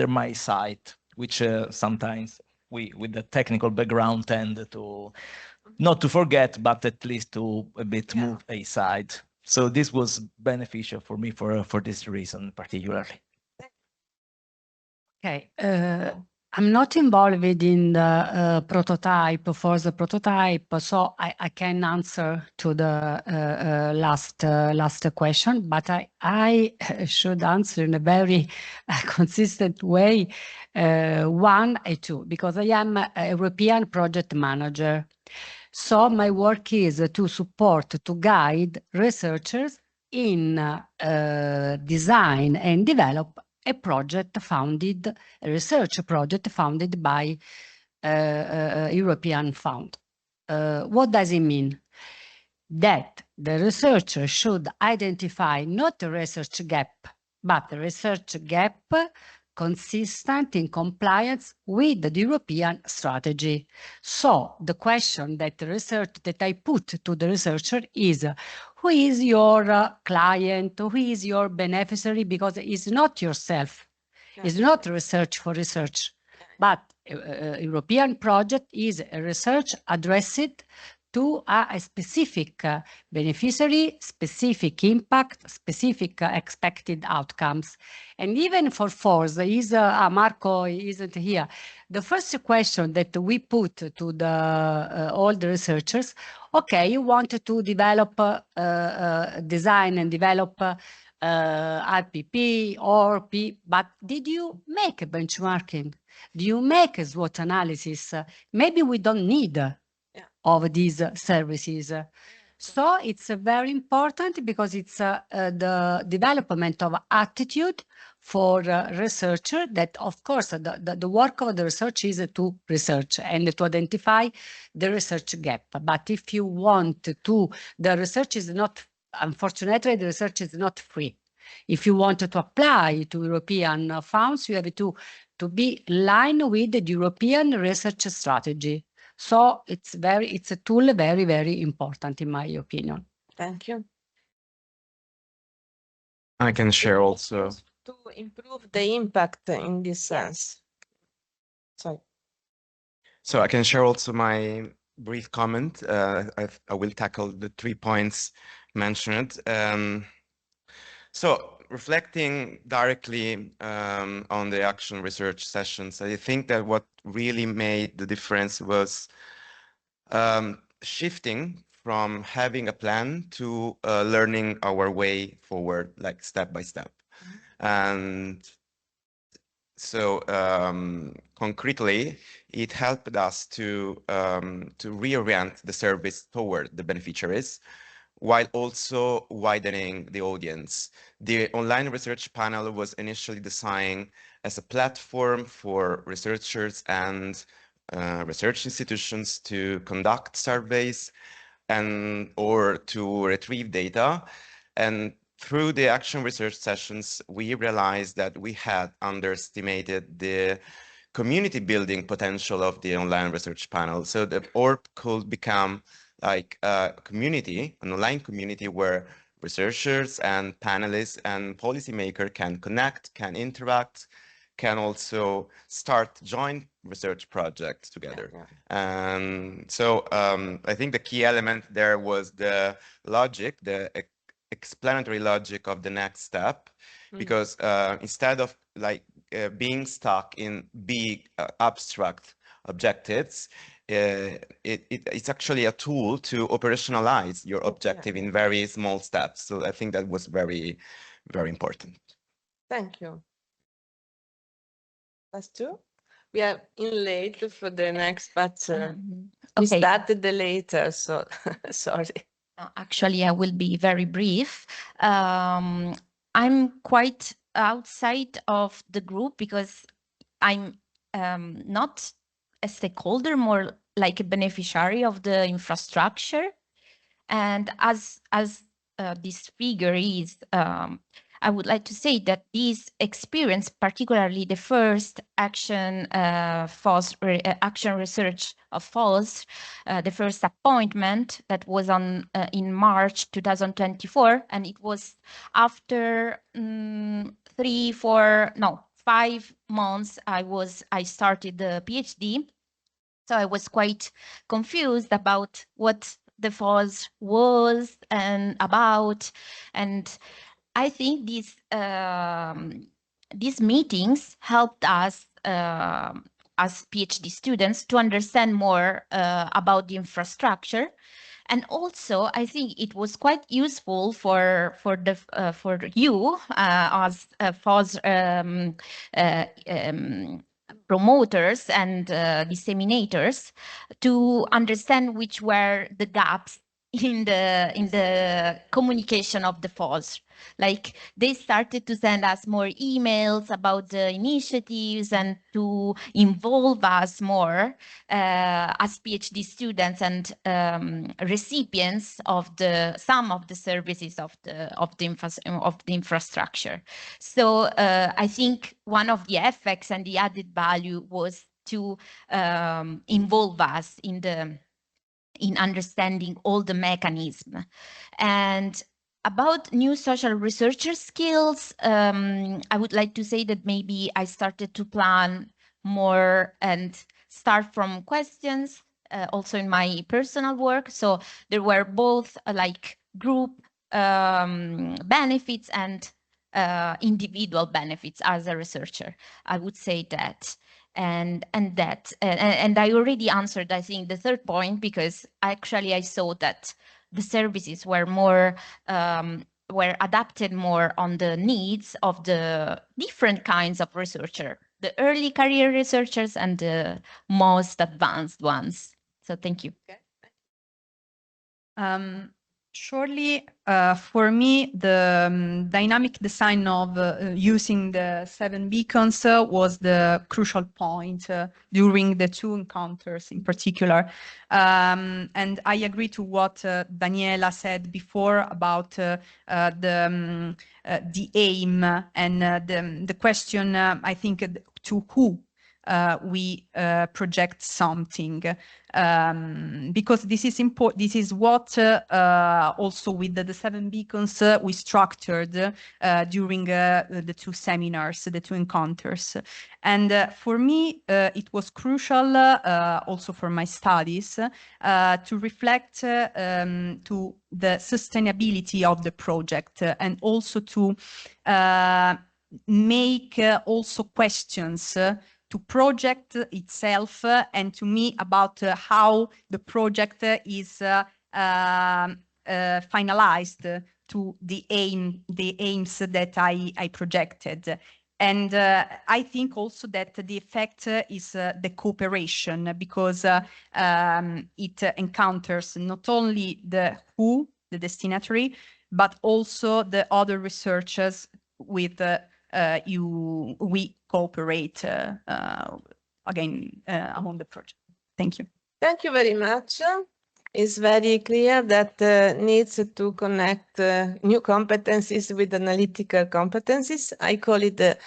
Speaker 18: my sight, which sometimes we with the technical background tend to not to forget, but at least to a bit move aside. So this was beneficial for me for this reason particularly.
Speaker 7: Okay. I'm not involved in the prototype, for the prototype, so I can answer to the last question, but I should answer in a very consistent way, 1 and 2, because I am a European project manager. So my work is to support, to guide researchers in design and develop a project funded, a research project funded by European fund. What does it mean? That the researcher should identify not a research gap, but a research gap consistent in compliance with the European strategy. So the question that I put to the researcher is, who is your client, who is your beneficiary, because it's not yourself, it's not research for research, but a European project is a research addressed to a specific beneficiary, specific impact, specific expected outcomes. And even for FOSS, Marco isn't here. The first question that we put to all the researchers, okay, you want to develop, design and develop RPP or P, but did you make a benchmarking? Do you make a SWOT analysis? Maybe we don't need of these services. So it's very important because it's the development of attitude for researcher that, of course, the work of the research is to research and to identify the research gap. But if you want to, the research is not, unfortunately, the research is not free. If you want to apply to European funds, you have to be in line with the European research strategy. So it's a tool very, very important in my opinion.
Speaker 14: Thank you.
Speaker 16: I can share also.
Speaker 14: To improve the impact in this sense. Sorry.
Speaker 16: So I can share also my brief comment. I will tackle the 3 points mentioned. So reflecting directly on the action research sessions, I think that what really made the difference was shifting from having a plan to learning our way forward, like step by step. And so concretely, it helped us to reorient the service toward the beneficiaries, while also widening the audience. The online research panel was initially designed as a platform for researchers and research institutions to conduct surveys or to retrieve data. And through the action research sessions, we realized that we had underestimated the community building potential of the online research panel. So the ORP could become like a community, an online community where researchers and panelists and policymakers can connect, can interact, can also start joint research projects together. And so I think the key element there was the logic, the explanatory logic of the next step, because instead of like being stuck in big abstract objectives, it's actually a tool to operationalize your objective in very small steps. So I think that was very, very important.
Speaker 14: Thank you. That's true. We are in late for the next, but we started the later, so sorry.
Speaker 19: Actually, I will be very brief. I'm quite outside of the group because I'm not a stakeholder, more like a beneficiary of the infrastructure. And as this figure is, I would like to say that this experience, particularly the first action action research of FOSS, the first appointment that was on in March 2024, and it was after 5 months I started the PhD. So I was quite confused about what the FOSS was and about, and I think these meetings helped us as PhD students to understand more about the infrastructure, and also I think it was quite useful for you as FOSS promoters and disseminators to understand which were the gaps in the communication of the FOSSR. Like they started to send us more emails about the initiatives and to involve us more as PhD students and recipients of some of the services of the infrastructure. So I think one of the effects and the added value was to involve us in understanding all the mechanism. And about new social researcher skills, I would like to say that maybe I started to plan more and start from questions also in my personal work. So there were both like group benefits and individual benefits as a researcher. I would say that. And I already answered, I think, the third point, because actually I saw that the services were more were adapted more on the needs of the different kinds of researcher, the early career researchers and the most advanced ones. So thank you.
Speaker 20: Okay. Surely, for me, the dynamic design of using the 7 beacons was the crucial point during the 2 encounters in particular. And I agree to what Daniela said before about the aim and the question, I think, to who we project something, because this is important. This is what also with the 7 beacons we structured during the 2 seminars, the 2 encounters. And for me, it was crucial also for my studies to reflect to the sustainability of the project and also to make also questions to project itself and to me about how the project is finalized to the aims that I projected. And I think also that the effect is the cooperation, because it encounters not only the who, the destinatory, but also the other researchers with we cooperate again among the project. Thank you.
Speaker 4: Thank you very much. It's very clear that needs to connect new competencies with analytical competencies. I call it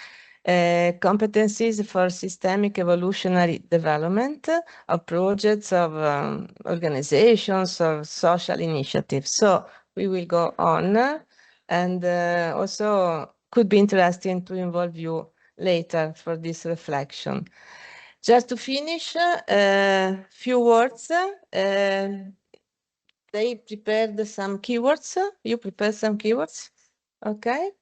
Speaker 4: competencies for systemic evolutionary development of projects, of organizations, of social initiatives. So we will go on, and also could be interesting to involve you later for this reflection. Just to finish, a few words. They prepared some keywords. You prepared some keywords? Okay.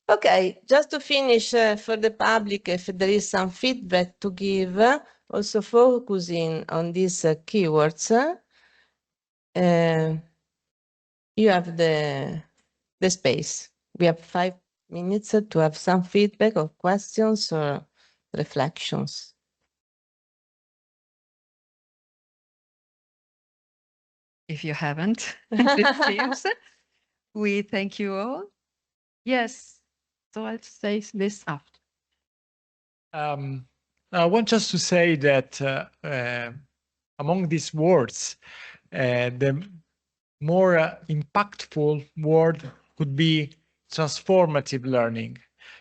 Speaker 4: Okay, just to finish for the public, if there is some feedback to give, also focusing on these keywords, you have the space. We have 5 minutes to have some feedback or questions or reflections.
Speaker 20: If you haven't, it seems. We thank you all. Yes, so I'll say this after.
Speaker 13: I want just to say that among these words, the more impactful word could be transformative learning,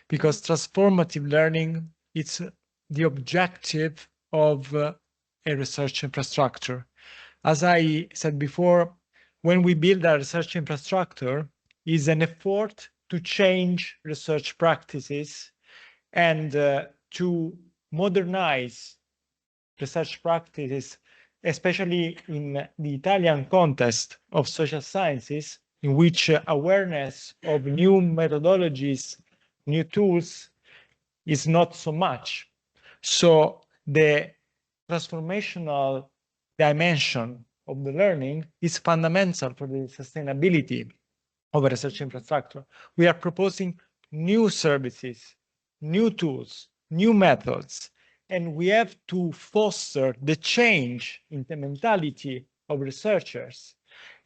Speaker 13: because transformative learning is the objective of a research infrastructure. As I said before, when we build a research infrastructure, is an effort to change research practices and to modernize research practices, especially in the Italian context of social sciences, in which awareness of new methodologies, new tools is not so much. So the transformational dimension of the learning is fundamental for the sustainability of a research infrastructure. We are proposing new services, new tools, new methods, and we have to foster the change in the mentality of researchers,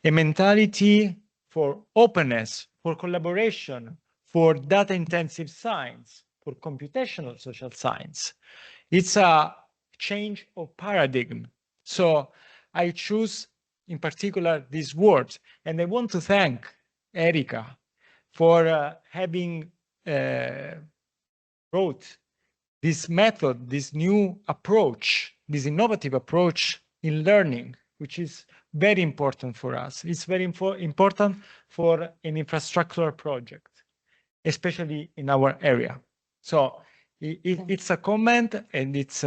Speaker 13: a mentality for openness, for collaboration, for data-intensive science, for computational social science. It's a change of paradigm. So I choose in particular these words, and I want to thank Erika for having wrote this method, this new approach, this innovative approach in learning, which is very important for us. It's very important for an infrastructural project, especially in our area. So it's a comment, and it's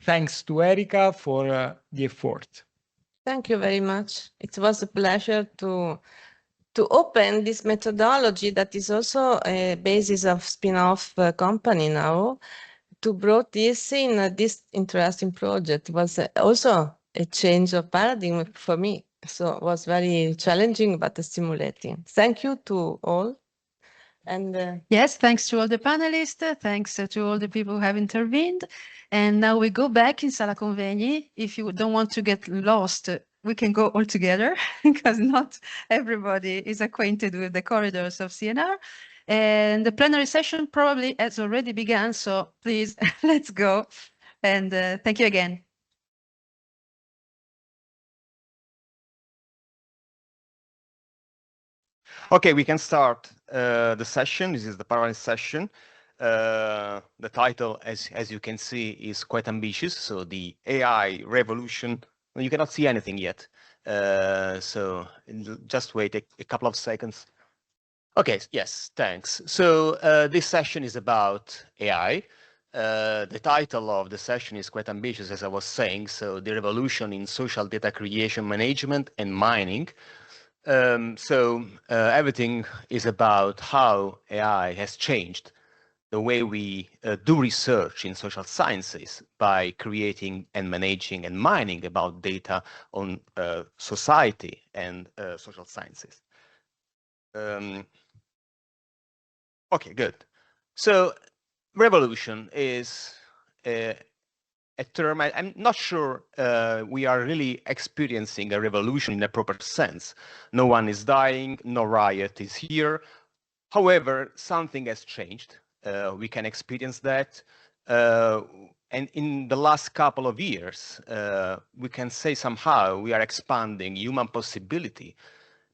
Speaker 13: thanks to Erika for the effort.
Speaker 14: Thank you very much. It was a pleasure to open this methodology that is also a basis of spin-off company now, to brought this in this interesting project. It was also a change of paradigm for me. So it was very challenging, but stimulating. Thank you to all. And
Speaker 20: yes, thanks to all the panelists, thanks to all the people who have intervened. And now we go back in Sala Convegni. If you don't want to get lost, we can go all together because not everybody is acquainted with the corridors of CNR. And the plenary session probably has already begun, so please, let's go. And thank you again.
Speaker 16: Okay, we can start the session. This is the parallel session. The title, as you can see, is quite ambitious. So the AI revolution. Well, you cannot see anything yet. So just wait a couple of seconds. Okay, yes, thanks. So this session is about AI. The title of the session is quite ambitious, as I was saying. So the revolution in social data creation, management, and mining. Everything is about how AI has changed the way we do research in social sciences by creating and managing and mining about data on society and social sciences. Okay, good. So revolution is a term. I'm not sure we are really experiencing a revolution in a proper sense. No one is dying, no riot is here. However, something has changed. We can experience that. And in the last couple of years, we can say somehow we are expanding human possibility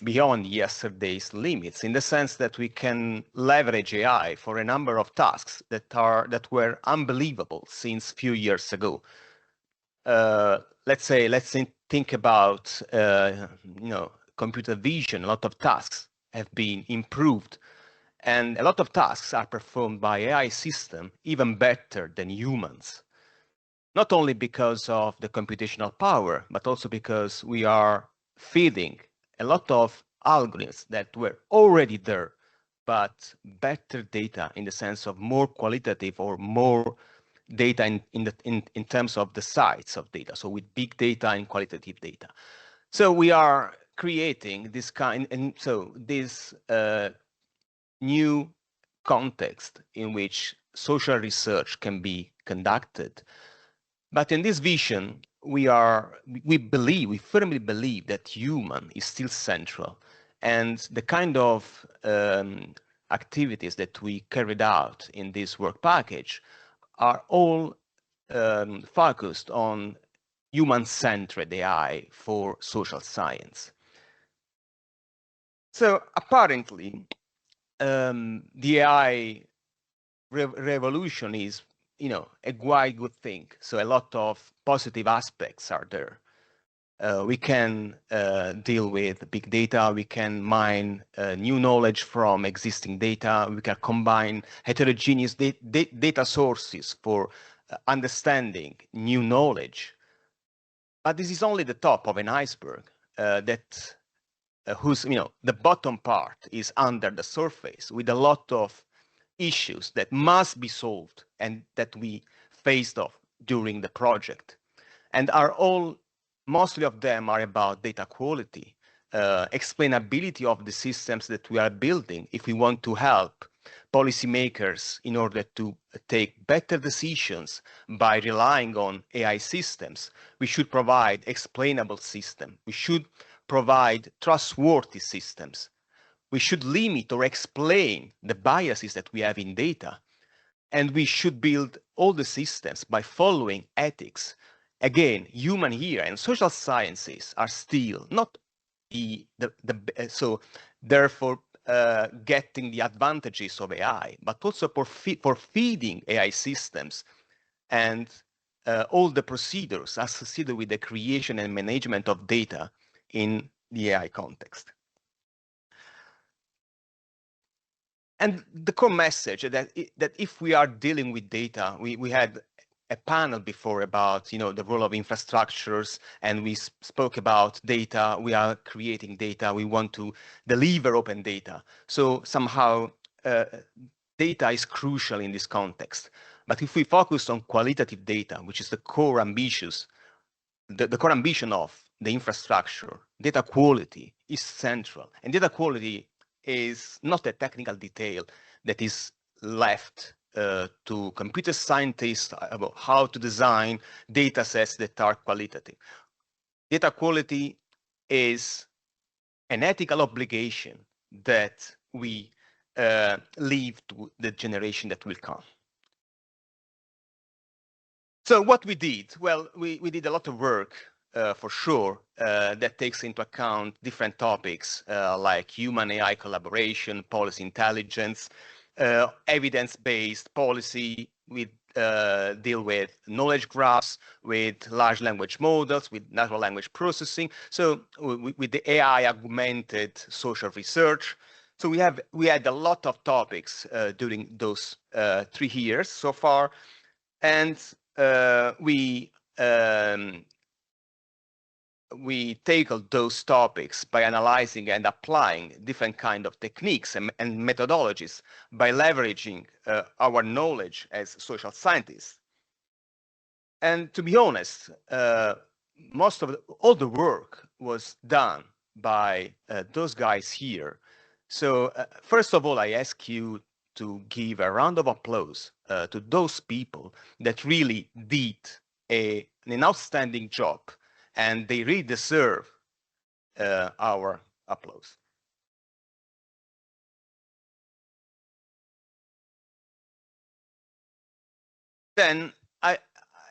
Speaker 16: beyond yesterday's limits, in the sense that we can leverage AI for a number of tasks that were unbelievable since a few years ago. Let's think about computer vision. A lot of tasks have been improved, and a lot of tasks are performed by AI system even better than humans. Not only because of the computational power, but also because we are feeding a lot of algorithms that were already there, but better data in the sense of more qualitative or more data in terms of the size of data. So with big data and qualitative data. So we are creating this kind, and so this new context in which social research can be conducted. But in this vision, we firmly believe that human is still central, and the kind of activities that we carried out in this work package are all focused on human-centered AI for social science. So apparently, the AI revolution is, a quite good thing. So a lot of positive aspects are there. We can deal with big data. We can mine new knowledge from existing data. We can combine heterogeneous data sources for understanding new knowledge. But this is only the top of an iceberg whose, the bottom part is under the surface with a lot of issues that must be solved and that we faced off during the project, and mostly of them are about data quality, explainability of the systems that we are building if we want to help
Speaker 14: policymakers in order to take better decisions by relying on AI systems. We should provide explainable systems. We should provide trustworthy systems. We should limit or explain the biases that we have in data. And we should build all the systems by following ethics. Again, human here and social sciences are still not so therefore getting the advantages of AI, but also for feeding AI systems and all the procedures associated with the creation and management of data in the AI context. And the core message that if we are dealing with data, we had a panel before about the role of infrastructures, and we spoke about data. We are creating data. We want to deliver open data. So somehow data is crucial in this context. But if we focus on qualitative data, which is the core ambition of the infrastructure, data quality is central, and data quality is not a technical detail that is left to computer scientists about how to design data sets that are qualitative. Data quality is an ethical obligation that we leave to the generation that will come. So what we did? Well, we did a lot of work for sure, that takes into account different topics like human AI collaboration, policy intelligence, evidence-based policy. We deal with knowledge graphs, with large language models, with natural language processing. So with the AI augmented social research. So we had a lot of topics during those 3 years so far, and we tackled those topics by analyzing and applying different kinds of techniques and methodologies by leveraging our knowledge as social scientists. And to be honest, all the work was done by those guys here. So first of all, I ask you to give a round of applause to those people that really did an outstanding job, and they really deserve our applause. Then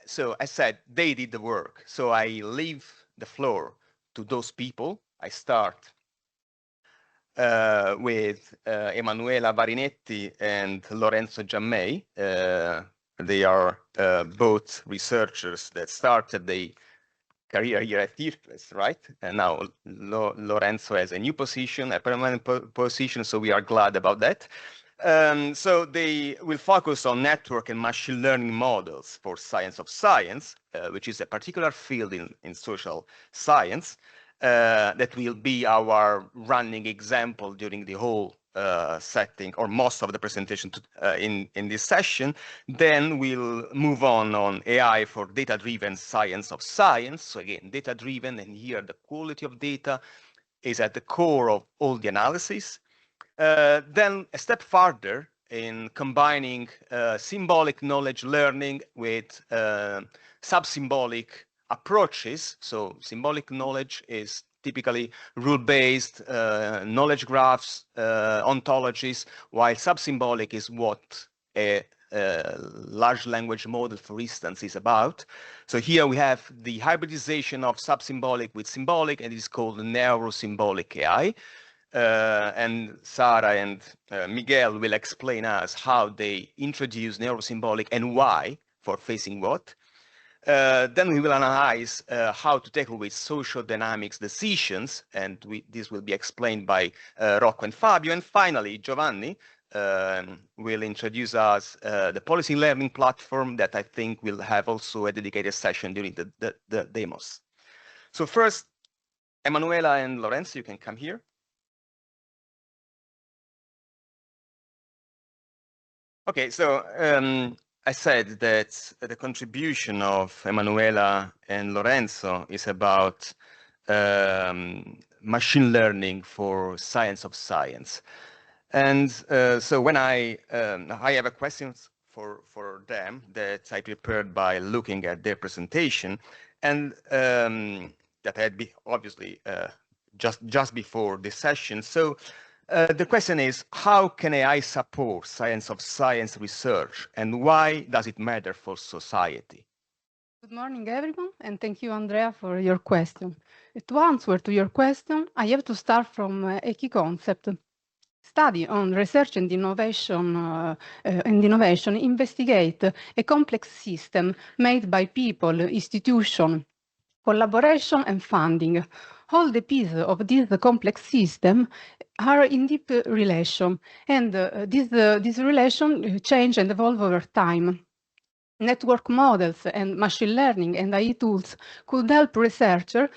Speaker 14: so I said they did the work, so I leave the floor to those people. I start with Emanuela Varinetti and Lorenzo Giammei. They are both researchers that started the career here at IRCrES, right? And now Lorenzo has a new position, a permanent position, so we are glad about that. So they will focus on network and machine learning models for science of science, which is a particular field in social science. That will be our running example during the whole setting, or most of the presentation in this session. Then we'll move on AI for data-driven science of science. So again, data-driven, and here the quality of data is at the core of all the analysis. Then a step further in combining symbolic knowledge learning with sub-symbolic approaches. So symbolic knowledge is typically rule-based knowledge graphs, ontologies, while sub-symbolic is what a large language model, for instance, is about. So here we have the hybridization of sub-symbolic with symbolic, and it is called neurosymbolic AI. And Sarah and Miguel will explain us how they introduce neurosymbolic and why, for facing what. Then we will analyze how to tackle with social dynamics decisions, and this will be explained by Rocco and Fabio. And finally, Giovanni will introduce us the policy learning platform that I think will have also a dedicated session during the demos. So first, Emanuela and Lorenzo, you can come here. Okay, so I said that the contribution of Emanuela and Lorenzo is about machine learning for science of science.
Speaker 16: And so when I have a question for them that I prepared by looking at their presentation, and that had been obviously just before the session. So the question is, how can AI support science of science research, and why does it matter for society?
Speaker 3: Good morning, everyone, and thank you, Andrea, for your question. To answer to your question, I have to start from a key concept. Study on research and innovation investigate a complex system made by people, institutions, collaboration and funding. All the pieces of this complex system are in deep relation, and this relation change and evolve over time. Network models and machine learning and AI tools could help researchers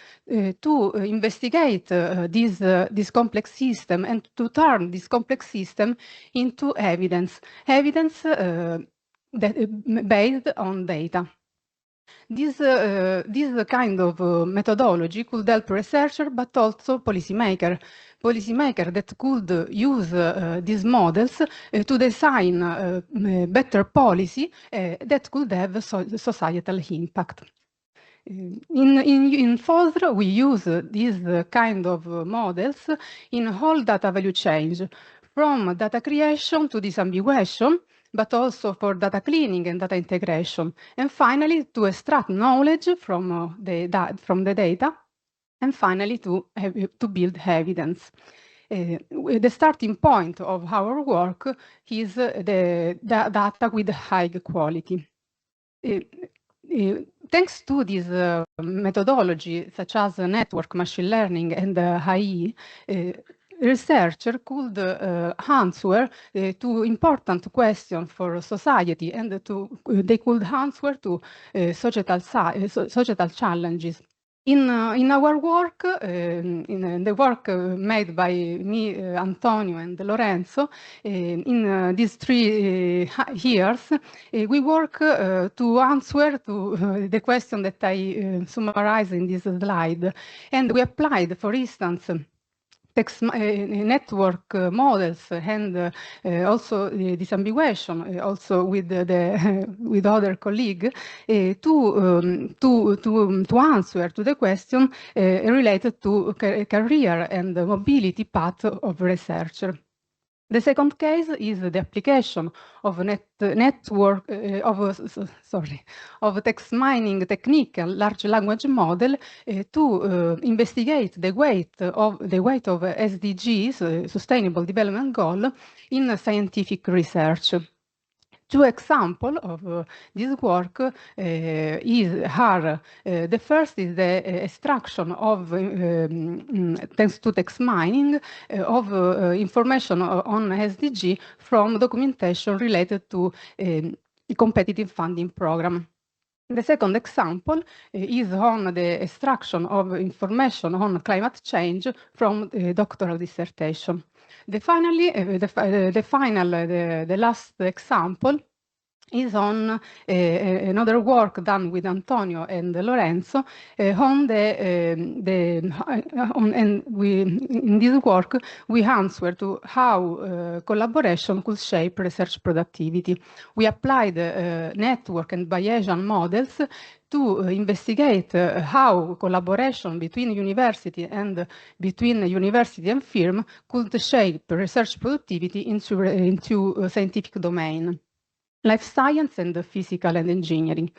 Speaker 3: to investigate this complex system and to turn this complex system into evidence based on data. This kind of methodology could help researchers, but also policymakers that could use these models to design better policy that could have societal impact. In FOSSR, we use these kind of models in whole data value chain, from data creation to disambiguation, but also for data cleaning and data integration, and finally to extract knowledge from the data, and finally to build evidence. The starting point of our work is the data with high quality. Thanks to this methodology, such as network, machine learning, and AI, researcher could answer to important questions for society, and they could answer to societal challenges. In our work, in the work made by me, Antonio, and Lorenzo, in these 3 years, we work to answer to the question that I summarize in this slide. And we applied, for instance, network models and also disambiguation, also with other colleagues, to answer to the question related to career and mobility path of researcher. The second case is the application of text mining technique, large language model, to investigate the weight of SDGs, Sustainable Development Goal, in scientific research. 2 examples of this work are the first is the extraction of thanks to text mining of information on SDG from documentation related to a competitive funding program. The second example is on the extraction of information on climate change from a doctoral dissertation. The last example is on another work done with Antonio and Lorenzo in this work we answer to how collaboration could shape research productivity. We applied network and Bayesian models to investigate how collaboration between university and between university and firm could shape research productivity into scientific domain. Life science and physical and engineering.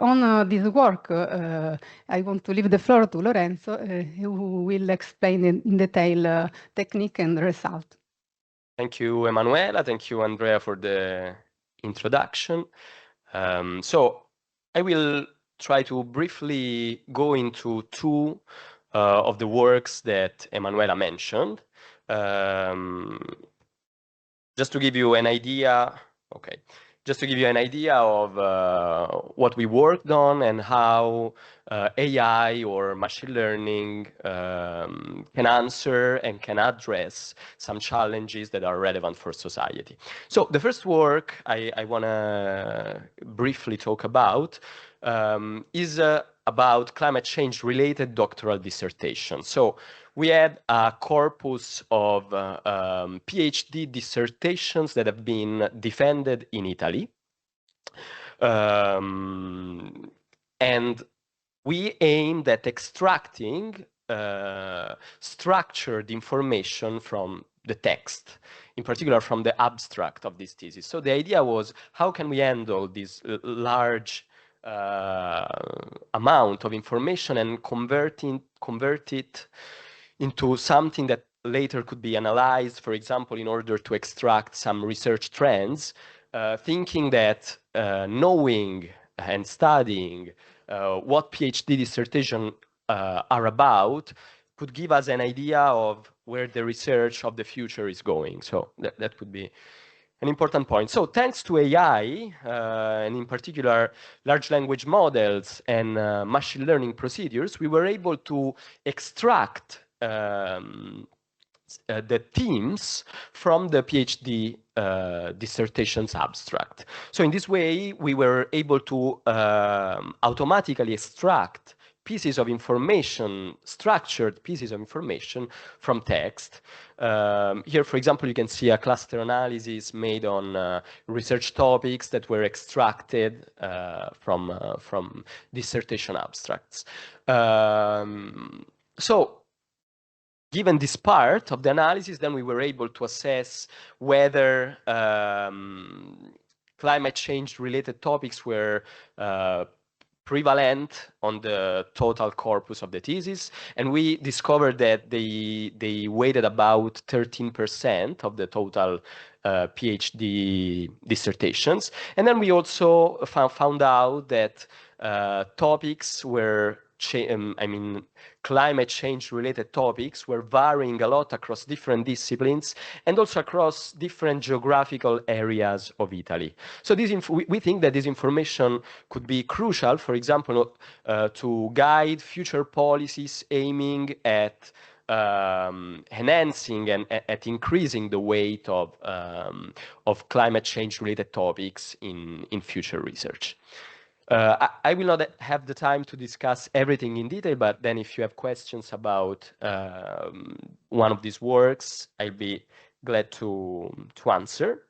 Speaker 3: On this work, I want to leave the floor to Lorenzo, who will explain in detail technique and result.
Speaker 14: Thank you, Emanuela. Thank you, Andrea, for the introduction. So I will try to briefly go into 2 of the works that Emanuela mentioned. Just to give you an idea, just to give you an idea of what we worked on and how AI or machine learning can answer and can address some challenges that are relevant for society. So the first work I want to briefly talk about is about climate change related doctoral dissertation. So we had a corpus of PhD dissertations that have been defended in Italy. And we aimed at extracting structured information from the text, in particular from the abstract of this thesis. So the idea was, how can we handle this large amount of information and convert it into something that later could be analyzed, for example, in order to extract some research trends, thinking that knowing and studying what PhD dissertation are about could give us an idea of where the research of the future is going. So that could be an important point. So thanks to AI, and in particular large language models and machine learning procedures, we were able to extract the themes from the PhD dissertations abstract. So in this way, we were able to automatically extract pieces of information, structured pieces of information from text. Here, for example, you can see a cluster analysis made on research topics that were extracted from dissertation abstracts. So given this part of the analysis, then we were able to assess whether climate change related topics were prevalent on the total corpus of the thesis, and we discovered that they weighted about 13% of the total PhD dissertations. And then we also found out that topics were climate change related topics were varying a lot across different disciplines and also across different geographical areas of Italy. So we think that this information could be crucial, for example, to guide future policies aiming at enhancing and at increasing the weight of climate change related topics in future research. I will not have the time to discuss everything in detail, but then if you have questions about one of these works, I'll be glad to answer.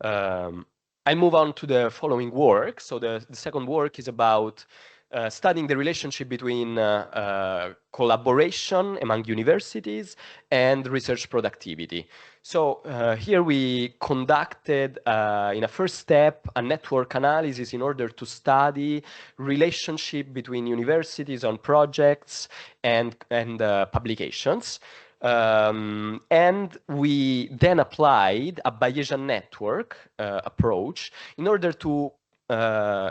Speaker 14: I move on to the following work. So the second work is about studying the relationship between collaboration among universities and research productivity. So here we conducted, in a first step, a network analysis in order to study relationship between universities on projects and publications. And we then applied a Bayesian network approach in order to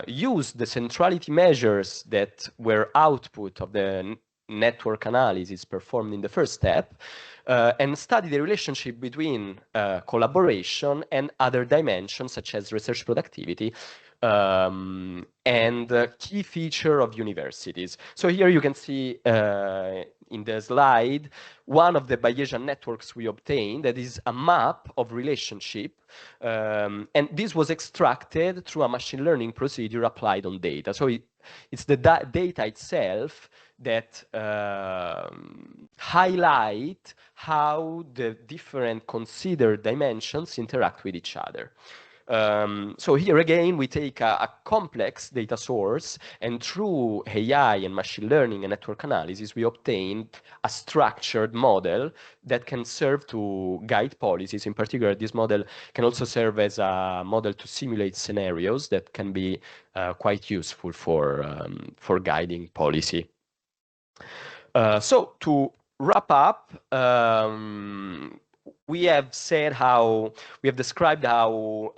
Speaker 14: use the centrality measures that were output of the network analysis performed in the first step, and study the relationship between collaboration and other dimensions such as research productivity and key feature of universities. So here you can see in the slide one of the Bayesian networks we obtained, that is a map of relationship, and this was extracted through a machine learning procedure applied on data. So it's the data itself that highlight how the different considered dimensions interact with each other. So here again, we take a complex data source, and through AI and machine learning and network analysis, we obtained a structured model that can serve to guide policies. In particular, this model can also serve as a model to simulate scenarios that can be quite useful for guiding policy. So to wrap up, we have described how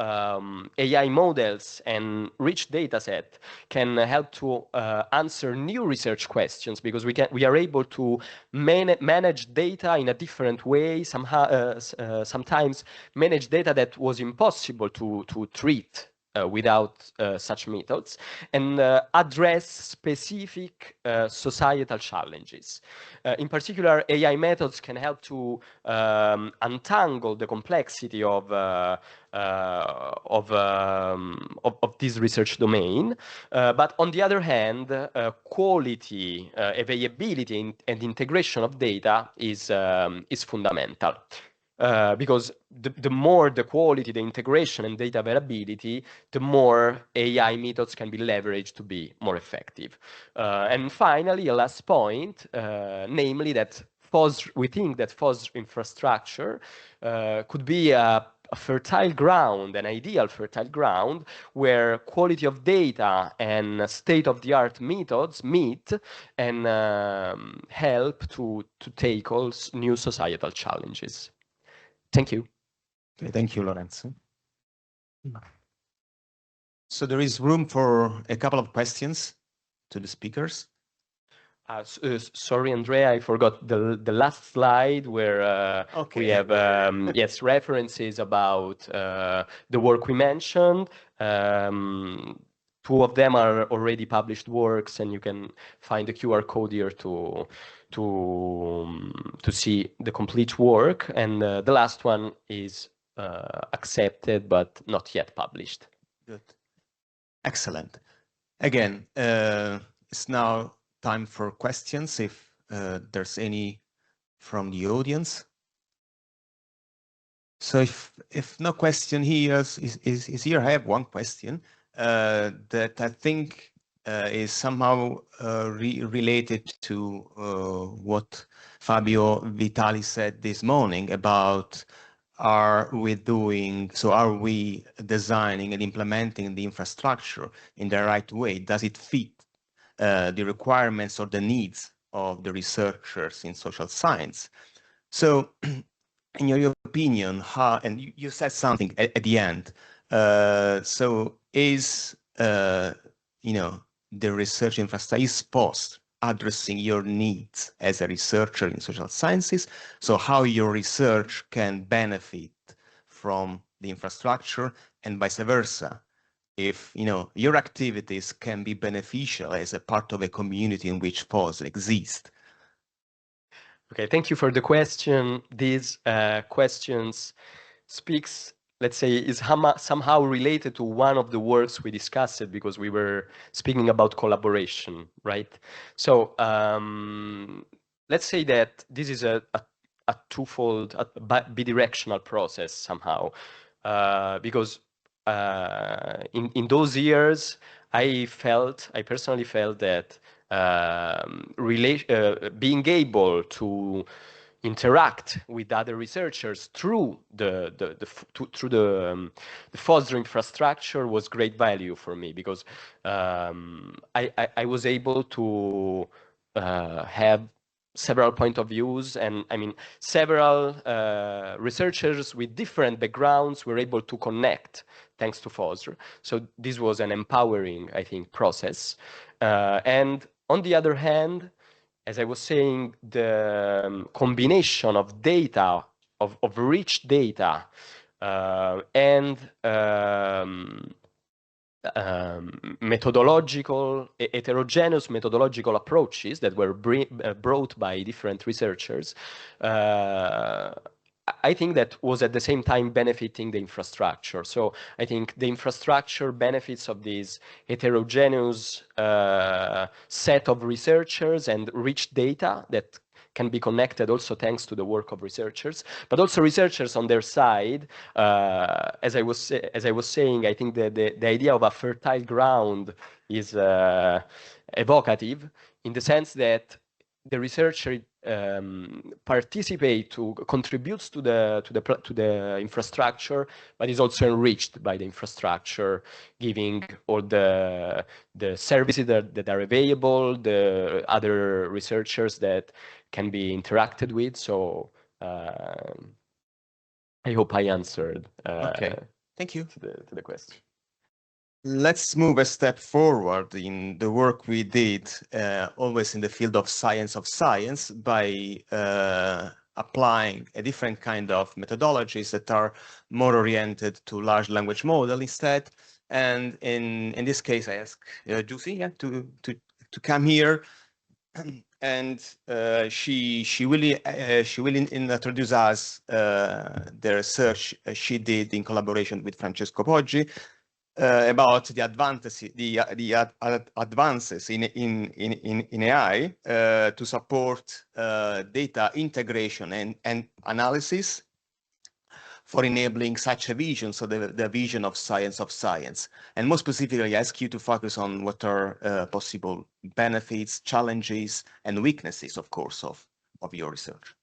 Speaker 14: AI models and rich data set can help to answer new research questions, because we are able to manage data in a different way, sometimes manage data that was impossible to treat without such methods, and address specific societal challenges. In particular, AI methods can help to untangle the complexity of this research domain. But on the other hand, quality, availability, and integration of data is fundamental. Because the more the quality, the integration, and data availability, the more AI methods can be leveraged to be more effective. And finally, a last point, namely that we think that FOSSR infrastructure could be a fertile ground, an ideal fertile ground, where quality of data and state-of-the-art methods meet and help to tackle new societal challenges. Thank you.
Speaker 3: Okay, thank you, Lorenzo. So there is room for a couple of questions to the speakers.
Speaker 14: Sorry, Andrea, I forgot the last slide where we have yes, references about the work we mentioned. Two of them are already published works, and you can find the QR code here to see the complete work. And the last one is accepted but not yet published.
Speaker 3: Good. Excellent. Again, it's now time for questions, if there's any from the audience. So if no question here is here, I have one question that I think is somehow related to what Fabio Vitali said this morning about are we designing and implementing the infrastructure in the right way? Does it fit the requirements or the needs of the researchers in social science? So in your opinion, how, and you said something at the end, so is, the research infrastructure, is FOSSR addressing your needs as a researcher in social sciences? So how your research can benefit from the infrastructure and vice versa? If your activities can be beneficial as a part of a community in which FOSSR exists.
Speaker 14: Okay, thank you for the question. These questions speaks, let's say, is somehow related to one of the works we discussed, because we were speaking about collaboration, right? So let's say that this is a twofold, bidirectional process somehow, because in those years, I personally felt that being able to interact with other researchers through the FOSSR infrastructure was great value for me, because I was able to have several point of views, and I mean several researchers with different backgrounds were able to connect thanks to FOSSR. So this was an empowering, I think, process. And on the other hand, as I was saying, the combination of data, of rich data, and heterogeneous methodological approaches that were brought by different researchers, I think that was at the same time benefiting the infrastructure. So I think the infrastructure benefits of this heterogeneous set of researchers and rich data that can be connected also thanks to the work of researchers, but also researchers on their side. As I was saying, I think the idea of a fertile ground is evocative, in the sense that the researcher contributes to the infrastructure, but is also enriched by the infrastructure, giving all the services that are available, the other researchers that can be interacted with. So I hope I answered.
Speaker 3: Okay, thank you
Speaker 14: to the question.
Speaker 3: Let's move a step forward in the work we did, always in the field of science, by applying a different kind of methodologies that are more oriented to large language model instead.
Speaker 16: And in this case, I ask Giusy to come here, and she will introduce us the research she did in collaboration with Francesco Poggi about the advances in AI to support data integration and analysis for enabling such a vision, so the vision of science. And more specifically, I ask you to focus on what are possible benefits, challenges, and weaknesses, of course, of your research.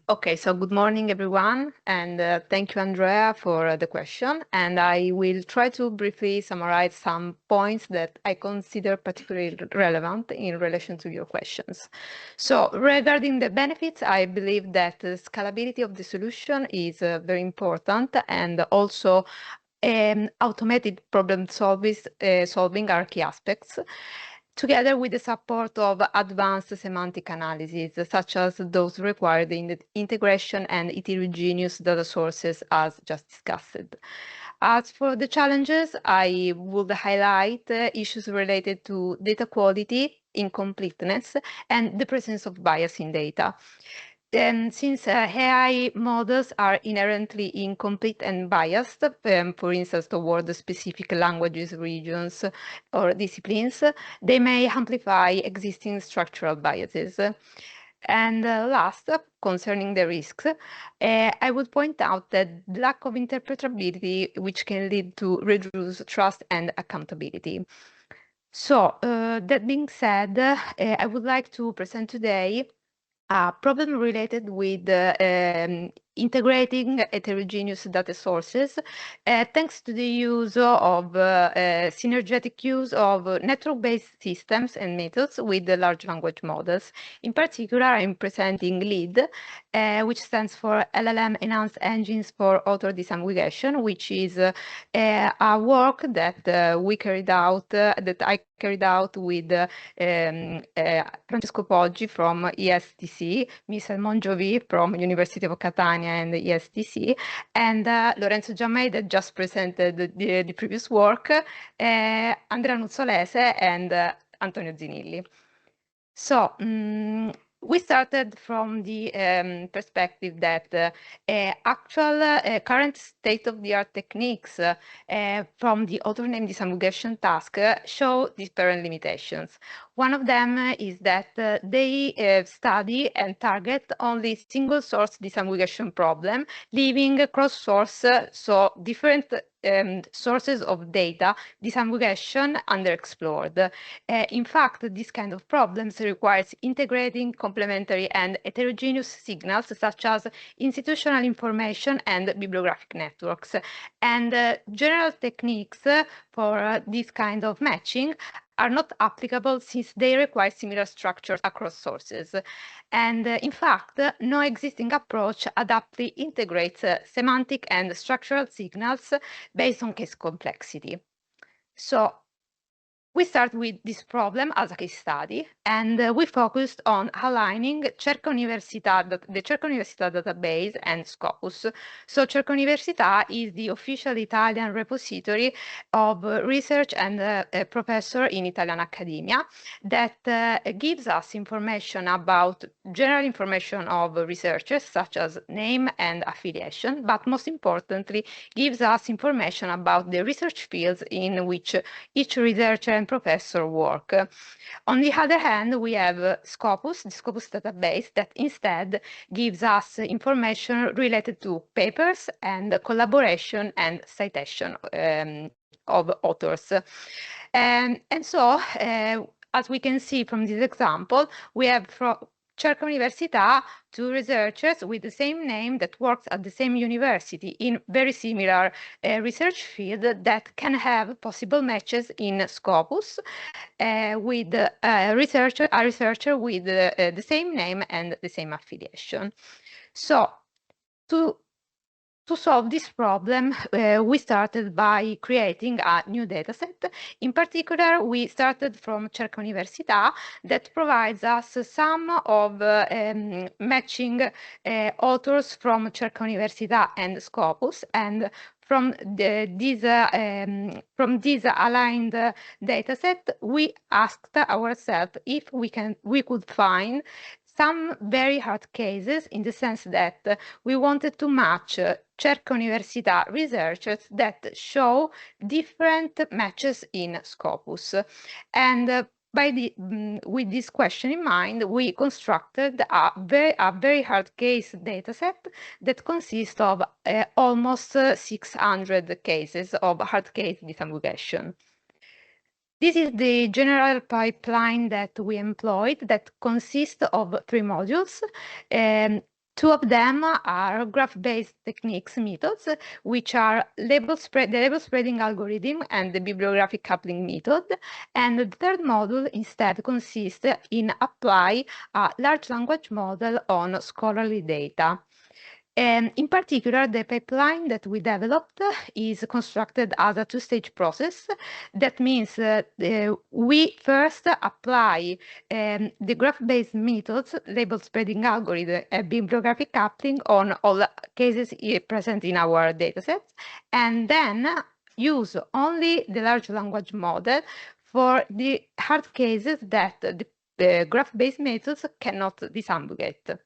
Speaker 14: Okay, so good morning, everyone, and thank you, Andrea, for the question. And I will try to briefly summarize some points that I consider particularly relevant in relation to your questions. So regarding the benefits, I believe that the scalability of the solution is very important, and also automated problem solving are key aspects, together with the support of advanced semantic analysis, such as those required in the integration and heterogeneous data sources, as just discussed. As for the challenges, I would highlight issues related to data quality, incompleteness, and the presence of bias in data. Then, since AI models are inherently incomplete and biased, for instance, toward the specific languages, regions, or disciplines, they may amplify existing structural biases. And last, concerning the risks, I would point out that lack of interpretability, which can lead to reduced trust and accountability. So, that being said, I would like to present today a problem related with integrating heterogeneous data sources, thanks to the use of synergetic use of network-based systems and methods with the large language models. In particular, I'm presenting LEAD, which stands for LLM Enhanced Engines for Author Disaggregation, which is a work that we carried out, that I carried out with Francesco Poggi from ESTC, Michel Monjovi from University of Catania and the ESTC, and Lorenzo Giammei that just presented the previous work, Andrea Nuzzolese and Antonio Zinilli. So we started from the perspective that actual current state-of-the-art techniques from the author name disaggregation task show disparate limitations. One of them is that they study and target only single source disaggregation problem, leaving cross-source, so different sources of data disaggregation underexplored. In fact, this kind of problems requires integrating complementary and heterogeneous signals such as institutional information and bibliographic networks. And general techniques for this kind of matching are not applicable since they require similar structures across sources. And in fact, no existing approach adaptly integrates semantic and structural signals based on case complexity. So we start with this problem as a case study, and we focused on aligning Cerca Università, the Cerca Università database and Scopus. So Cerca Università is the official Italian repository of research and professor in Italian academia that gives us information about general information of researchers, such as name and affiliation, but most importantly, gives us information about the research fields in which each researcher and professor work. On the other hand, we have Scopus, the Scopus database, that instead gives us information related to papers and collaboration and citation of authors. And so, as we can see from this example, we have from Cerca Università two researchers with the same name that works at the same university in very similar research field that can have possible matches in Scopus with a researcher with the same name and the same affiliation. So to solve this problem, we started by creating a new dataset. In particular, we started from Cerca Università that provides us some of matching authors from Cerca Università and Scopus. And from this aligned dataset, we asked ourselves if we could find some very hard cases, in the sense that we wanted to match Cerca Università researchers that show different matches in Scopus. And with this question in mind, we constructed a very hard case dataset that consists of almost 600 cases of hard case disambiguation. This is the general pipeline that we employed, that consists of 3 modules. Two of them are graph-based techniques methods, which are the label spreading algorithm and the bibliographic coupling method. And the third module instead consists in apply a large language model on scholarly data. And in particular, the pipeline that we developed is constructed as a 2-stage process. That means we first apply the graph-based methods, label spreading algorithm, and bibliographic coupling on all cases present in our datasets, and then use only the large language model for the hard cases that the graph-based methods cannot disambiguate.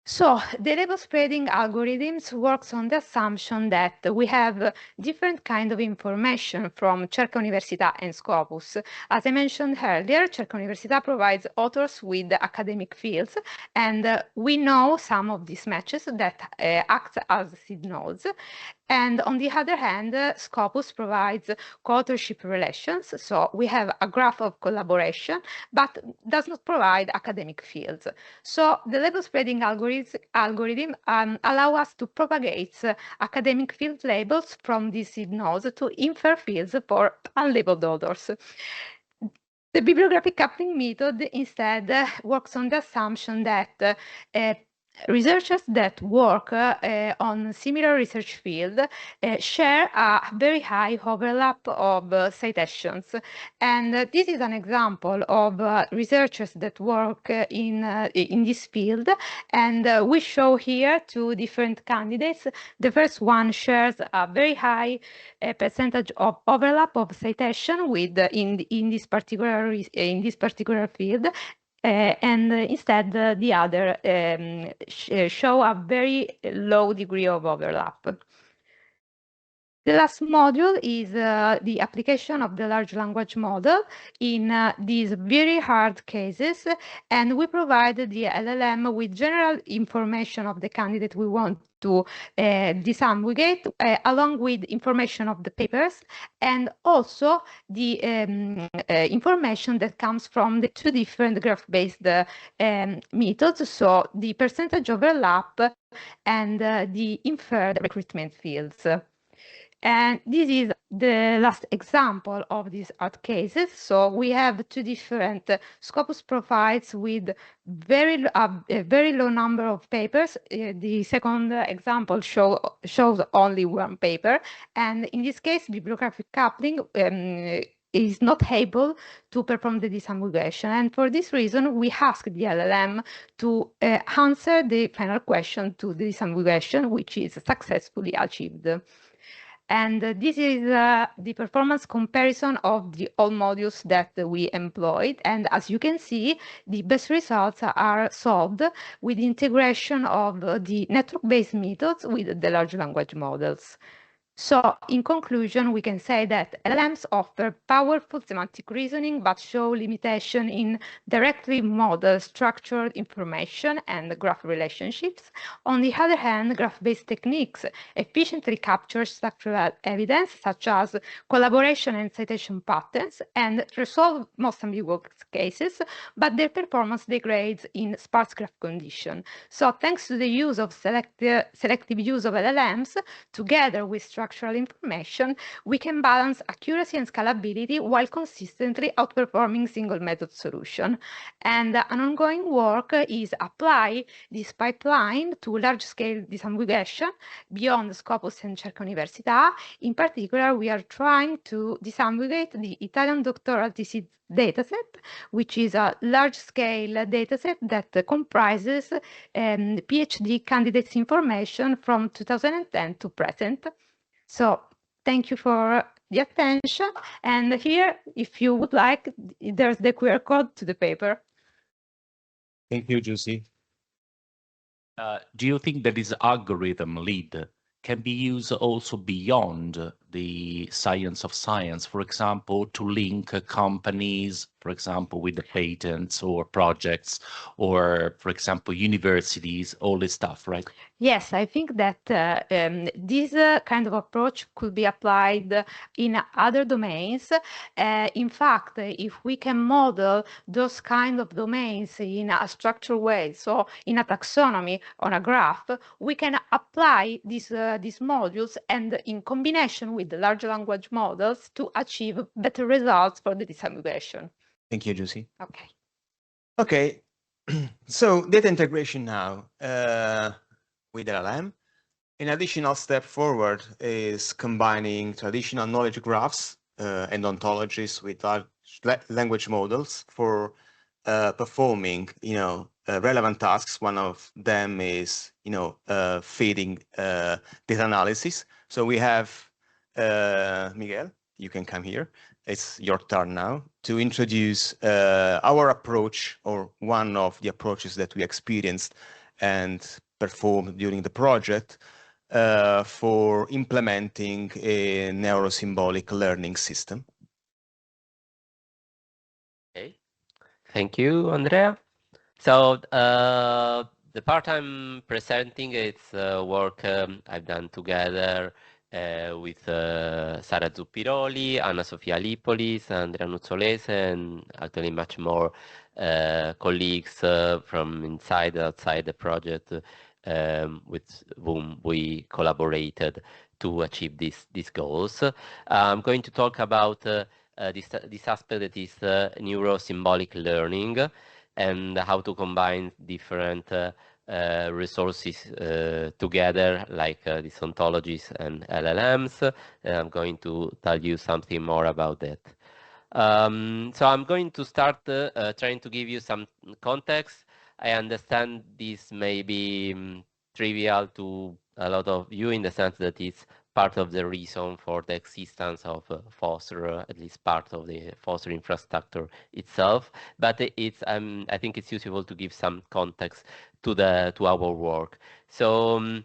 Speaker 14: So the label spreading algorithms works on the assumption that we have different kind of information from Cerca Università and Scopus. As I mentioned earlier, Cerca Università provides authors with academic fields, and we know some of these matches that act as seed nodes. And on the other hand, Scopus provides co-authorship relations. So we have a graph of collaboration, but does not provide academic fields. So the label spreading algorithm allow us to propagate academic field labels from these seed nodes to infer fields for unlabeled authors. The bibliographic coupling method instead works on the assumption that researchers that work on similar research field share a very high overlap of citations. And this is an example of researchers that work in this field. And we show here 2 different candidates. The first one shares a very high percentage of overlap of citation with in this particular field. And instead, the other show a very low degree of overlap. The last module is the application of the large language model in these very hard cases, and we provide the LLM with general information of the candidate we want to disambiguate, along with information of the papers, and also the information that comes from the 2 different graph-based methods, so the percentage overlap and the inferred recruitment fields. And this is the last example of these hard cases. So we have 2 different Scopus profiles with a very low number of papers. The second example shows only 1 paper. And in this case, bibliographic coupling is not able to perform the disambiguation. And for this reason, we ask the LLM to answer the final question to the disambiguation, which is successfully achieved. And this is the performance comparison of the all modules that we employed. And as you can see, the best results are solved with integration of the network-based methods with the large language models. So in conclusion, we can say that LLMs offer powerful semantic reasoning, but show limitation in directly model structured information and graph relationships. On the other hand, graph-based techniques efficiently capture structural evidence, such as collaboration and citation patterns, and resolve most ambiguous cases, but their performance degrades in sparse graph condition. So thanks to the use of selective use of LLMs, together with structural information, we can balance accuracy and scalability while consistently outperforming single method solution. And an ongoing work is apply this pipeline to large-scale disaggregation beyond Scopus and Cerca Università. In particular, we are trying to disaggregate the Italian doctoral thesis dataset, which is a large-scale dataset that comprises PhD candidates information from 2010 to present. So thank you for the attention. And here, if you would like, there's the QR code to the paper.
Speaker 8: Thank you, Josie.
Speaker 1: Do you think that this algorithm lead can be used also beyond the science of science, for example, to link companies, for example, with the patents or projects, or, for example, universities, all this stuff, right?
Speaker 14: Yes, I think that this kind of approach could be applied in other domains. In fact, if we can model those kind of domains in a structured way, so in a taxonomy on a graph, we can apply these modules and in combination with the large language models to achieve better results for the disaggregation.
Speaker 4: Thank you, Josie.
Speaker 14: Okay.
Speaker 4: Okay, so data integration now with LLM. An additional step forward is combining traditional knowledge graphs and ontologies with large language models for performing, relevant tasks. One of them is, feeding data analysis. So we have Miguel, you can come here. It's your turn now to introduce our approach, or one of the approaches that we experienced and performed during the project for implementing a neurosymbolic learning system.
Speaker 3: Okay, thank you, Andrea. So the part I'm presenting is work I've done together with Sara Zuppiroli, Anna Sofia Lipolis, Andrea Nuzzolese, and actually much more colleagues from inside and outside the project with whom we collaborated to achieve these goals. I'm going to talk about this aspect that is neuro-symbolic learning and how to combine different resources together, like these ontologies and LLMs. And I'm going to tell you something more about that. So I'm going to start trying to give you some context. I understand this may be trivial to a lot of you in the sense that it's part of the reason for the existence of FOSSR, at least part of the FOSSR infrastructure itself. But I think it's useful to give some context to our work. So one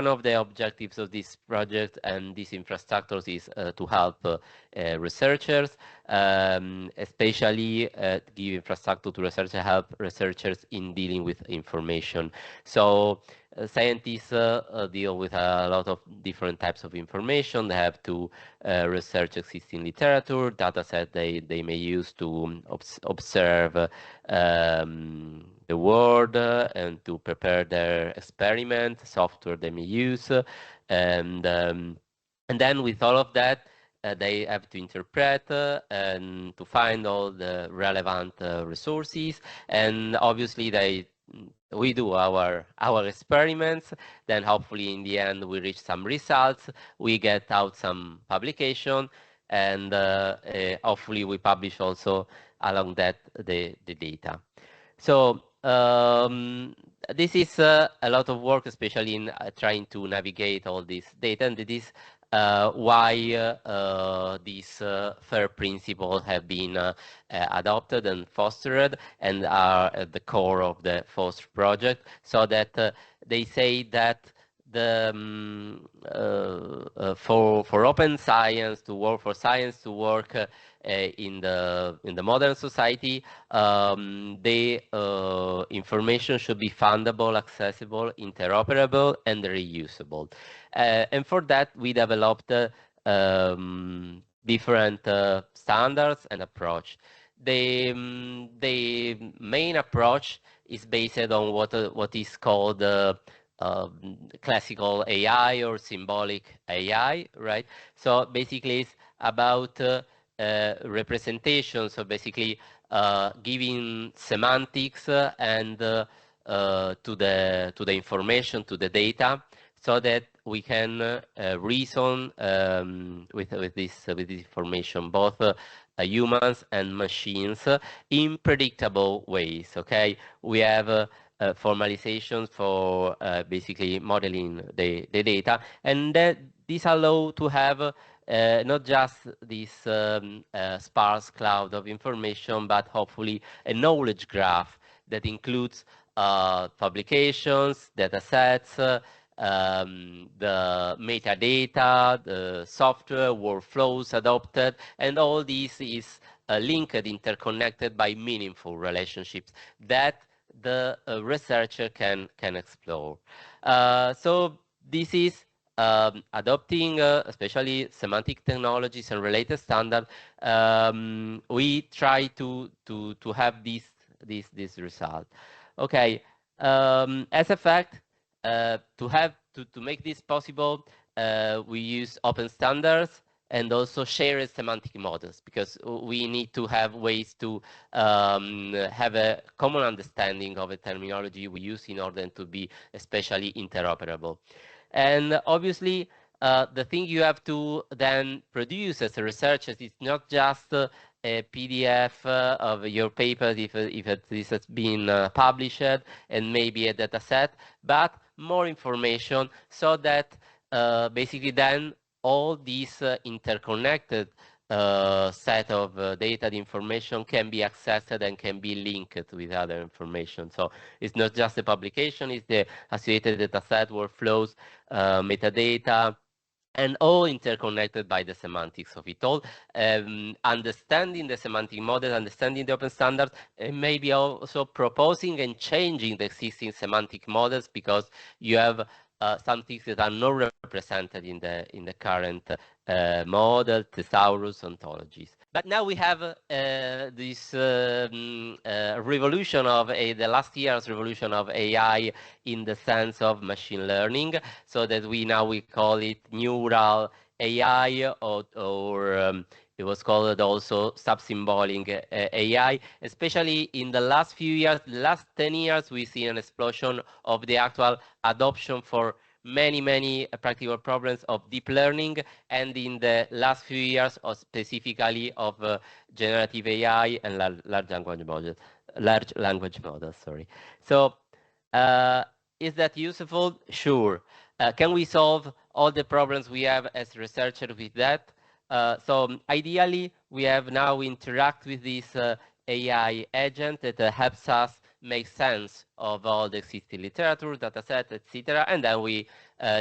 Speaker 3: of the objectives of this project and these infrastructures is to help researchers, especially give infrastructure to researchers, help researchers in dealing with information. So scientists deal with a lot of different types of information. They have to research existing literature, data set they may use to observe the world and to prepare their experiment, software they may use. And then with all of that, they have to interpret and to find all the relevant resources. And obviously we do our experiments, then hopefully in the end we reach some results, we get out some publication, and hopefully we publish also along that the data. So this is a lot of work, especially in trying to navigate all this data, and it is why these FAIR principles have been adopted and fostered and are at the core of the FOSSR project, so that they say that for open science to work, for science to work in the modern society, the information should be fundable, accessible, interoperable, and reusable. And for that, we developed different standards and approach. The main approach is based on what is called
Speaker 14: classical AI or symbolic AI, right? So basically it's about representation, so basically giving semantics and to the information, to the data, so that we can reason with this information, both humans and machines, in predictable ways. Okay, we have formalizations for basically modeling the data, and this allow to have not just this sparse cloud of information, but hopefully a knowledge graph that includes publications, data sets, the metadata, the software, workflows adopted, and all this is linked, interconnected by meaningful relationships that the researcher can explore. So this is adopting especially semantic technologies and related standards. We try to have this result. Okay, as a fact, to make this possible, we use open standards and also shared semantic models, because we need to have ways to have a common understanding of the terminology we use in order to be especially interoperable. And obviously, the thing you have to then produce as a researcher is not just a PDF of your paper if this has been published, and maybe a data set, but more information, so that basically then all these interconnected set of data information can be accessed and can be linked with other information. So it's not just the publication, it's the associated data set, workflows, metadata, and all interconnected by the semantics of it all. Understanding the semantic model, understanding the open standards, and maybe also proposing and changing the existing semantic models, because you have some things that are not represented in the current model, thesaurus, ontologies. But now we have this revolution of the last year's revolution of AI in the sense of machine learning, so that we call it neural AI, or it was called also sub-symbolic AI. Especially in the last few years, the last 10 years, we see an explosion of the actual adoption for many practical problems of deep learning, and in the last few years, specifically of generative AI and large language models. Sorry. So, is that useful? Sure. Can we solve all the problems we have as researchers with that? So ideally, we have now interact with this AI agent that helps us make sense of all the existing literature, data set, etc. And then we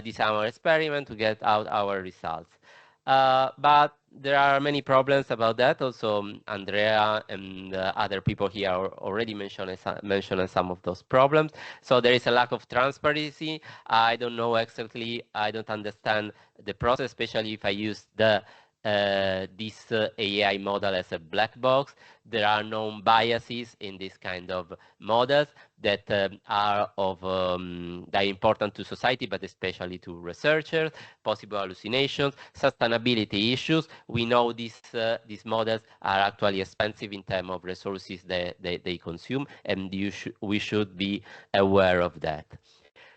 Speaker 14: design our experiment to get out our results. But there are many problems about that. Also, Andrea and other people here already mentioned some of those problems. So there is a lack of transparency. I don't know exactly, I don't understand the process, especially if I use this AI model as a black box. There are known biases in this kind of models that are important to society, but especially to researchers, possible hallucinations, sustainability issues. We know these models are actually expensive in terms of resources they consume, and we should be aware of that.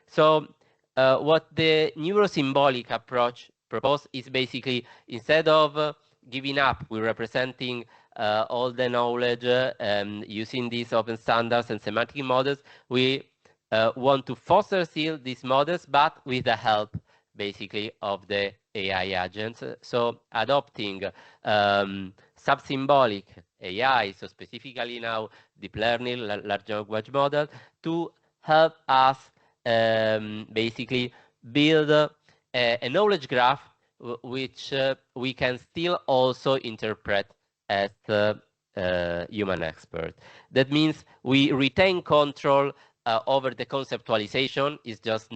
Speaker 14: So what the neurosymbolic approach proposed is basically, instead of giving up, we're representing all the knowledge using these open standards and semantic models. We want to foster still these models, but with the help basically of the AI agents. So adopting sub-symbolic AI, so specifically now deep learning, large language model, to help us basically build a knowledge graph which we can still also interpret as human expert. That means we retain control over the conceptualization. It's just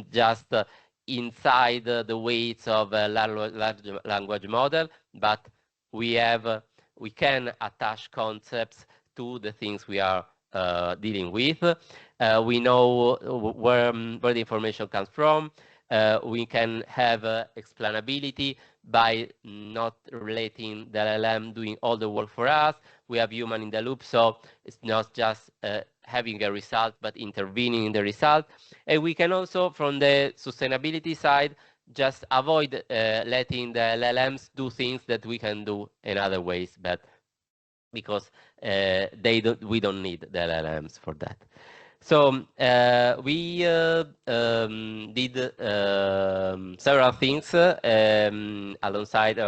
Speaker 14: inside the weights of a large language model, but we can attach concepts to the things we are dealing with. We know where the information comes from. We can have explainability by not letting the LLM doing all the work for us. We have human in the loop, so it's not just having a result, but intervening in the result. And we can also, from the sustainability side, just avoid letting the LLMs do things that we can do in other ways, but because we don't need the LLMs for that. So we did several things alongside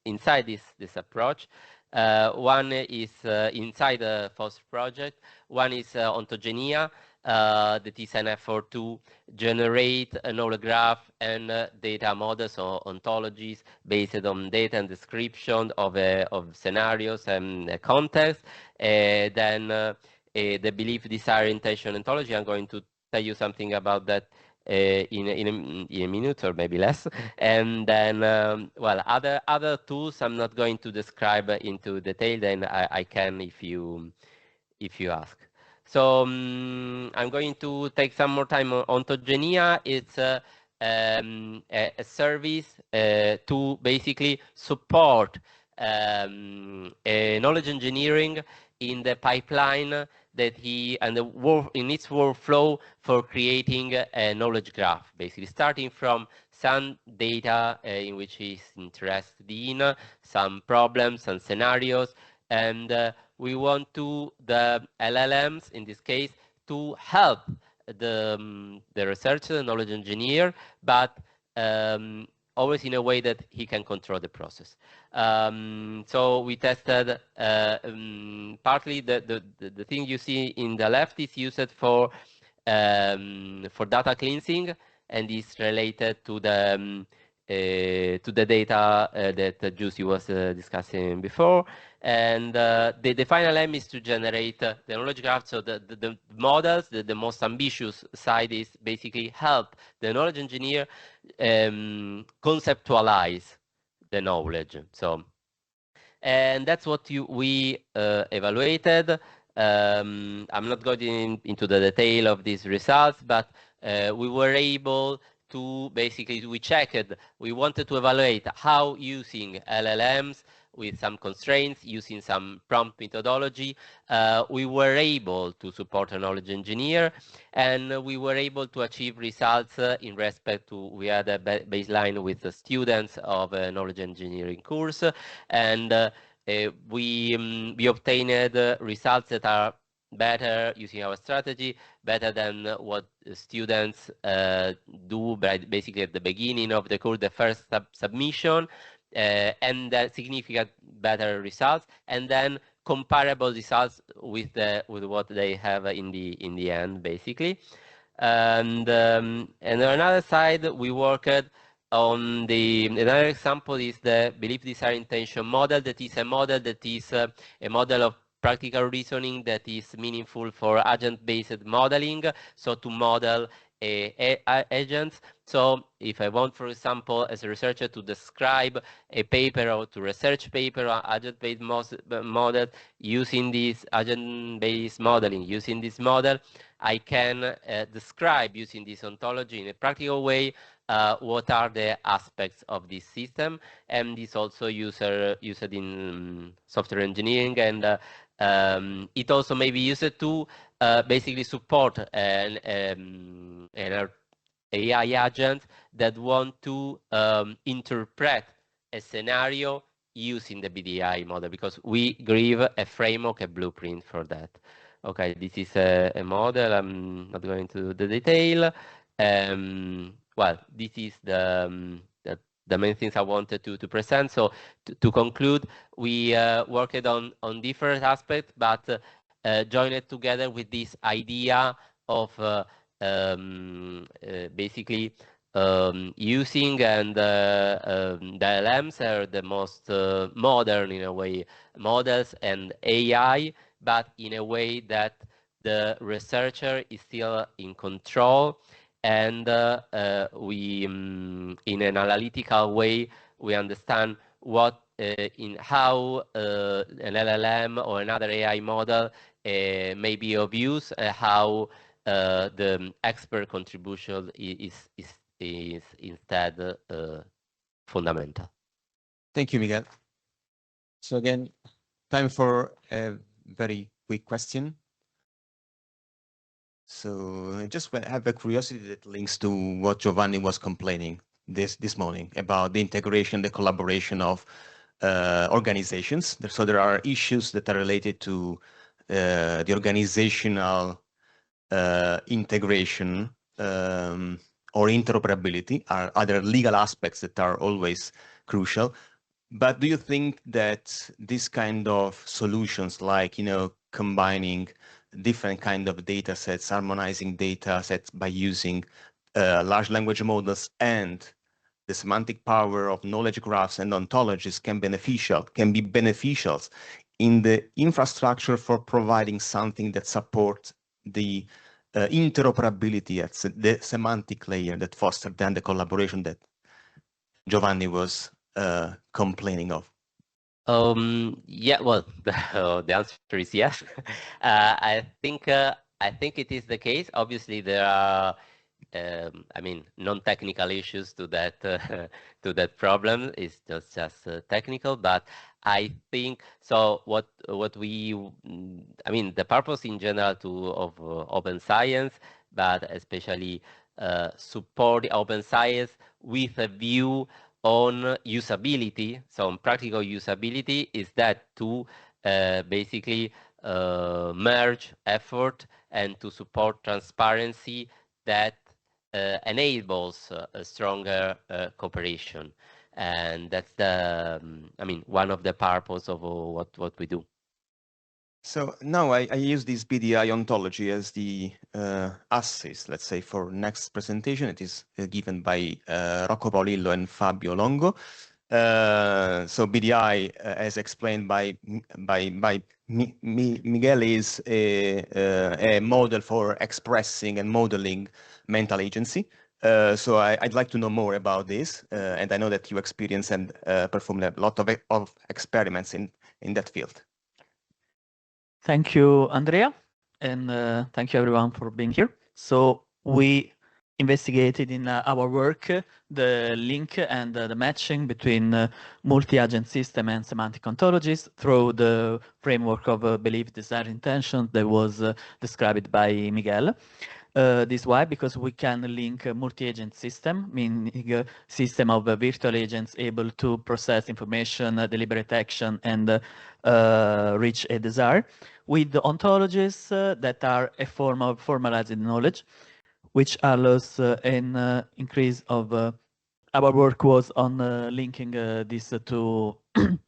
Speaker 14: inside this approach. One is inside the FOSSR project. One is ontogenia. That is an effort to generate a knowledge graph and data models or ontologies based on data and description of scenarios and context. Then the belief, desire, intention ontology. I'm going to tell you something about that in a minute or maybe less. And then, well, other tools I'm not going to describe into detail. Then I can if you ask. So I'm going to take some more time on ontogenia. It's a service to basically support knowledge engineering in the pipeline that in its workflow for creating a knowledge graph, basically starting from some data in which he's interested in, some problems, some scenarios, and we want the LLMs, in this case, to help the researcher, the knowledge engineer, but always in a way that he can control the process. So we tested partly the thing you see in the left is used for data cleansing, and is related to the data that Giussi was discussing before. And the final aim is to generate the knowledge graph. So the models, the most ambitious side is basically help the knowledge engineer conceptualize the knowledge. So, and that's what we evaluated. I'm not going into the detail of these results, but we were able to basically, we wanted to evaluate how using LLMs with some constraints, using some prompt methodology, we were able to support a knowledge engineer, and we were able to achieve results in respect to, we had a baseline with the students of a knowledge engineering course, and we obtained results that are better using our strategy, better than what students do basically at the beginning of the course, the first submission, and significant better results, and then comparable results with what they have in the end, basically. And on another side, we worked on another example is the belief, desire, intention model. That is a model that is a model of practical reasoning that is meaningful for agent-based modeling, so to model agents. So if I want, for example, as a researcher to describe a paper or to research paper or agent-based model using this agent-based modeling, using this model, I can describe using this ontology in a practical way what are the aspects of this system, and this also used in software engineering, and it also may be used to basically support an AI agent that want to interpret a scenario using the BDI model, because we give a framework, a blueprint for that. Okay, this is a model. I'm not going to the detail. Well, this is the main things I wanted to present. So to conclude, we worked on different aspects, but joined it together with this idea of basically using and the LLMs are the most modern, in a way, models and AI, but in a way that the researcher is still in control, and we in an analytical way we understand what in how an LLM or another AI model may be of use, how the expert contribution is instead fundamental.
Speaker 3: Thank you, Miguel. So again, time for a very quick question. So I just have a curiosity that links to what Giovanni was complaining this morning about the integration, the collaboration of organizations. So there are issues that are related to the organizational integration or interoperability, are other legal aspects that are always crucial. But do you think that this kind of solutions, like, combining different kind of data sets, harmonizing data sets by using large language models and the semantic power of knowledge graphs and ontologies can be beneficial in the infrastructure for providing something that supports the interoperability at the semantic layer that fostered then the collaboration that Giovanni was complaining of?
Speaker 14: Yeah, well, the answer is yes. I think it is the case. Obviously, there are, non-technical issues to that to that problem. It's just technical, but I think so. The purpose in general of open science, but especially support the open science with a view on usability, so on practical usability, is that to basically merge effort and to support transparency that enables a stronger cooperation. And that's the, one of the purpose of what we do.
Speaker 3: So now I use this BDI ontology as the assist, let's say, for next presentation. It is given by Rocco Paolillo and Fabio Longo. So BDI, as explained by Miguel, is a model for expressing and modeling mental agency. So I'd like to know more about this, and I know that you experience and perform a lot of experiments in that field.
Speaker 4: Thank you, Andrea, and thank you everyone for being here. So we investigated in our work the link and the matching between multi-agent system and semantic ontologies through the framework of belief, desire, intention that was described by Miguel. This why? Because we can link a multi-agent system, meaning a system of virtual agents able to process information, deliberate action, and reach a desire, with the ontologies that are a form of formalized knowledge, which allows an increase of our work was on linking these two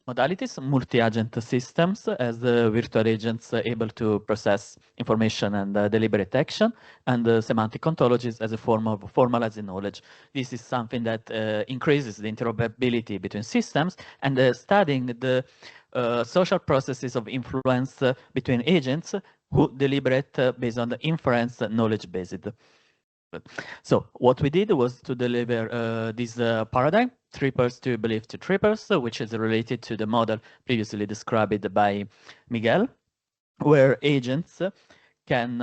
Speaker 4: modalities, multi-agent systems as virtual agents able to process information and deliberate action, and semantic ontologies as a form of formalized knowledge. This is something that increases the interoperability between systems, and studying the social processes of influence between agents who deliberate based on the inference knowledge-based. So what we did was to deliver this paradigm, trippers to belief to trippers, which is related to the model previously described by Miguel, where agents can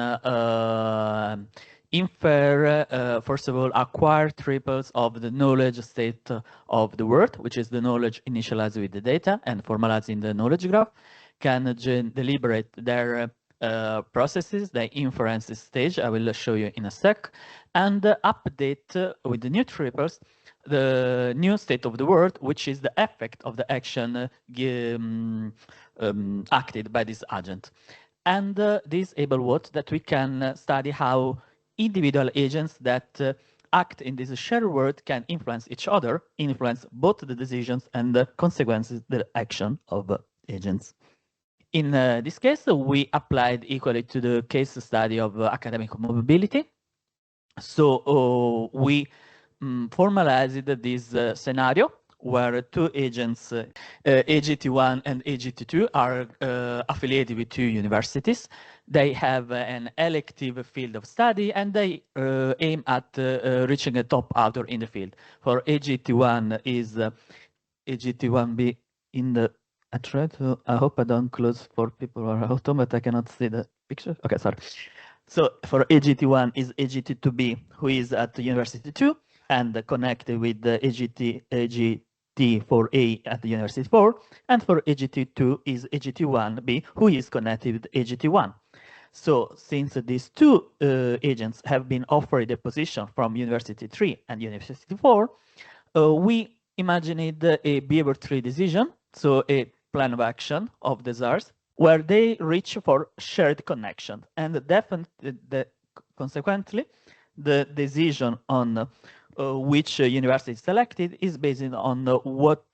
Speaker 4: infer, first of all, acquire triples of the knowledge state of the word, which is the knowledge initialized with the data and formalized in the knowledge graph, can deliberate their processes, the inference stage, I will show you in a sec, and update with the new triples the new state of the word, which is the effect of the action acted by this agent. And this able what? That we can study how individual agents that act in this shared world can influence each other, influence both the decisions and the consequences, the action of agents. In this case, we applied equally to the case study of academic mobility. So we formalized this scenario where two agents, AGT1 and AGT2, are affiliated with two universities. They have an elective field of study, and they aim at reaching a top author in the field. For AGT1 is AGT1B
Speaker 14: in the, I try to, I hope I don't close for people who are at home, but I cannot see the picture. Okay, sorry. So for AGT1 is AGT2B, who is at the University 2 and connected with the AGT4A at the University 4. And for AGT2 is AGT1B, who is connected with AGT1. So since these two agents have been offered a position from University 3 and University 4, we imagined a behavior tree decision, so a plan of action of the SARS, where they reach for shared connection. And consequently, the decision on which university is selected is based on what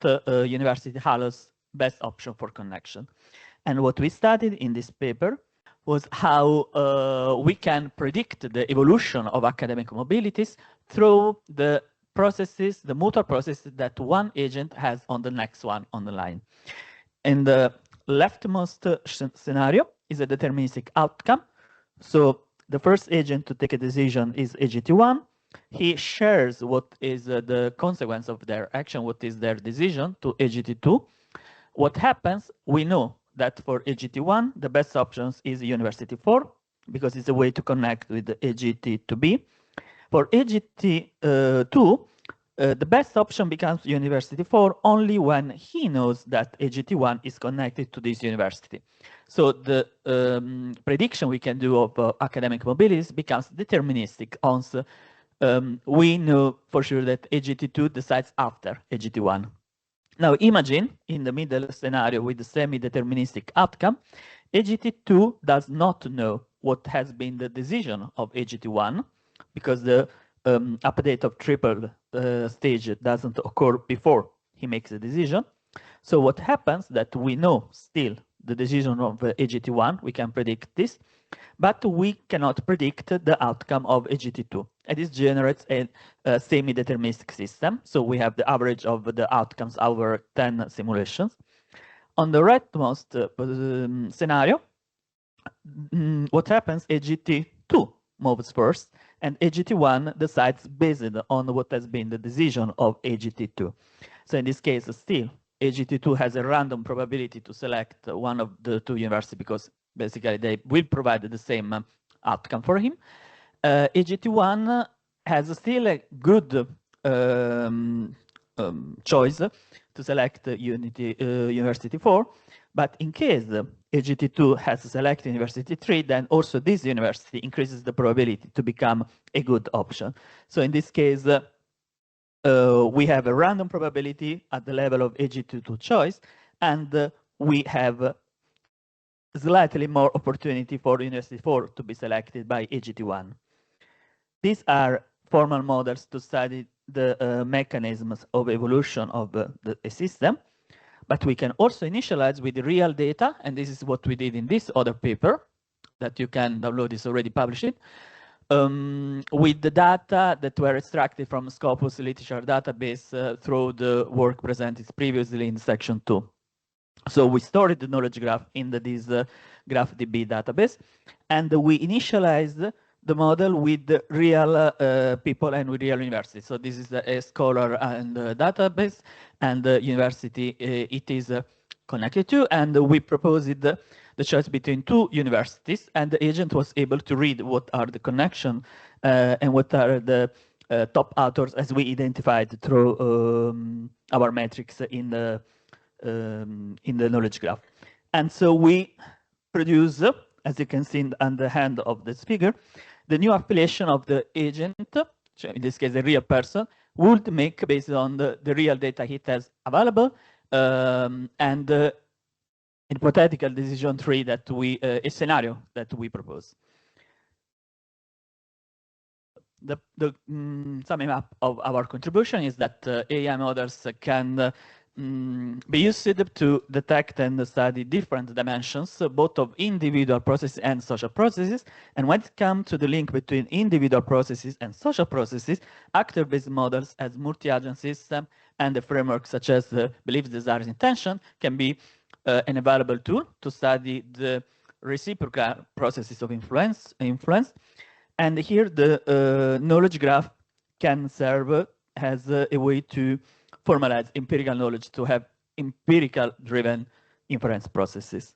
Speaker 14: university allows best option for connection. And what we studied in this paper was how we can predict the evolution of academic mobilities through the processes, the mutual processes that one agent has on the next one on the line. And the leftmost scenario is a deterministic outcome. So the first agent to take a decision is AGT1. He shares what is the consequence of their action, what is their decision to AGT2. What happens, we know that for AGT1, the best options is University 4, because it's a way to connect with the AGT2B. For AGT2, the best option becomes University 4 only when he knows that AGT1 is connected to this university. So the prediction we can do of academic mobilities becomes deterministic once we know for sure that AGT2 decides after AGT1. Now imagine in the middle scenario with the semi-deterministic outcome, AGT2 does not know what has been the decision of AGT1 because the update of triple stage doesn't occur before he makes a decision. So what happens that we know still the decision of AGT1, we can predict this, but we cannot predict the outcome of AGT2. And this generates a semi-deterministic system. So we have the average of the outcomes over 10 simulations. On the rightmost scenario, what happens, AGT2 moves first, and AGT1 decides based on what has been the decision of AGT2. So in this case, still, AGT2 has a random probability to select one of the two universities because basically they will provide the same outcome for him. AGT1 has still a good choice to select University 4, but in case AGT2 has selected University 3, then also this university increases the probability to become a good option. So in this case, we have a random probability at the level of AGT2 choice, and we have slightly more opportunity for University 4 to be selected by AGT1. These are formal models to study the mechanisms of evolution of a system, but we can also initialize with real data, and this is what we did in this other paper that you can download, is already published, with the data that were extracted from Scopus literature database through the work presented previously in section 2. So we stored the knowledge graph in this GraphDB database, and we initialized the model with the real people and with real universities. So this is a Scholar and database, and the university it is connected to, and we proposed the choice between two universities, and the agent was able to read what are the connection and what are the top authors as we identified through our metrics in the knowledge graph. And so we produce, as you can see on the hand of this figure, the new affiliation of the agent, in this case a real person, would make based on the real data he has available, and hypothetical decision tree that we, a scenario that we propose. The summing up of our contribution is that AI models can be used to detect and study different dimensions, both of individual processes and social processes. And when it comes to the link between individual processes and social processes, actor-based models as multi-agent system and the framework such as beliefs, desires, intention can be an available tool to study the reciprocal processes of influence. And here the knowledge graph can serve as a way to formalize empirical knowledge to have
Speaker 3: empirical-driven inference processes.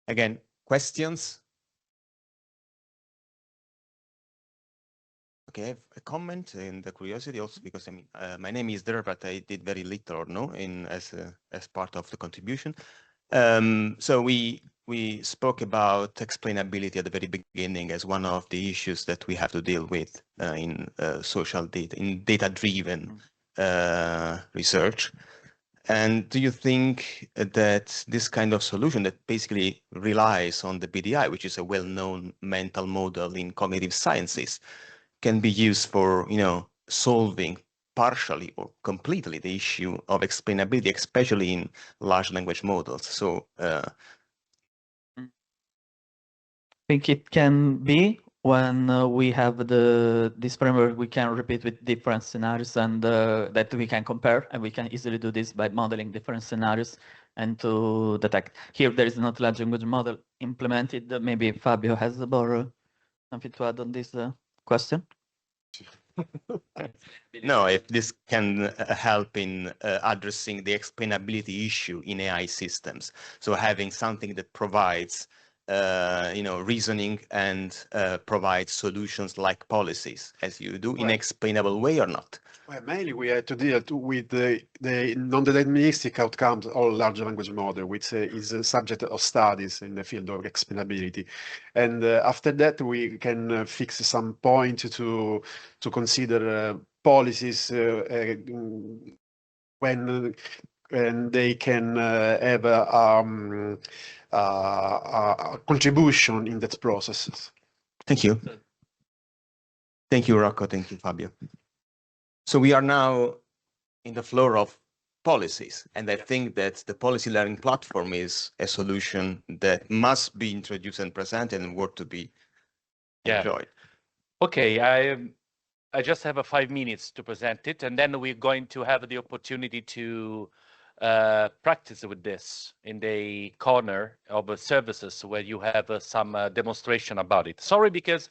Speaker 16: Again, questions? Okay, I have a comment and the curiosity also because I mean my name is there, but I did very little or no in as part of the contribution. So we spoke about explainability at the very beginning as one of the issues that we have to deal with in social data, in data-driven research. And do you think that this kind of solution that basically relies on the BDI, which is a well-known mental model in cognitive sciences, can be used for, you know, solving partially or completely the issue of explainability, especially in large language models? So
Speaker 3: I think it can be when we have this framework we can repeat with different scenarios and that we can compare, and we can easily do this by modeling different scenarios and to detect. Here there is not large language model implemented. Maybe Fabio has something to add on this question.
Speaker 16: No, if this can help in addressing the explainability issue in AI systems. So having something that provides, you know, reasoning and provides solutions like policies, as you do, in an explainable way or not?
Speaker 14: Well, mainly we had to deal with the non-deterministic outcomes of large language model, which is a subject of studies in the field of explainability. And after that, we can fix some point to consider policies when they can have a contribution in that process.
Speaker 16: Thank you. Thank you, Rocco. Thank you, Fabio. So we are now in the floor of policies, and I think that the policy learning platform is a solution that must be introduced and presented and worth to be enjoyed.
Speaker 1: Okay, I just have 5 minutes to present it, and then we're going to have the opportunity to practice with this in the corner of services where you have some demonstration about it. Sorry, because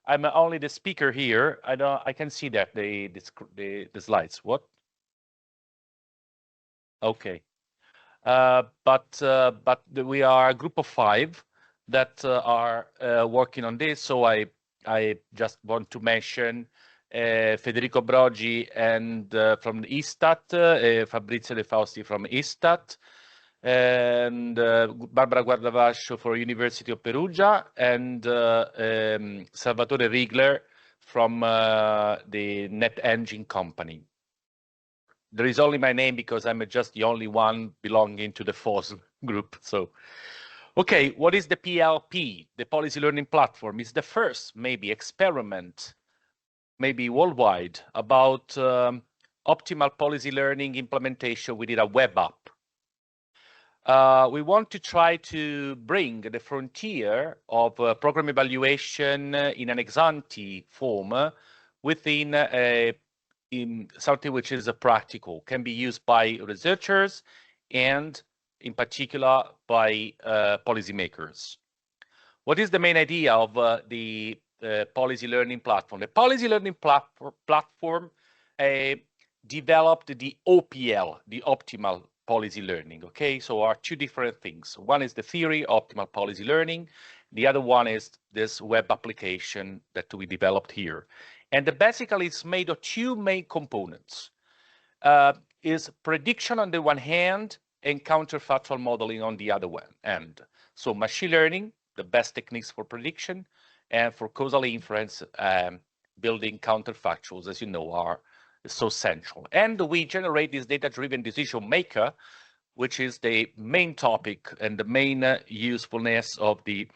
Speaker 1: I'm only the speaker here. I can see that the slides. What? Okay. But we are a group of 5 that are working on this. So I just want to mention Federico Brogi and from the ISTAT, Fabrizio De Fausti from ISTAT, and Barbara Guardavascio for University of Perugia, and Salvatore Rigler from the Net Engine company. There is only my name because I'm just the only one belonging to the FOSS group. So, okay, what is the PLP? The Policy Learning Platform is the first, maybe, experiment, maybe worldwide, about optimal policy learning implementation within a web app. We want to try to bring the frontier of program evaluation in an ex-ante form within something which is practical, can be used by researchers and in particular by policymakers. What is the main idea of the policy learning platform? The policy learning platform developed the OPL, the optimal policy learning. Okay, so are 2 different things. One is the theory, optimal policy learning. The other one is this web application that we developed here. And basically it's made of 2 main components. Is prediction on the one hand and counterfactual modeling on the other one end. So machine learning, the best techniques for prediction, and for causal inference, building counterfactuals, as you know, are so central. And we generate this data-driven decision maker, which is the main topic and the main usefulness of the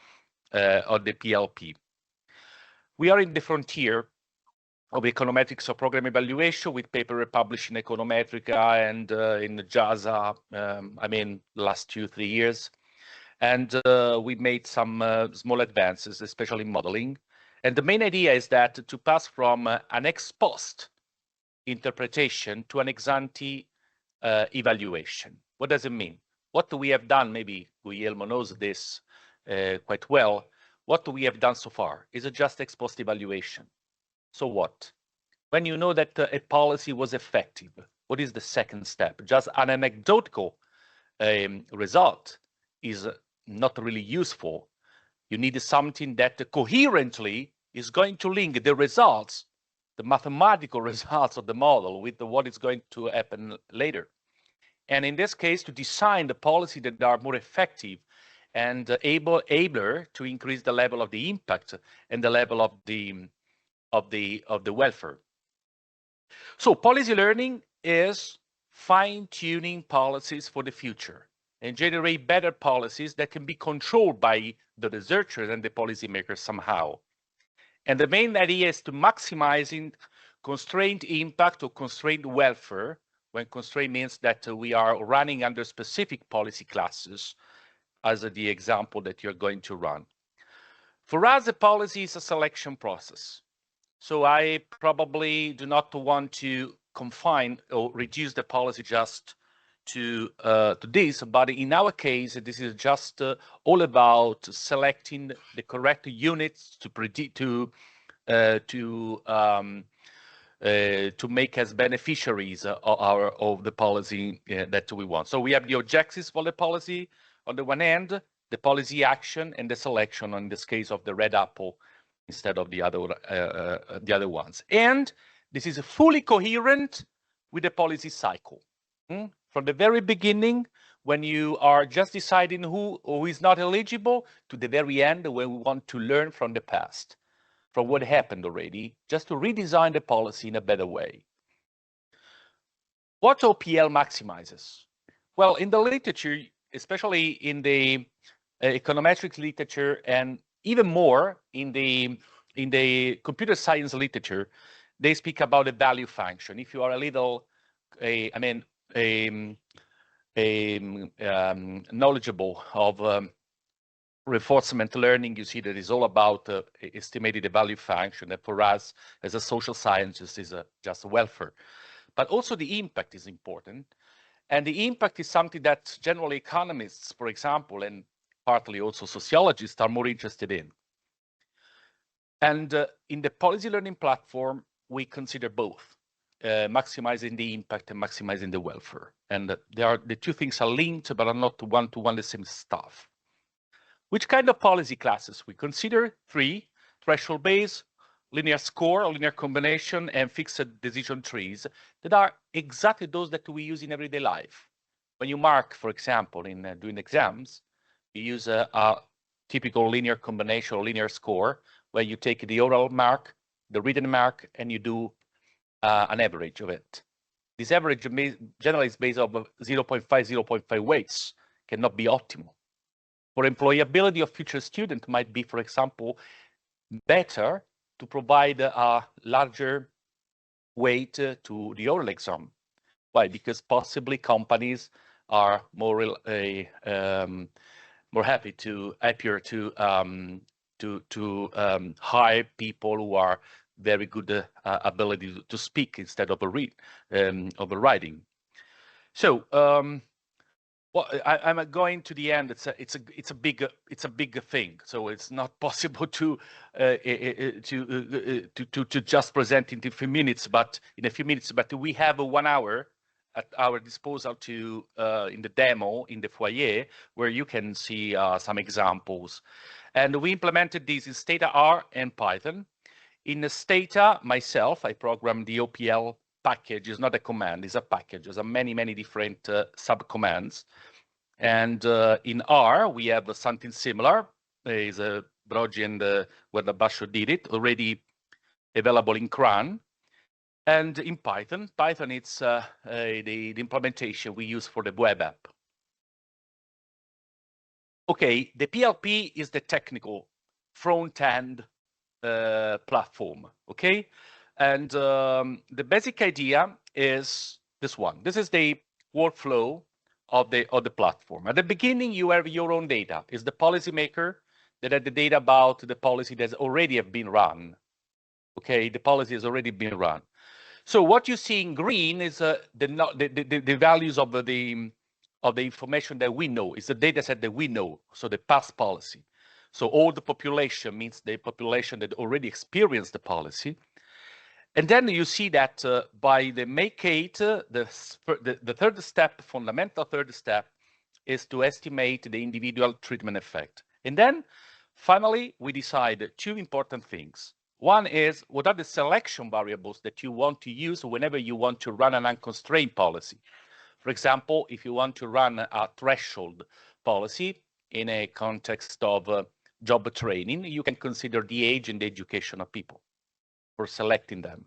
Speaker 1: PLP. We are in the frontier of econometrics of program evaluation with paper published in Econometrica and in JASA, I mean, last 2-3 years. And we made some small advances, especially in modeling. And the main idea is that to pass from an ex post interpretation to an ex-ante evaluation. What does it mean? What we have done, maybe Guglielmo knows this quite well, what we have done so far is just ex post evaluation. So what? When you know that a policy was effective, What is the second step? Just an anecdotal result is not really useful. You need something that coherently is going to link the results, the mathematical results of the model with what is going to happen later. And in this case, to design the policy that are more effective and abler to increase the level of the impact and the level of the welfare. So policy learning is fine-tuning policies for the future and generate better policies that can be controlled by the researchers and the policymakers somehow. And the main idea is to maximizing constrained impact or constrained welfare, when constraint means that we are running under specific policy classes, as the example that you're going to run. For us, the policy is a selection process. So I probably do not want to confine or reduce the policy just to this, but in our case, this is just all about selecting the correct units to predict to make as beneficiaries of the policy that we want. So we have the objectives for the policy on the one hand, the policy action and the selection, in this case of the red apple instead of the other ones. And this is fully coherent with the policy cycle. From the very beginning, when you are just deciding who is not eligible, to the very end when we want to learn from the past, from what happened already, just to redesign the policy in a better way. What OPL maximizes? Well, in the literature, especially in the econometrics literature and even more in the computer science literature, they speak about a value function. If you are a little, knowledgeable of reinforcement learning, you see that it's all about estimating the value function that for us as a social scientist is just welfare. But also the impact is important. And the impact is something that generally economists, for example, and partly also sociologists are more interested in. And in the policy learning platform, we consider both, maximizing the impact and maximizing the welfare. And the two things are linked, but are not one-to-one the same stuff. Which kind of policy classes we consider? 3, threshold-based, linear score, or linear combination, and fixed decision trees that are exactly those that we use in everyday life. When you mark, for example, in doing exams, you use a typical linear combination or linear score, where you take the oral mark, the written mark, and you do an average of it. This average generally is based on 0.5, 0.5 weights, cannot be optimal. For employability of future students might be, for example, better to provide a larger weight to the oral exam. Why? Because possibly companies are more happier to hire people who are very good ability to speak instead of writing. So well, I'm going to the end. It's a big thing. So it's not possible to just present in a few minutes. But we have 1 hour at our disposal to in the demo in the foyer, where you can see some examples. And we implemented these in Stata R and Python. In Stata, myself, I programmed the OPL package. It's not a command, it's a package. There's many different sub-commands. And in R, we have something similar. There is a Brogi and where the Basho did it, already available in CRAN. And in Python, it's the implementation we use for the web app. Okay, the PLP is the technical front-end platform, okay? And the basic idea is this one. This is the workflow of the platform. At the beginning, you have your own data. It's the policymaker that had the data about the policy that's already have been run. Okay, the policy has already been run. So what you see in green is the values of the information that we know. It's the data set that we know, so the past policy. So all the population means the population that already experienced the policy. And then you see that by the Make 8, the third step, fundamental third step, is to estimate the individual treatment effect. And then finally, we decide two important things. One is, what are the selection variables that you want to use whenever you want to run an unconstrained policy? For example, if you want to run a threshold policy in a context of job training, you can consider the age and the education of people for selecting them.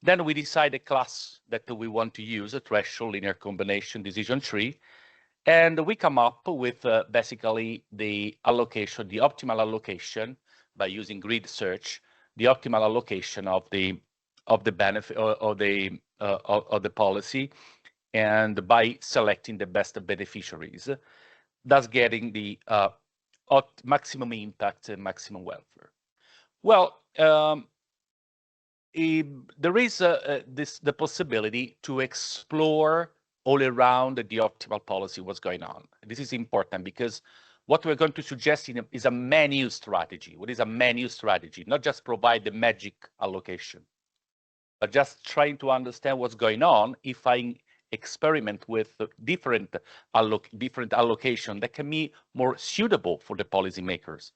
Speaker 1: Then we decide a class that we want to use, a threshold, linear combination, decision tree, and we come up with basically the allocation, the optimal allocation by using grid search, the optimal allocation of the benefit of the policy, and by selecting the best beneficiaries, thus getting the maximum impact and maximum welfare. Well, there is the possibility to explore all around the optimal policy what's going on. This is important because what we're going to suggest is a menu strategy. What is a menu strategy? Not just provide the magic allocation, but just trying to understand what's going on if I experiment with different allocation that can be more suitable for the policymakers,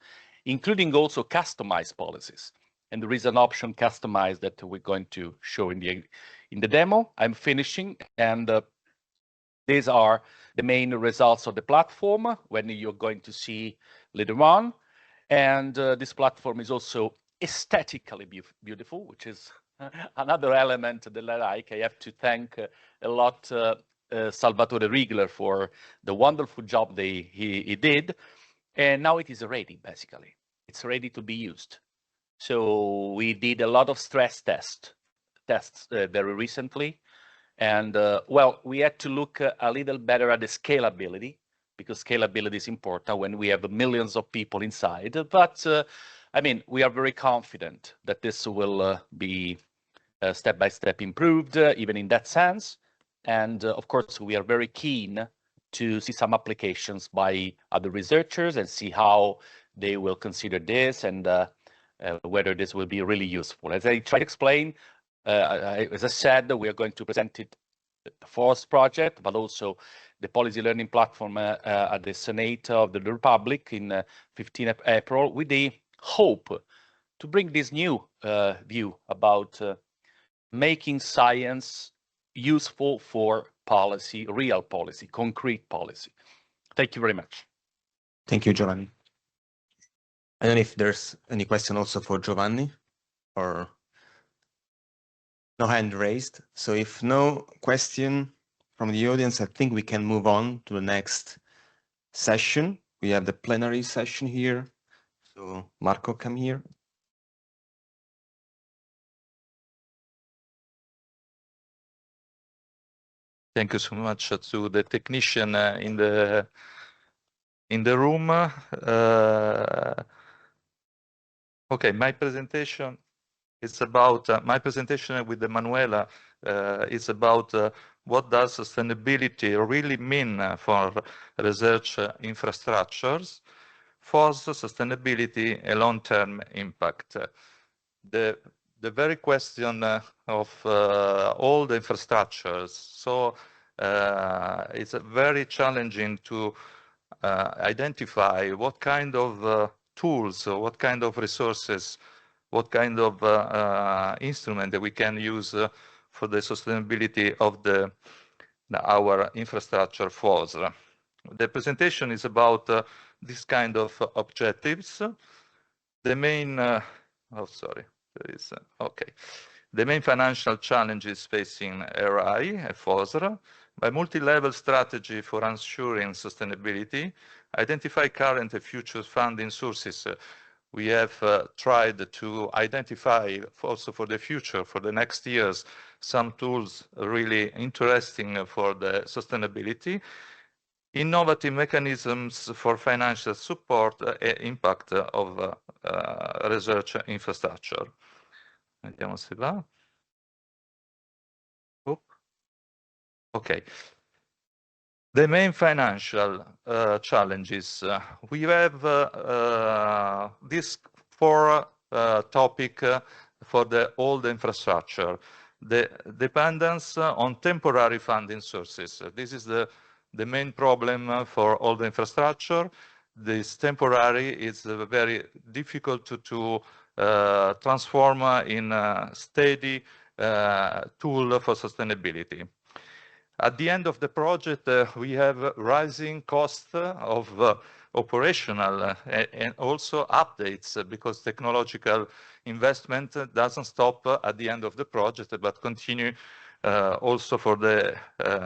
Speaker 1: including also customized policies. And there is an option customized that we're going to show in the demo. I'm finishing, and these are the main results of the platform when you're going to see later on. And this platform is also aesthetically beautiful, which is another element that I like. I have to thank a lot Salvatore Rigler for the wonderful job he did. And now it is ready, basically. It's ready to be used. So we did a lot of stress tests very recently. And well, we had to look a little better at the scalability, because scalability is important when we have millions of people inside. But I mean, we are very confident that this will be step by step improved, even in that sense. And of course, we are very keen to see some applications by other researchers and see how they will consider this and whether this will be really useful. As I tried to explain, as I said, we are going to present it the FOSS project, but also the policy learning platform at the Senate of the Republic in 15th April, with the hope to bring this new view about making science useful for policy, real policy, concrete policy. Thank you very much.
Speaker 16: Thank you, Giovanni. I don't know if there's any question also for Giovanni, or no hand raised. So if no question from the audience, I think we can move on to the next session. We have the plenary session here. So Marco, come here.
Speaker 6: Thank you so much to the technician in the room. Okay, my presentation is about my presentation with Emanuela is about what does sustainability really mean for research infrastructures, FOSS, sustainability, and long-term impact. The very question of all the infrastructures. So it's very challenging to identify what kind of tools, or what kind of resources, what kind of instrument that we can use for the sustainability of our infrastructure FOSS. The presentation is about this kind of objectives. The main, the main financial challenges facing RI and FOSSR, by multi-level strategy for ensuring sustainability, identify current and future funding sources. We have tried to identify also for the future, for the next years, some tools really interesting for the sustainability, innovative mechanisms for financial support impact of research infrastructure. Andiamo se va. Okay. The main financial challenges. We have these four topics for the old infrastructure. The dependence on temporary funding sources. This is the main problem for all the infrastructure. This temporary is very difficult to transform in a steady tool for sustainability. At the end of the project, we have rising costs of operational and also updates because technological investment doesn't stop at the end of the project, but continue also for the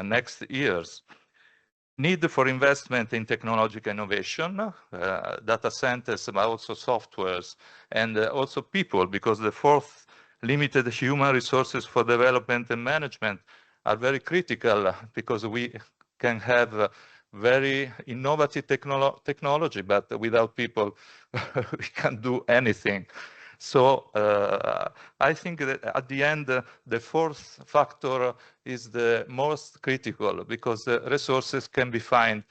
Speaker 6: next years. Need for investment in technological innovation, data centers, but also softwares, and also people, because the fourth, limited human resources for development and management are very critical because we can have very innovative technology, but without people, we can't do anything. So I think that at the end, the fourth factor is the most critical because the resources can be found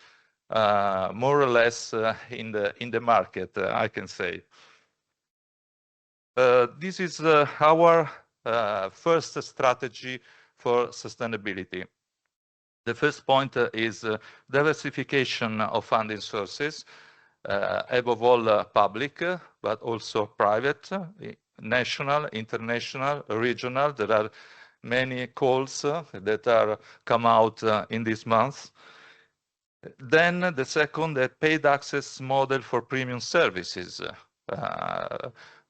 Speaker 6: more or less in the market, I can say. This is our first strategy for sustainability. The first point is diversification of funding sources, above all public, but also private, national, international, regional. There are many calls that are come out in this month. Then the second, the paid access model for premium services.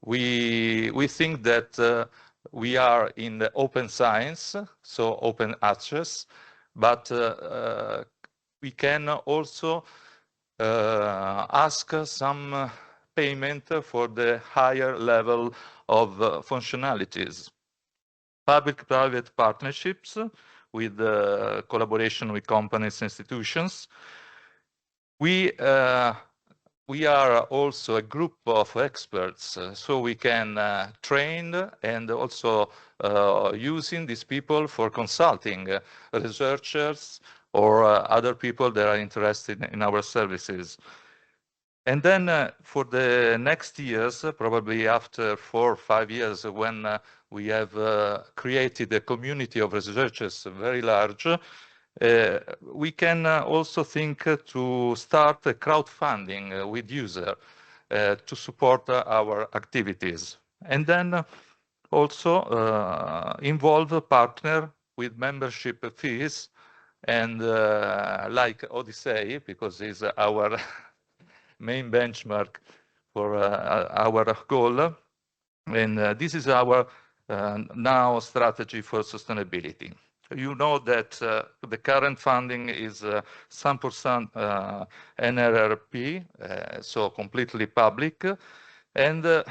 Speaker 6: We think that we are in the open science, so open access, but we can also ask some payment for the higher level of functionalities. Public-private partnerships with collaboration with companies and institutions. We are also a group of experts, so we can train and also using these people for consulting researchers or other people that are interested in our services. And then for the next years, probably after 4 or 5 years, when we have created a community of researchers very large, we can also think to start a crowdfunding with users to support our activities. And then also involve a partner with membership fees and like Odyssey, because it's our main benchmark for our goal. And this is our now strategy for sustainability. You know that the current funding is 100% NRRP, so completely public. And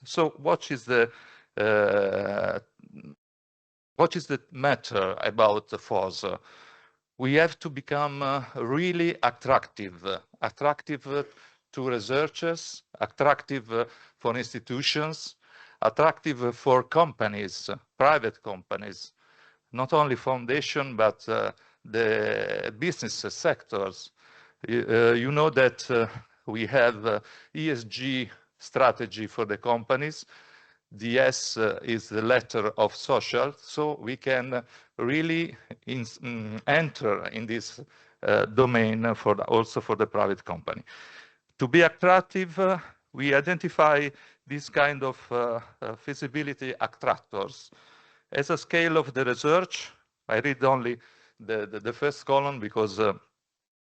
Speaker 6: so what is the matter about the FOSS? We have to become really attractive to researchers, attractive for institutions, attractive for companies, private companies, not only foundation, but the business sectors. You know that we have ESG strategy for the companies. The S is the letter of social, so we can really enter in this domain also for the private company. To be attractive, we identify this kind of feasibility attractors. As a scale of the research, I read only the first column because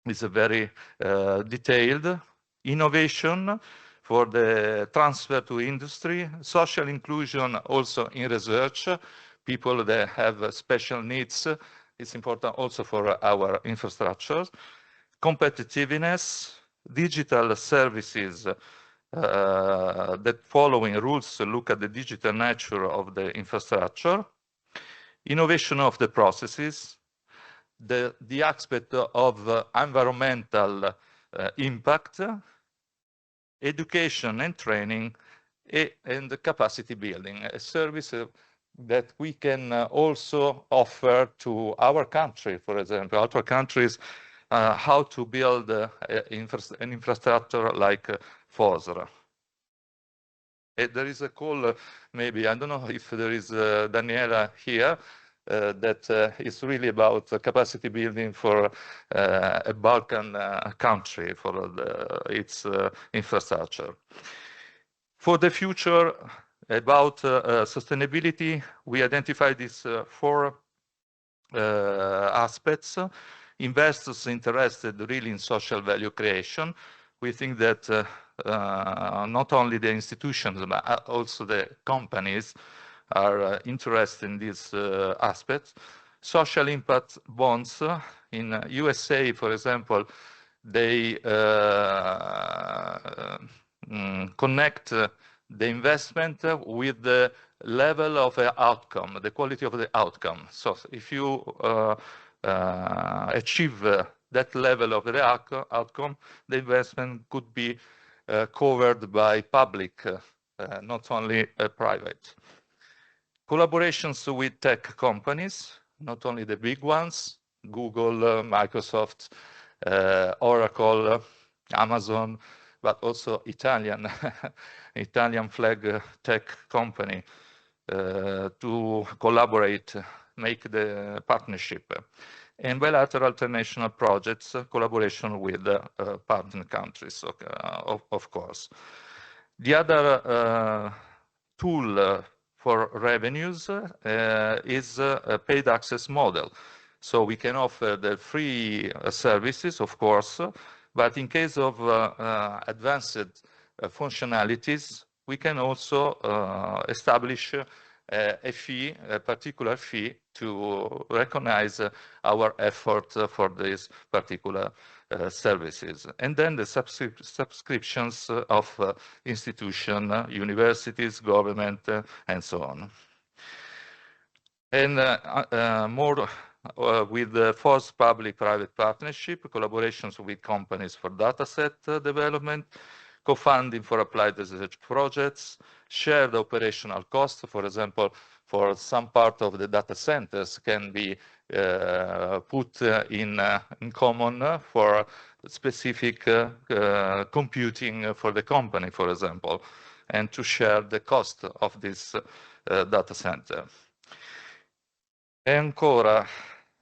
Speaker 6: it's a very detailed. Innovation for the transfer to industry, social inclusion also in research, people that have special needs, it's important also for our infrastructure. Competitiveness, digital services that following rules look at the digital nature of the infrastructure, innovation of the processes, the aspect of environmental impact, education and training, and the capacity building, a service that we can also offer to our country, for example, other countries, how to build an infrastructure like FOSSR. There is a call, maybe, I don't know if there is Daniela here, that is really about capacity building for a Balkan country, for its infrastructure. For the future, about sustainability, we identified these four aspects. Investors interested really in social value creation. We think that not only the institutions, but also the companies are interested in these aspects. Social impact bonds in USA, for example, they connect the investment with the level of the outcome, the quality of the outcome. So if you achieve that level of the outcome, the investment could be covered by public, not only private. Collaborations with tech companies, not only the big ones, Google, Microsoft, Oracle, Amazon, but also Italian flag tech company to collaborate, make the partnership. And bilateral international projects, collaboration with partner countries, of course. The other tool for revenues is a paid access model. So we can offer the free services, of course, but in case of advanced functionalities, we can also establish a fee, a particular fee, to recognize our effort for these particular services. And then the subscriptions of institutions, universities, government, and so on. And more with the FOSS public-private partnership, collaborations with companies for dataset development, co-funding for applied research projects, shared operational costs, for example, for some part of the data centers can be put in common for specific computing for the company, for example, and to share the cost of this data center. Ancora,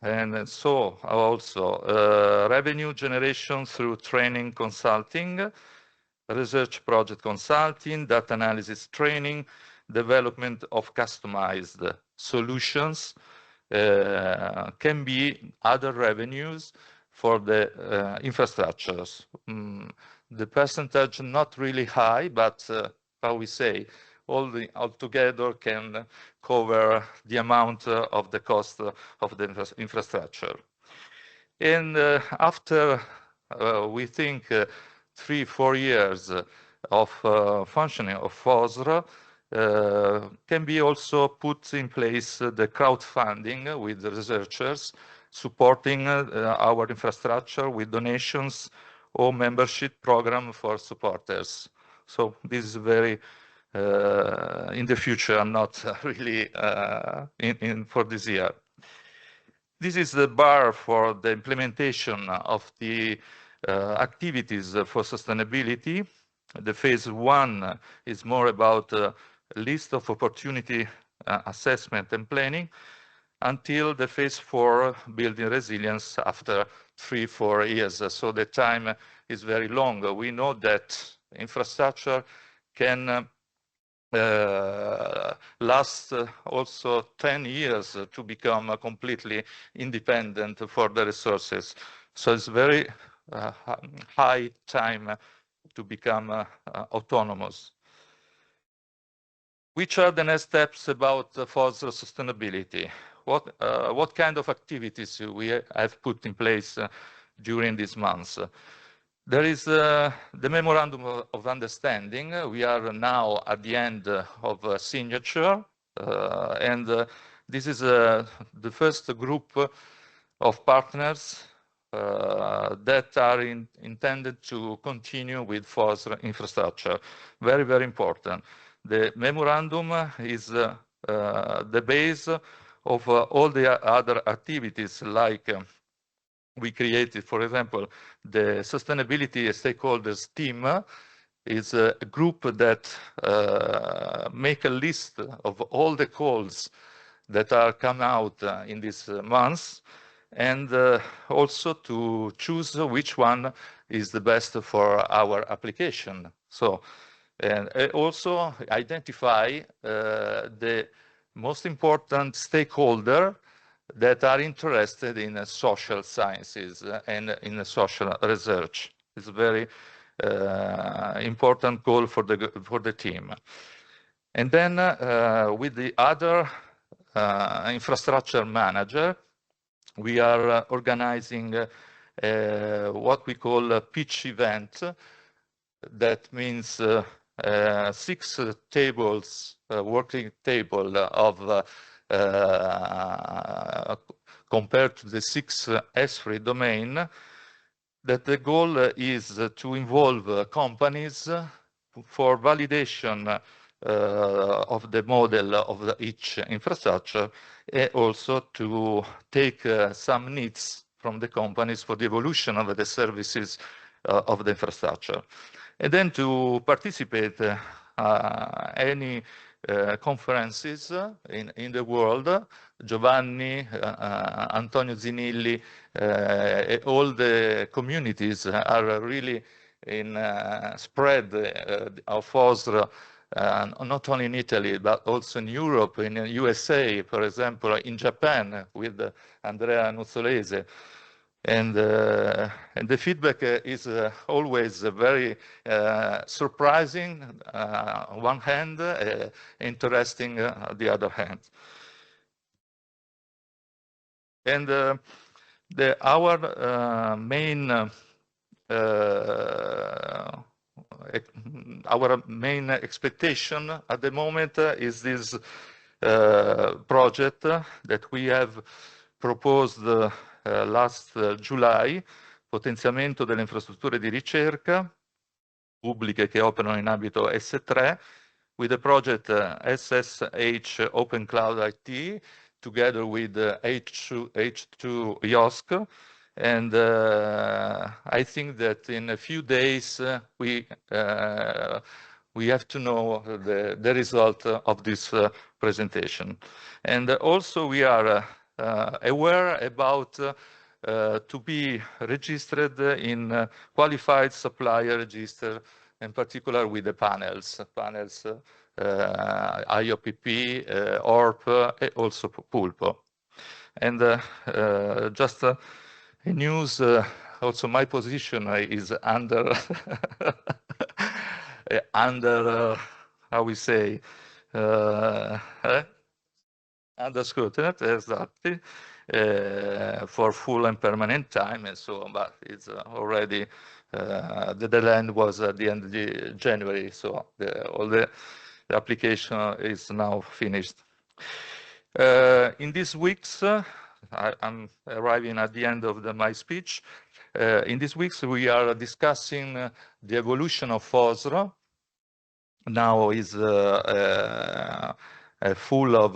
Speaker 6: and so also revenue generation through training consulting, research project consulting, data analysis training, development of customized solutions, can be other revenues for the infrastructures. The percentage not really high, but how we say, altogether can cover the amount of the cost of the infrastructure. And after we think 3-4 years of functioning of FOSSR, can be also put in place the crowdfunding with the researchers, supporting our infrastructure with donations or membership program for supporters. So this is very in the future, not really for this year. This is the bar for the implementation of the activities for sustainability. The phase 1 is more about a list of opportunity assessment and planning, until the phase 4, building resilience after 3-4 years. So the time is very long. We know that infrastructure can last also 10 years to become completely independent for the resources. So it's very high time to become autonomous. Which are the next steps about FOSSR sustainability? What kind of activities we have put in place during these months? There is the Memorandum of Understanding. We are now at the end of signature, and this is the first group of partners that are intended to continue with FOSSR infrastructure. Very, very important. The memorandum is the base of all the other activities, like we created, for example, the sustainability stakeholders team is a group that make a list of all the calls that are come out in these months, and also to choose which one is the best for our application. So, and also identify the most important stakeholder that are interested in social sciences and in social research. It's a very important goal for the team. And then with the other infrastructure manager, we are organizing what we call a pitch event. That means 6 tables, working table of compared to the 6 S3 domain, that the goal is to involve companies for validation of the model of each infrastructure, and also to take some needs from the companies for the evolution of the services of the infrastructure. And then to participate any conferences in the world. Giovanni, Antonio Zinilli, all the communities are really in spread of FOSSR, not only in Italy, but also in Europe, in the USA, for example, in Japan with Andrea Nuzzolese. And the feedback is always very surprising on one hand, interesting on the other hand. And our main expectation at the moment is this project that we have proposed last July, potenziamento delle infrastrutture di ricerca pubbliche che operano in ambito S3, with the project SSH Open Cloud IT, together with H2 IOSC. And I think that in a few days we have to know the result of this presentation. And also we are aware about to be registered in qualified supplier register, in particular with the panels IOPP, ORP, and also PULPO. And just a news, also my position is under, how we say, under scrutiny, exactly, for full and permanent time, and so on. But it's already the deadline was at the end of January, so all the application is now finished. In these weeks, I'm arriving at the end of my speech. In these weeks, we are discussing the evolution of FOSSR. Now is full of,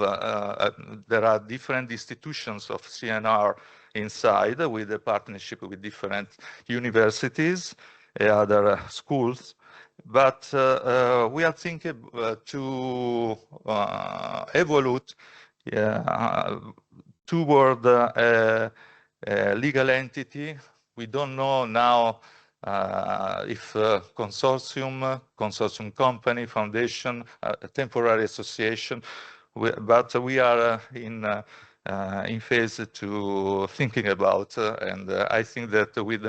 Speaker 6: there are different institutions of CNR inside with a partnership with different universities and other schools. But we are thinking to evolve toward a legal entity. We don't know now if consortium company, foundation, a temporary association, but we are in phase to thinking about, and I think that with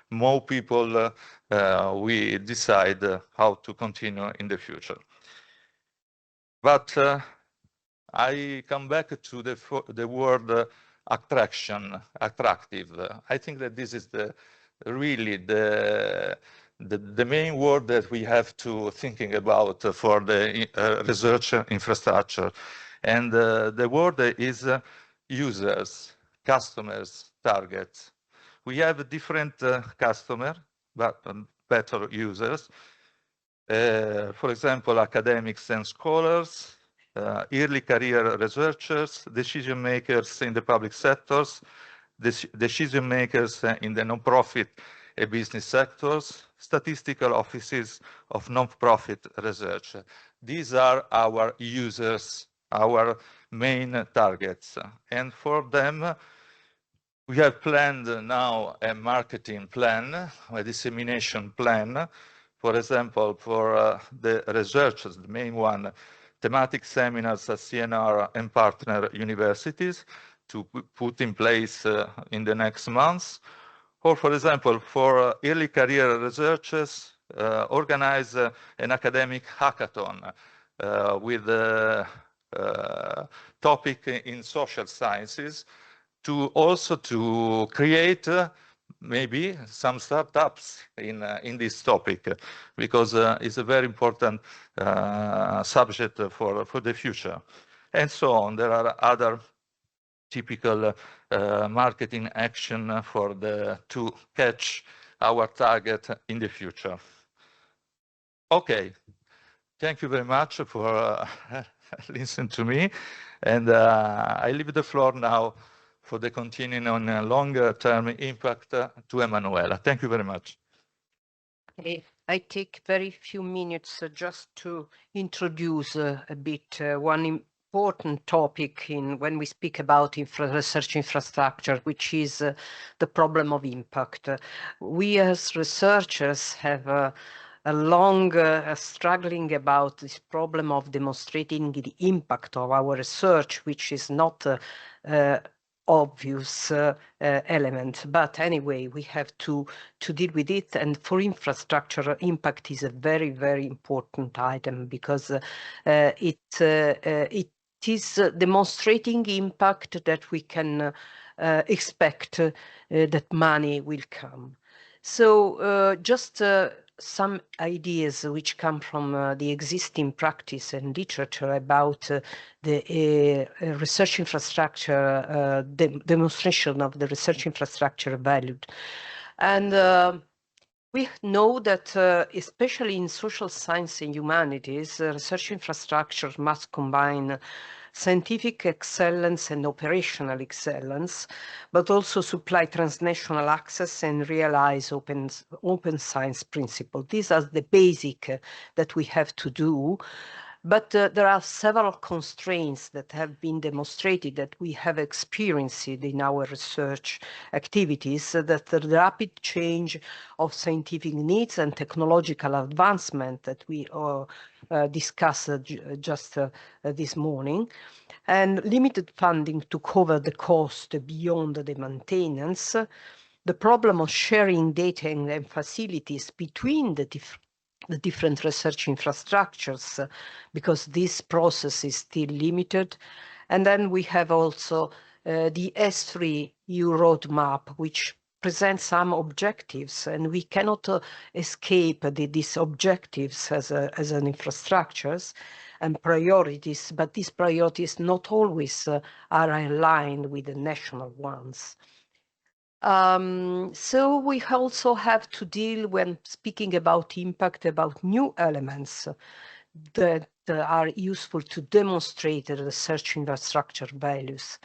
Speaker 6: more people, we decide how to continue in the future. But I come back to the word attractive. I think that this is really the main word that we have to thinking about for the research infrastructure. And the word is users, customers, targets. We have different customers, but better users. For example, academics and scholars, early career researchers, decision makers in the public sectors, decision makers in the non-profit and business sectors, statistical offices of non-profit research. These are our users, our main targets. And for them, we have planned now a marketing plan, a dissemination plan. For example, for the researchers, the main one, thematic seminars at CNR and partner universities to put in place in the next months. Or, for example, for early career researchers, organize an academic hackathon with a topic in social sciences to also to create maybe some startups in this topic, because it's a very important subject for the future. And so on. There are other typical marketing action to catch our target in the future. Okay, thank you very much for listening to me, and I leave the floor now for the continuing on longer term impact to Emanuela. Thank you very much.
Speaker 5: Okay. I take very few minutes just to introduce a bit one important topic when we speak about research infrastructure, which is the problem of impact. We as researchers have a long struggling about this problem of demonstrating the impact of our research, which is not obvious element, but anyway, we have to deal with it. And for infrastructure, impact is a very, very important item, because it is demonstrating impact that we can expect that money will come. So just some ideas which come from the existing practice and literature about the research infrastructure, demonstration of the research infrastructure valued. And we know that especially in social science and humanities, research infrastructure must combine scientific excellence and operational excellence, but also supply transnational access and realize open science principle. These are the basic that we have to do. But there are several constraints that have been demonstrated that we have experienced in our research activities, that the rapid change of scientific needs and technological advancement that we discussed just this morning, and limited funding to cover the cost beyond the maintenance, the problem of sharing data and facilities between the different research infrastructures, because this process is still limited. And then we have also the S3 EU roadmap, which presents some objectives, and we cannot escape these objectives as an infrastructures and priorities, but these priorities not always are aligned with the national ones. So we also have to deal, when speaking about impact, about new elements that are useful to demonstrate the research infrastructure values.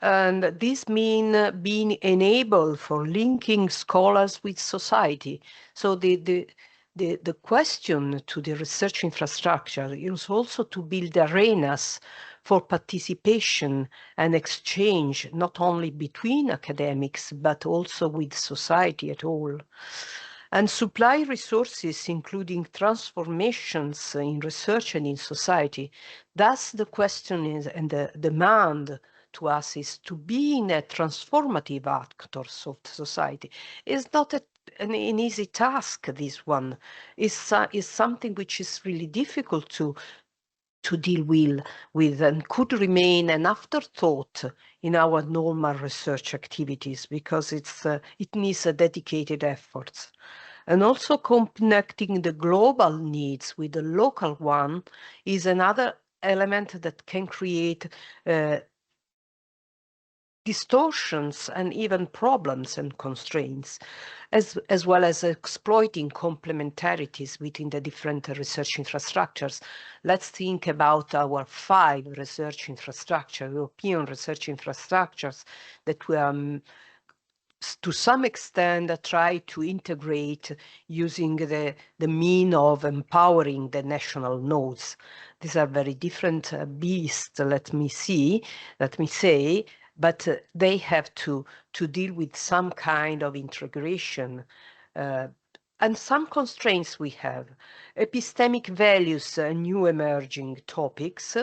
Speaker 5: And this means being enabled for linking scholars with society. So the question to the research infrastructure is also to build arenas for participation and exchange, not only between academics, but also with society at all. And supply resources, including transformations in research and in society. Thus, the question is, and the demand to us is to be in a transformative actors of society. It's not an easy task, this one. Is something which is really difficult to deal with and could remain an afterthought in our normal research activities, because it needs a dedicated efforts. And also connecting the global needs with the local one is another element that can create distortions and even problems and constraints, as well as exploiting complementarities within the different research infrastructures. Let's think about our 5 research infrastructure, European research infrastructures that we are to some extent try to integrate using the mean of empowering the national nodes. These are very different beasts, let me say, but they have to deal with some kind of integration and some constraints we have. Epistemic values, new emerging topics,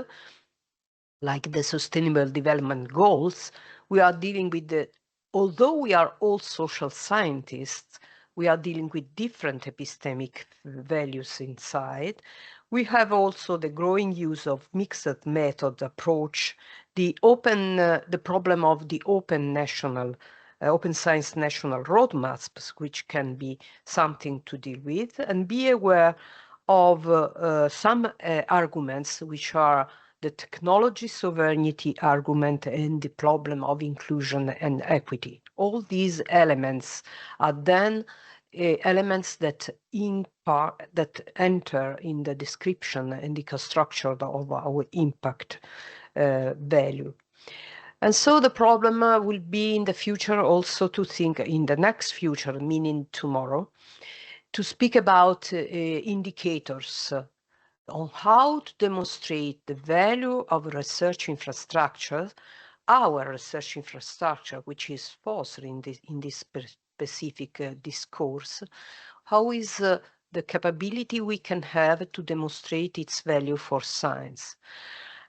Speaker 5: like the Sustainable Development Goals. We are dealing with although we are all social scientists, we are dealing with different epistemic values inside. We have also the growing use of mixed method approach, the problem of the open science national roadmaps, which can be something to deal with, and be aware of some arguments which are the technology sovereignty argument and the problem of inclusion and equity. All these elements are then elements that enter in the description and the construction of our impact value. And so the problem will be in the future also to think in the next future, meaning tomorrow, to speak about indicators on how to demonstrate the value of research infrastructure, our research infrastructure, which is FOSSR in this specific discourse, how is the capability we can have to demonstrate its value for science.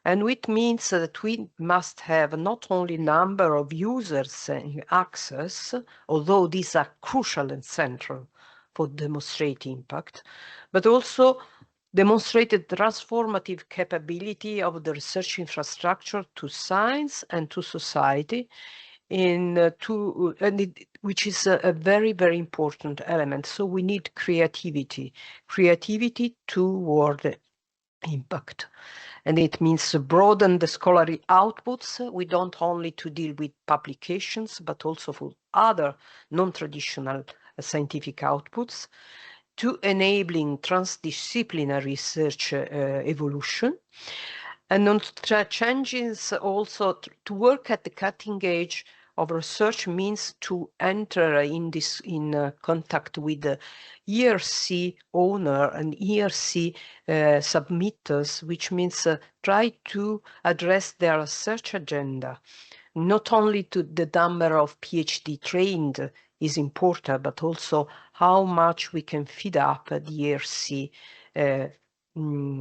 Speaker 5: And which means that we must have not only number of users and access, although these are crucial and central for demonstrate impact, but also demonstrated transformative capability of the research infrastructure to science and to society, which is a very, very important element. So we need creativity toward impact. And it means to broaden the scholarly outputs. We don't only to deal with publications, but also for other non-traditional scientific outputs, to enabling transdisciplinary research evolution, and on changes also to work at the cutting edge of research means to enter in contact with the ERC owner and ERC submitters, which means try to address their research agenda, not only to the number of PhD trained is important, but also how much we can feed up the ERC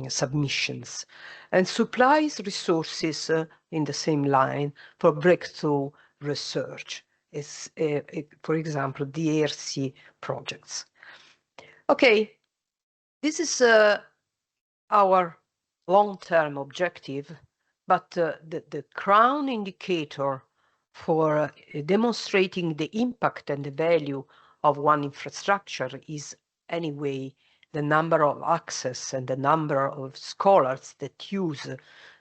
Speaker 5: submissions, and supplies resources in the same line for breakthrough research, for example, the ERC projects. Okay, this is our long-term objective, but the crown indicator for demonstrating the impact and the value of one infrastructure is anyway the number of access and the number of scholars that use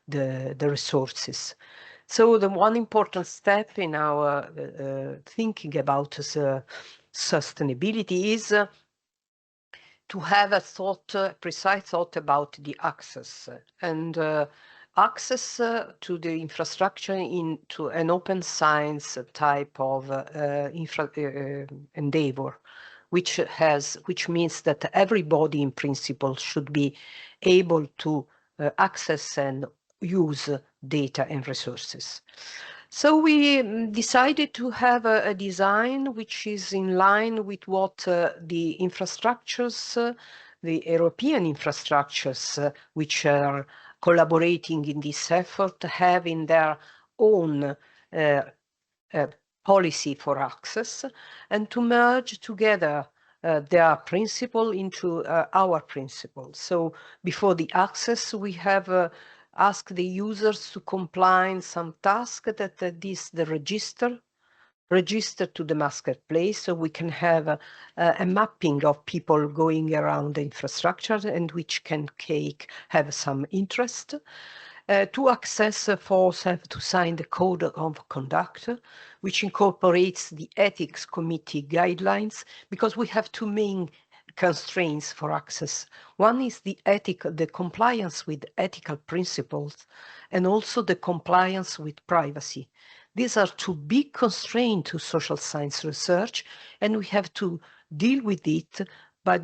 Speaker 5: the resources. So the one important step in our thinking about sustainability is to have a precise thought about the access, and access to the infrastructure into an open science type of endeavor, which means that everybody in principle should be able to access and use data and resources. So we decided to have a design which is in line with what the infrastructures, the European infrastructures, which are collaborating in this effort, have in their own policy for access, and to merge together their principle into our principle. So before the access, we have ask the users to comply in some task that is the register to the marketplace, so we can have a mapping of people going around the infrastructure and which can have some interest. To access, FOSS have to sign the code of conduct, which incorporates the ethics committee guidelines, because we have two main constraints for access. One is the compliance with ethical principles, and also the compliance with privacy. These are too big constraints to social science research, and we have to deal with it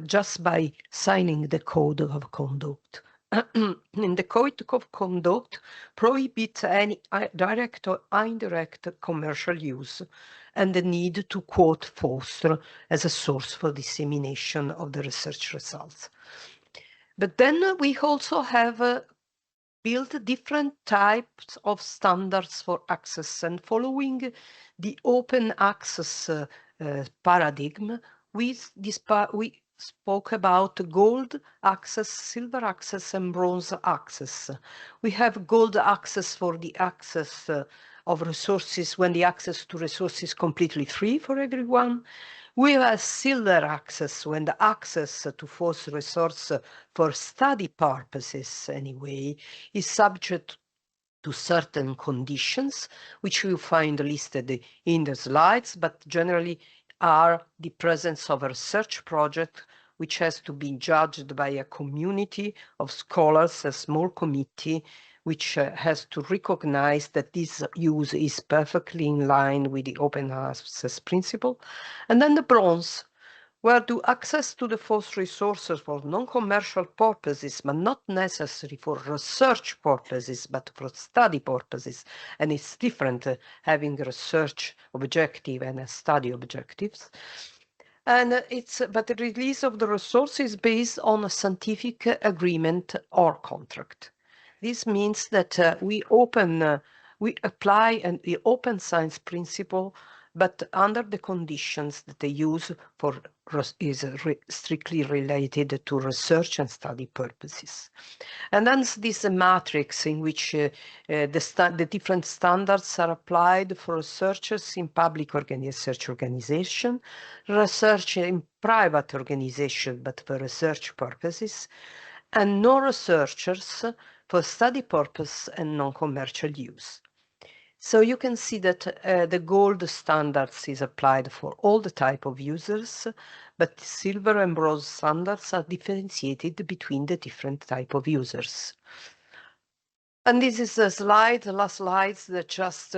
Speaker 5: just by signing the code of conduct. In the code of conduct prohibits any direct or indirect commercial use and the need to quote FOSSR as a source for dissemination of the research results. But then we also have built different types of standards for access, and following the open access paradigm, we spoke about gold access, silver access, and bronze access. We have gold access for the access of resources when the access to resources is completely free for everyone. We have silver access when the access to force resource for study purposes anyway is subject to certain conditions, which you find listed in the slides, but generally are the presence of a research project which has to be judged by a community of scholars, a small committee, which has to recognize that this use is perfectly in line with the open access principle. And then the bronze, where the access to the FOSS resources for non-commercial purposes, but not necessary for research purposes, but for study purposes. And it's different having a research objective and a study objectives. And but the release of the resources based on a scientific agreement or contract. This means that we apply the open science principle, but under the conditions that they use for is strictly related to research and study purposes. And then this matrix in which the different standards are applied for researchers in public research organization, research in private organization, but for research purposes, and no researchers for study purpose and non-commercial use. So you can see that the gold standards is applied for all the type of users, but silver and bronze standards are differentiated between the different type of users. And this is a slide, the last slides that just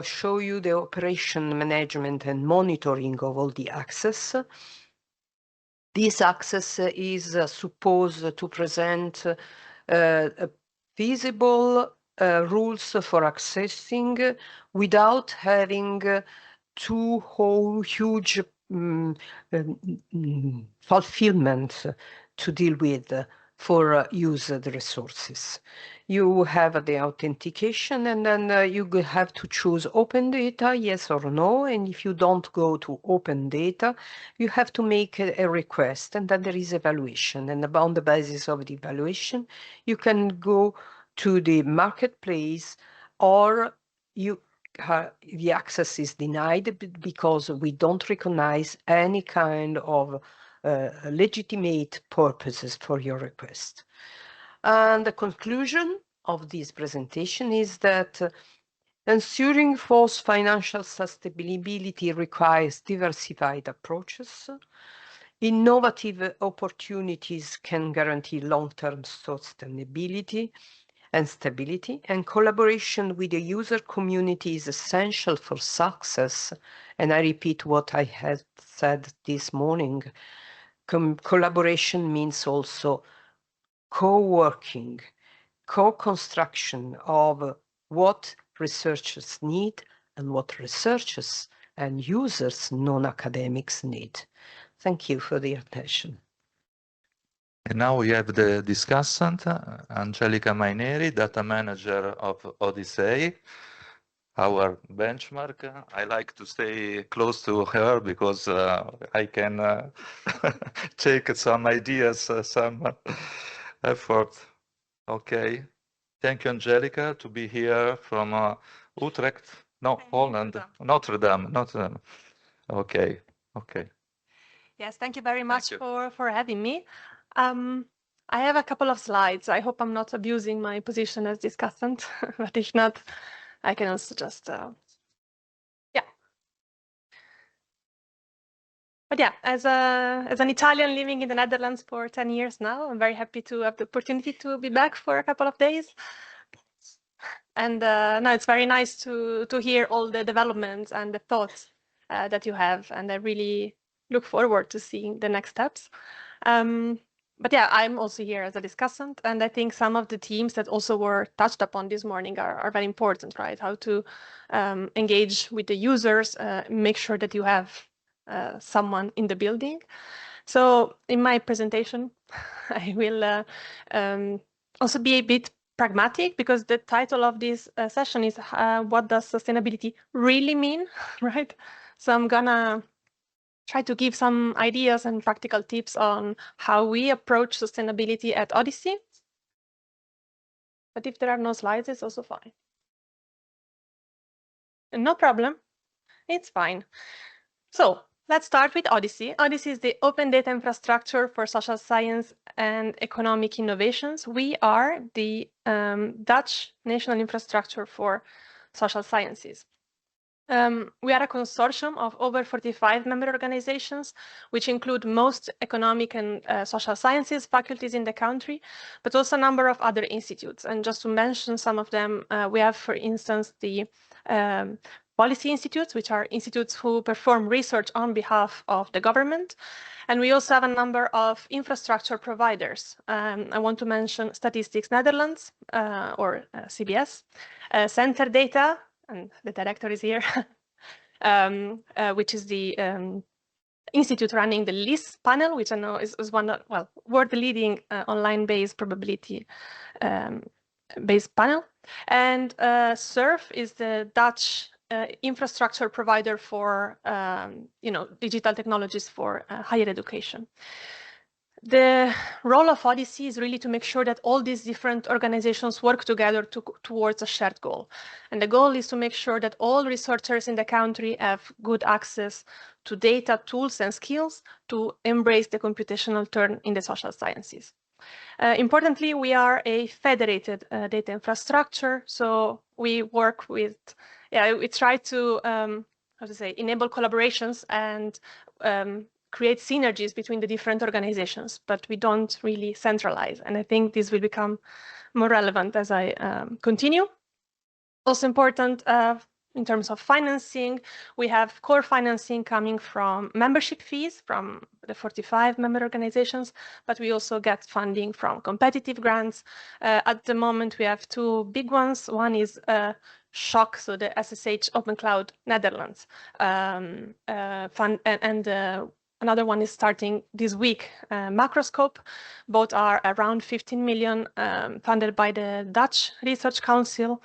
Speaker 5: show you the operation management and monitoring of all the access. This access is supposed to present feasible rules for accessing without having too huge fulfillment to deal with for used resources. You have the authentication, and then you have to choose open data, yes or no. And if you don't go to open data, you have to make a request, and then there is evaluation. And on the basis of the evaluation, you can go to the marketplace, or the access is denied because we don't recognize any kind of legitimate purposes for your request. And the conclusion of this presentation is that ensuring FOSS financial sustainability requires diversified approaches. Innovative opportunities can guarantee long-term sustainability and stability, and collaboration with the user community is essential for success. And I repeat what I had said this morning. Collaboration means also co-working, co-construction of what researchers need and what researchers and users, non-academics, need. Thank you for the attention.
Speaker 6: And now we have the discussant, Angelica Maineri, data manager of Odyssey, our benchmark. I like to stay close to her because I can take some ideas, some effort. Okay. Thank you, Angelica, to be here from Utrecht. No, Holland. Notre Dame. Okay. Okay.
Speaker 3: Yes, thank you very much for having me. I have a couple of slides. I hope I'm not abusing my position as discussant, but if not, I can also just, yeah. But yeah, as an Italian living in the Netherlands for 10 years now, I'm very happy to have the opportunity to be back for a couple of days.
Speaker 14: And no, it's very nice to hear all the developments and the thoughts that you have, and I really look forward to seeing the next steps. But yeah, I'm also here as a discussant, and I think some of the themes that also were touched upon this morning are very important, right? How to engage with the users, make sure that you have someone in the building. So in my presentation, I will also be a bit pragmatic, because the title of this session is what does sustainability really mean, right? So I'm gonna try to give some ideas and practical tips on how we approach sustainability at Odyssey. But if there are no slides, it's also fine. And no problem, it's fine. So let's start with Odyssey. Odyssey is the open data infrastructure for social science and economic innovations. We are the Dutch national infrastructure for social sciences. We are a consortium of over 45 member organizations, which include most economic and social sciences faculties in the country, but also a number of other institutes. And just to mention some of them, we have, for instance, the policy institutes, which are institutes who perform research on behalf of the government. And we also have a number of infrastructure providers. I want to mention Statistics Netherlands, or CBS, Center Data, and the director is here, which is the institute running the LIS panel, which I know is one of, well, world-leading online-based probability-based panel. And SURF is the Dutch infrastructure provider for digital technologies for higher education. The role of Odyssey is really to make sure that all these different organizations work together towards a shared goal. And the goal is to make sure that all researchers in the country have good access to data, tools, and skills to embrace the computational turn in the social sciences. Importantly, we are a federated data infrastructure, so we work with, we try to, enable collaborations and create synergies between the different organizations, but we don't really centralize. And I think this will become more relevant as I continue. Also important in terms of financing, we have core financing coming from membership fees from the 45 member organizations, but we also get funding from competitive grants. At the moment, we have two big ones. One is SHOCK, so the SSH Open Cloud Netherlands fund, and another one is starting this week, Macroscope. Both are around 15 million, funded by the Dutch Research Council.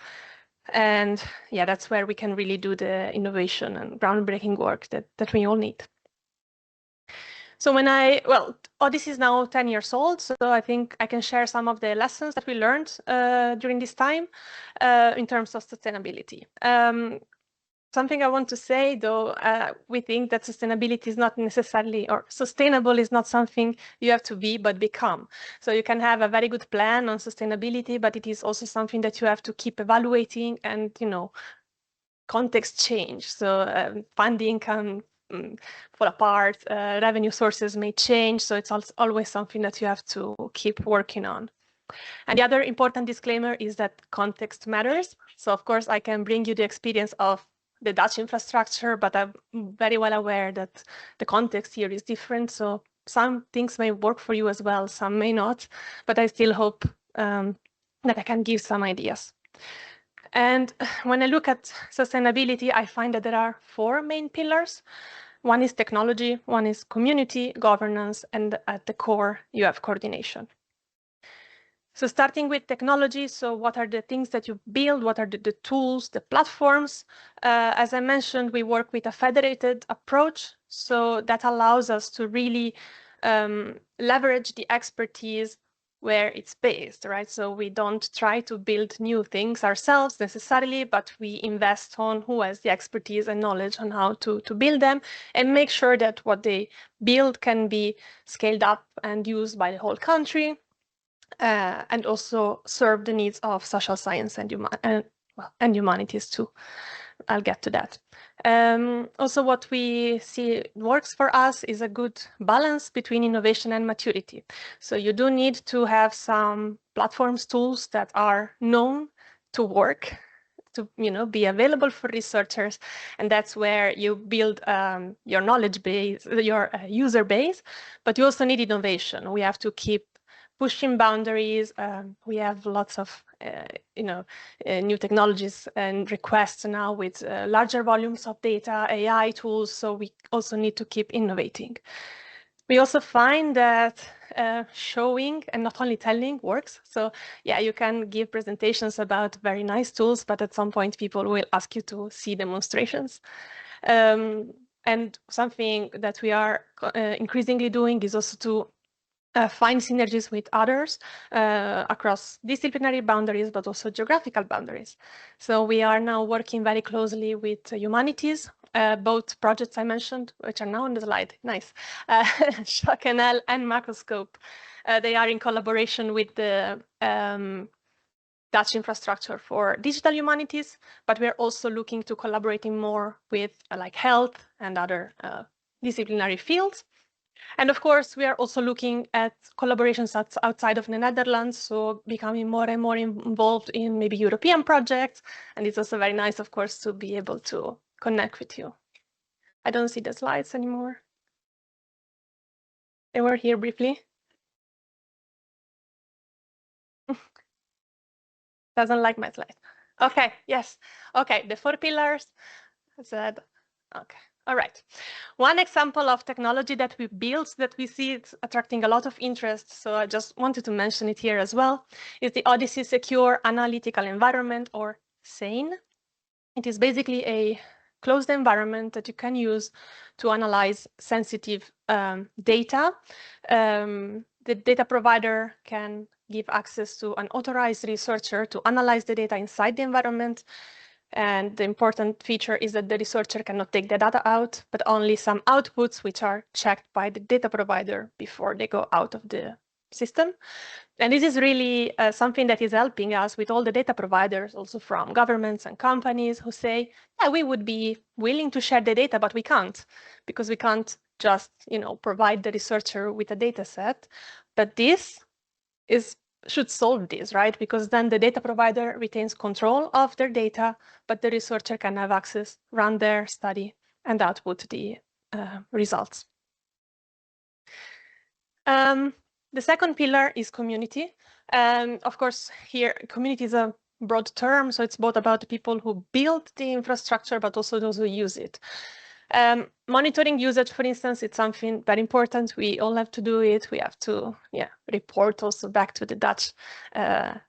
Speaker 14: And yeah, that's where we can really do the innovation and groundbreaking work that we all need. So Odyssey is now 10 years old, so I think I can share some of the lessons that we learned during this time in terms of sustainability. Something I want to say, though, we think that sustainability is not necessarily, or sustainable is not something you have to be, but become. So you can have a very good plan on sustainability, but it is also something that you have to keep evaluating and, context change. So funding can fall apart, revenue sources may change. So it's always something that you have to keep working on. And the other important disclaimer is that context matters. So of course, I can bring you the experience of the Dutch infrastructure, but I'm very well aware that the context here is different. So some things may work for you as well, some may not, but I still hope that I can give some ideas. And when I look at sustainability, I find that there are four main pillars. One is technology, one is community, governance, and at the core, you have coordination. So starting with technology, so what are the things that you build? What are the tools, the platforms? As I mentioned, we work with a federated approach. So that allows us to really leverage the expertise where it's based, right? So we don't try to build new things ourselves necessarily, but we invest on who has the expertise and knowledge on how to build them and make sure that what they build can be scaled up and used by the whole country. And also serve the needs of social science and humanities too. I'll get to that. Also, what we see works for us is a good balance between innovation and maturity. So you do need to have some platforms, tools that are known to work, to be available for researchers, and that's where you build your knowledge base, your user base. But you also need innovation. We have to keep pushing boundaries. We have lots of new technologies and requests now with larger volumes of data, AI tools. So we also need to keep innovating. We also find that showing and not only telling works. So yeah, you can give presentations about very nice tools, but at some point people will ask you to see demonstrations. And something that we are increasingly doing is also to find synergies with others across disciplinary boundaries, but also geographical boundaries. So we are now working very closely with humanities. Both projects I mentioned, which are now on the slide, nice, SHOCNL and Macroscope. They are in collaboration with the Dutch infrastructure for digital humanities, but we're also looking to collaborating more with like health and other disciplinary fields. And of course, we are also looking at collaborations outside of the Netherlands, so becoming more and more involved in maybe European projects. And it's also very nice, of course, to be able to connect with you. I don't see the slides anymore. They were here briefly. Doesn't like my slide. Okay, yes. Okay, the 4 pillars. I said, okay. All right. One example of technology that we built that we see it's attracting a lot of interest, so I just wanted to mention it here as well, is the Odyssey Secure Analytical Environment, or SANE. It is basically a closed environment that you can use to analyze sensitive data. The data provider can give access to an authorized researcher to analyze the data inside the environment. And the important feature is that the researcher cannot take the data out, but only some outputs which are checked by the data provider before they go out of the system. And this is really something that is helping us with all the data providers, also from governments and companies who say, yeah, we would be willing to share the data, but we can't, because we can't just provide the researcher with a data set. But this should solve this, right? Because then the data provider retains control of their data, but the researcher can have access, run their study, and output the results. The second pillar is community. Of course, here, community is a broad term, so it's both about the people who build the infrastructure, but also those who use it. Monitoring usage, for instance, it's something very important. We all have to do it. We have to report also back to the Dutch the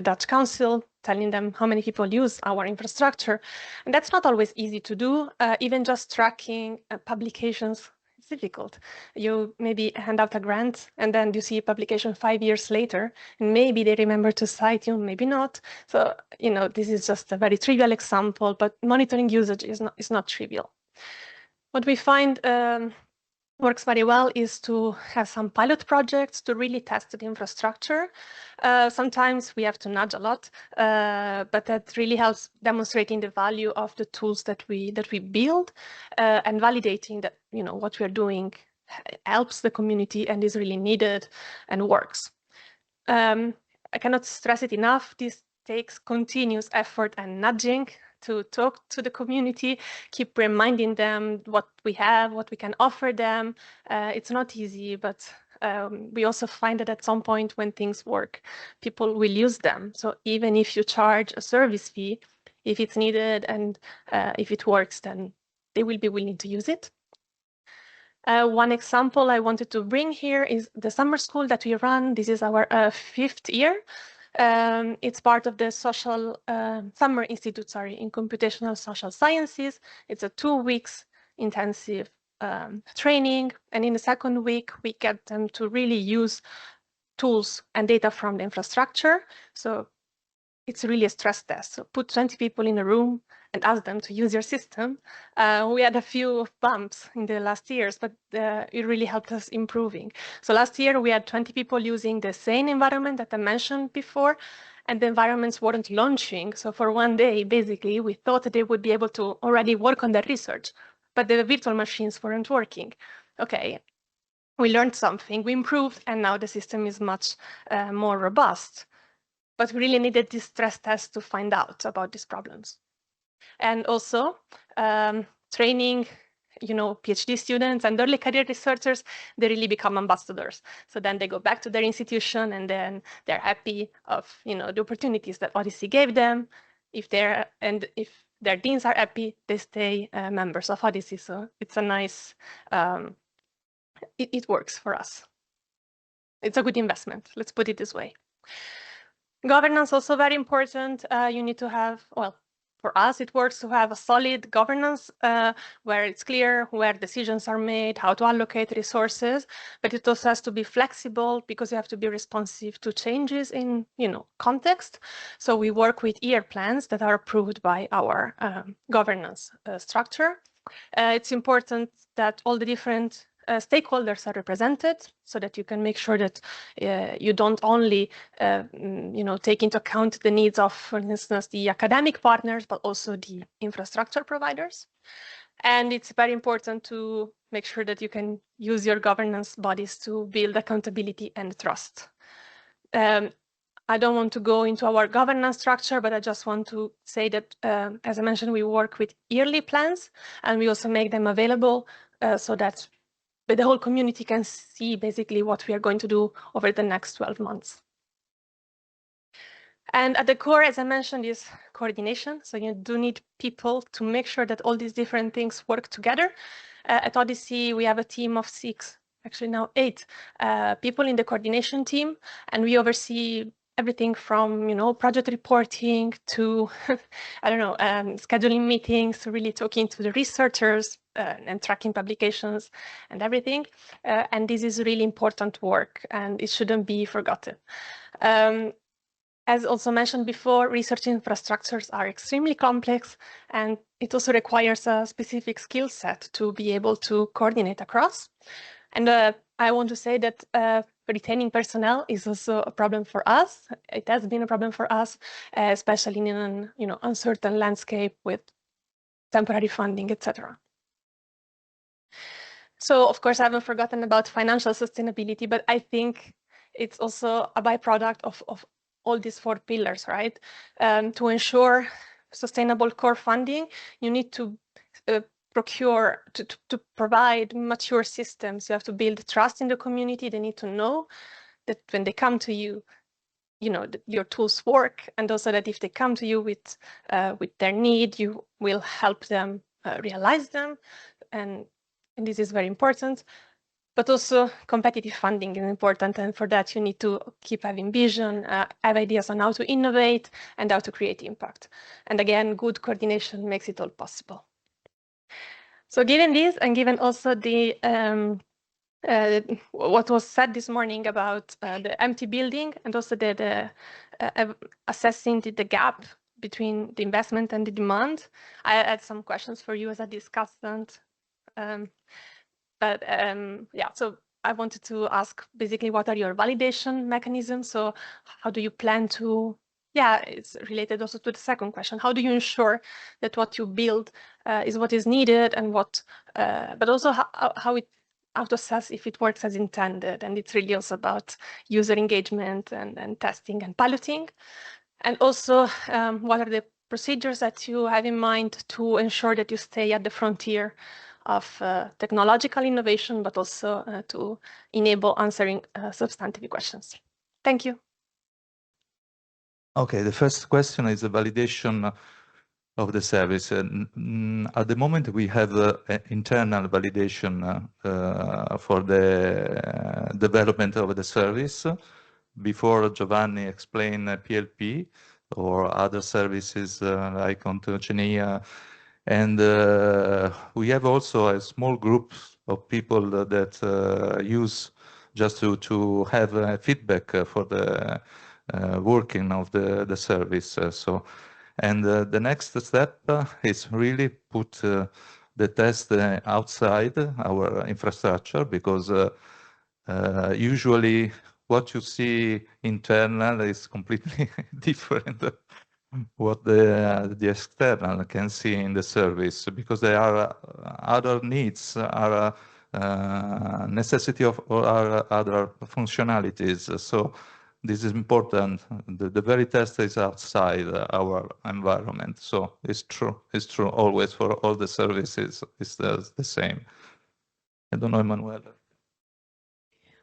Speaker 14: Dutch Council, telling them how many people use our infrastructure. And that's not always easy to do. Even just tracking publications, it's difficult. You maybe hand out a grant and then you see a publication 5 years later, and maybe they remember to cite you, maybe not. So, this is just a very trivial example, but monitoring usage is not trivial. What we find works very well is to have some pilot projects to really test the infrastructure. Sometimes we have to nudge a lot, but that really helps demonstrating the value of the tools that we build and validating that what we are doing helps the community and is really needed and works. I cannot stress it enough. This takes continuous effort and nudging to talk to the community, keep reminding them what we have, what we can offer them. It's not easy, but we also find that at some point when things work, people will use them. So even if you charge a service fee, if it's needed and if it works, then they will be willing to use it. One example I wanted to bring here is the summer school that we run. This is our 5th year. It's part of the Summer Institute, in Computational Social Sciences. It's a 2 weeks intensive training. And in the second week, we get them to really use tools and data from the infrastructure. So it's really a stress test. So put 20 people in a room and ask them to use your system. We had a few bumps in the last years, but it really helped us improving. So last year we had 20 people using the same environment that I mentioned before, and the environments weren't launching. So for one day, basically, we thought that they would be able to already work on their research, but the virtual machines weren't working. Okay, we learned something, we improved, and now the system is much more robust. but we really needed this stress test to find out about these problems. And also training, PhD students and early career researchers, they really become ambassadors. So then they go back to their institution and then they're happy of, the opportunities that Odyssey gave them. If their deans are happy, they stay members of Odyssey. So it's a nice, it works for us. It's a good investment, let's put it this way. Governance also very important. You need to have, well, for us, it works to have a solid governance where it's clear where decisions are made, how to allocate resources, but it also has to be flexible because you have to be responsive to changes in, context. So we work with year plans that are approved by our governance structure. It's important that all the different stakeholders are represented so that you can make sure that you don't only take into account the needs of, for instance, the academic partners, but also the infrastructure providers. And it's very important to make sure that you can use your governance bodies to build accountability and trust. I don't want to go into our governance structure, but I just want to say that, as I mentioned, we work with yearly plans, and we also make them available so that the whole community can see basically what we are going to do over the next 12 months. And at the core, as I mentioned, is coordination. So you do need people to make sure that all these different things work together. At Odyssey, we have a team of 6, actually now 8 people in the coordination team, and we oversee everything from, project reporting to, I don't know, scheduling meetings, to really talking to the researchers and tracking publications and everything. And this is really important work, and it shouldn't be forgotten. As also mentioned before, research infrastructures are extremely complex, and it also requires a specific skill set to be able to coordinate across. And I want to say that retaining personnel is also a problem for us. It has been a problem for us, especially in an uncertain landscape with temporary funding, etc. So, of course, I haven't forgotten about financial sustainability, but I think it's also a byproduct of all these 4 pillars, right? To ensure sustainable core funding, you need to procure, to provide mature systems. You have to build trust in the community. They need to know that when they come to you, your tools work, and also that if they come to you with their need, you will help them realize them. And this is very important. But also competitive funding is important, and for that you need to keep having vision, have ideas on how to innovate and how to create impact. And again, good coordination makes it all possible. So given this, and given also the what was said this morning about the empty building, and also the assessing the gap between the investment and the demand, I had some questions for you as a discussant. Yeah, so I wanted to ask basically what are your validation mechanisms? So how do you plan to, yeah, it's related also to the second question. How do you ensure that what you build is what is needed, and what, but also how to assess if it works as intended? And it's really also about user engagement and testing and piloting. And also what are the procedures that you have in mind to ensure that you stay at the frontier of technological innovation, but also to enable answering substantive questions. Thank you.
Speaker 6: Okay, the first question is the validation of the service. At the moment, we have internal validation for the development of the service. Before Giovanni explained PLP or other services like ontogenia. And we have also a small group of people that use just to have feedback for the working of the service. And the next step is really put the test outside our infrastructure, because usually what you see internal is completely different what the external can see in the service, because there are other needs, are necessity of or other functionalities. So this is important. The very test is outside our environment. So it's true. It's true always for all the services. It's the same. I don't know, Emanuela.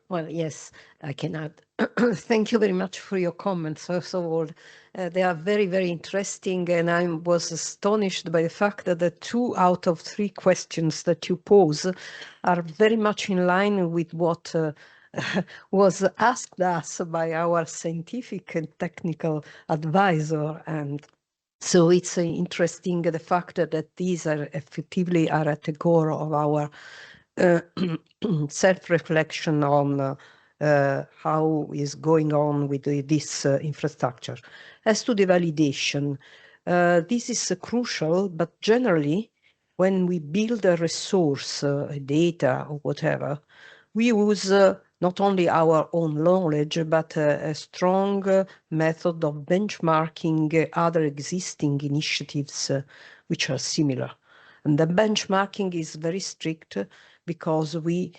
Speaker 5: Well, yes, I can add. Thank you very much for your comments. First of all, they are very, very interesting, and I was astonished by the fact that the 2 out of 3 questions that you pose are very much in line with what was asked us by our scientific and technical advisor. And so it's interesting the fact that these are effectively at the core of our self-reflection on how is going on with this infrastructure. As to the validation, this is crucial, but generally, when we build a resource, data or whatever, we use not only our own knowledge, but a strong method of benchmarking other existing initiatives which are similar. And the benchmarking is very strict because we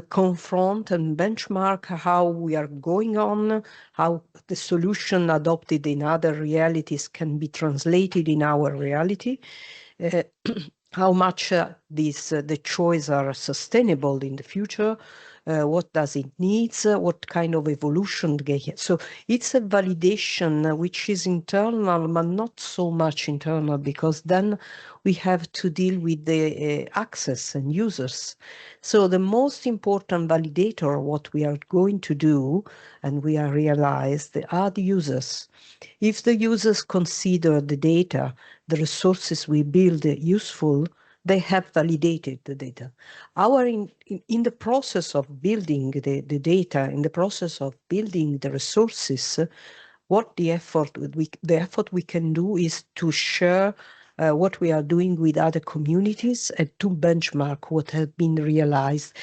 Speaker 5: confront and benchmark how we are going on, how the solution adopted in other realities can be translated in our reality, how much the choices are sustainable in the future, what does it needs, what kind of evolution they get. So it's a validation which is internal, but not so much internal, because then we have to deal with the access and users. So the most important validator, what we are going to do, and we are realized, are the users. If the users consider the data, the resources we build useful, they have validated the data. In the process of building the data, in the process of building the resources, what the effort we can do is to share what we are doing with other communities and to benchmark what has been realized.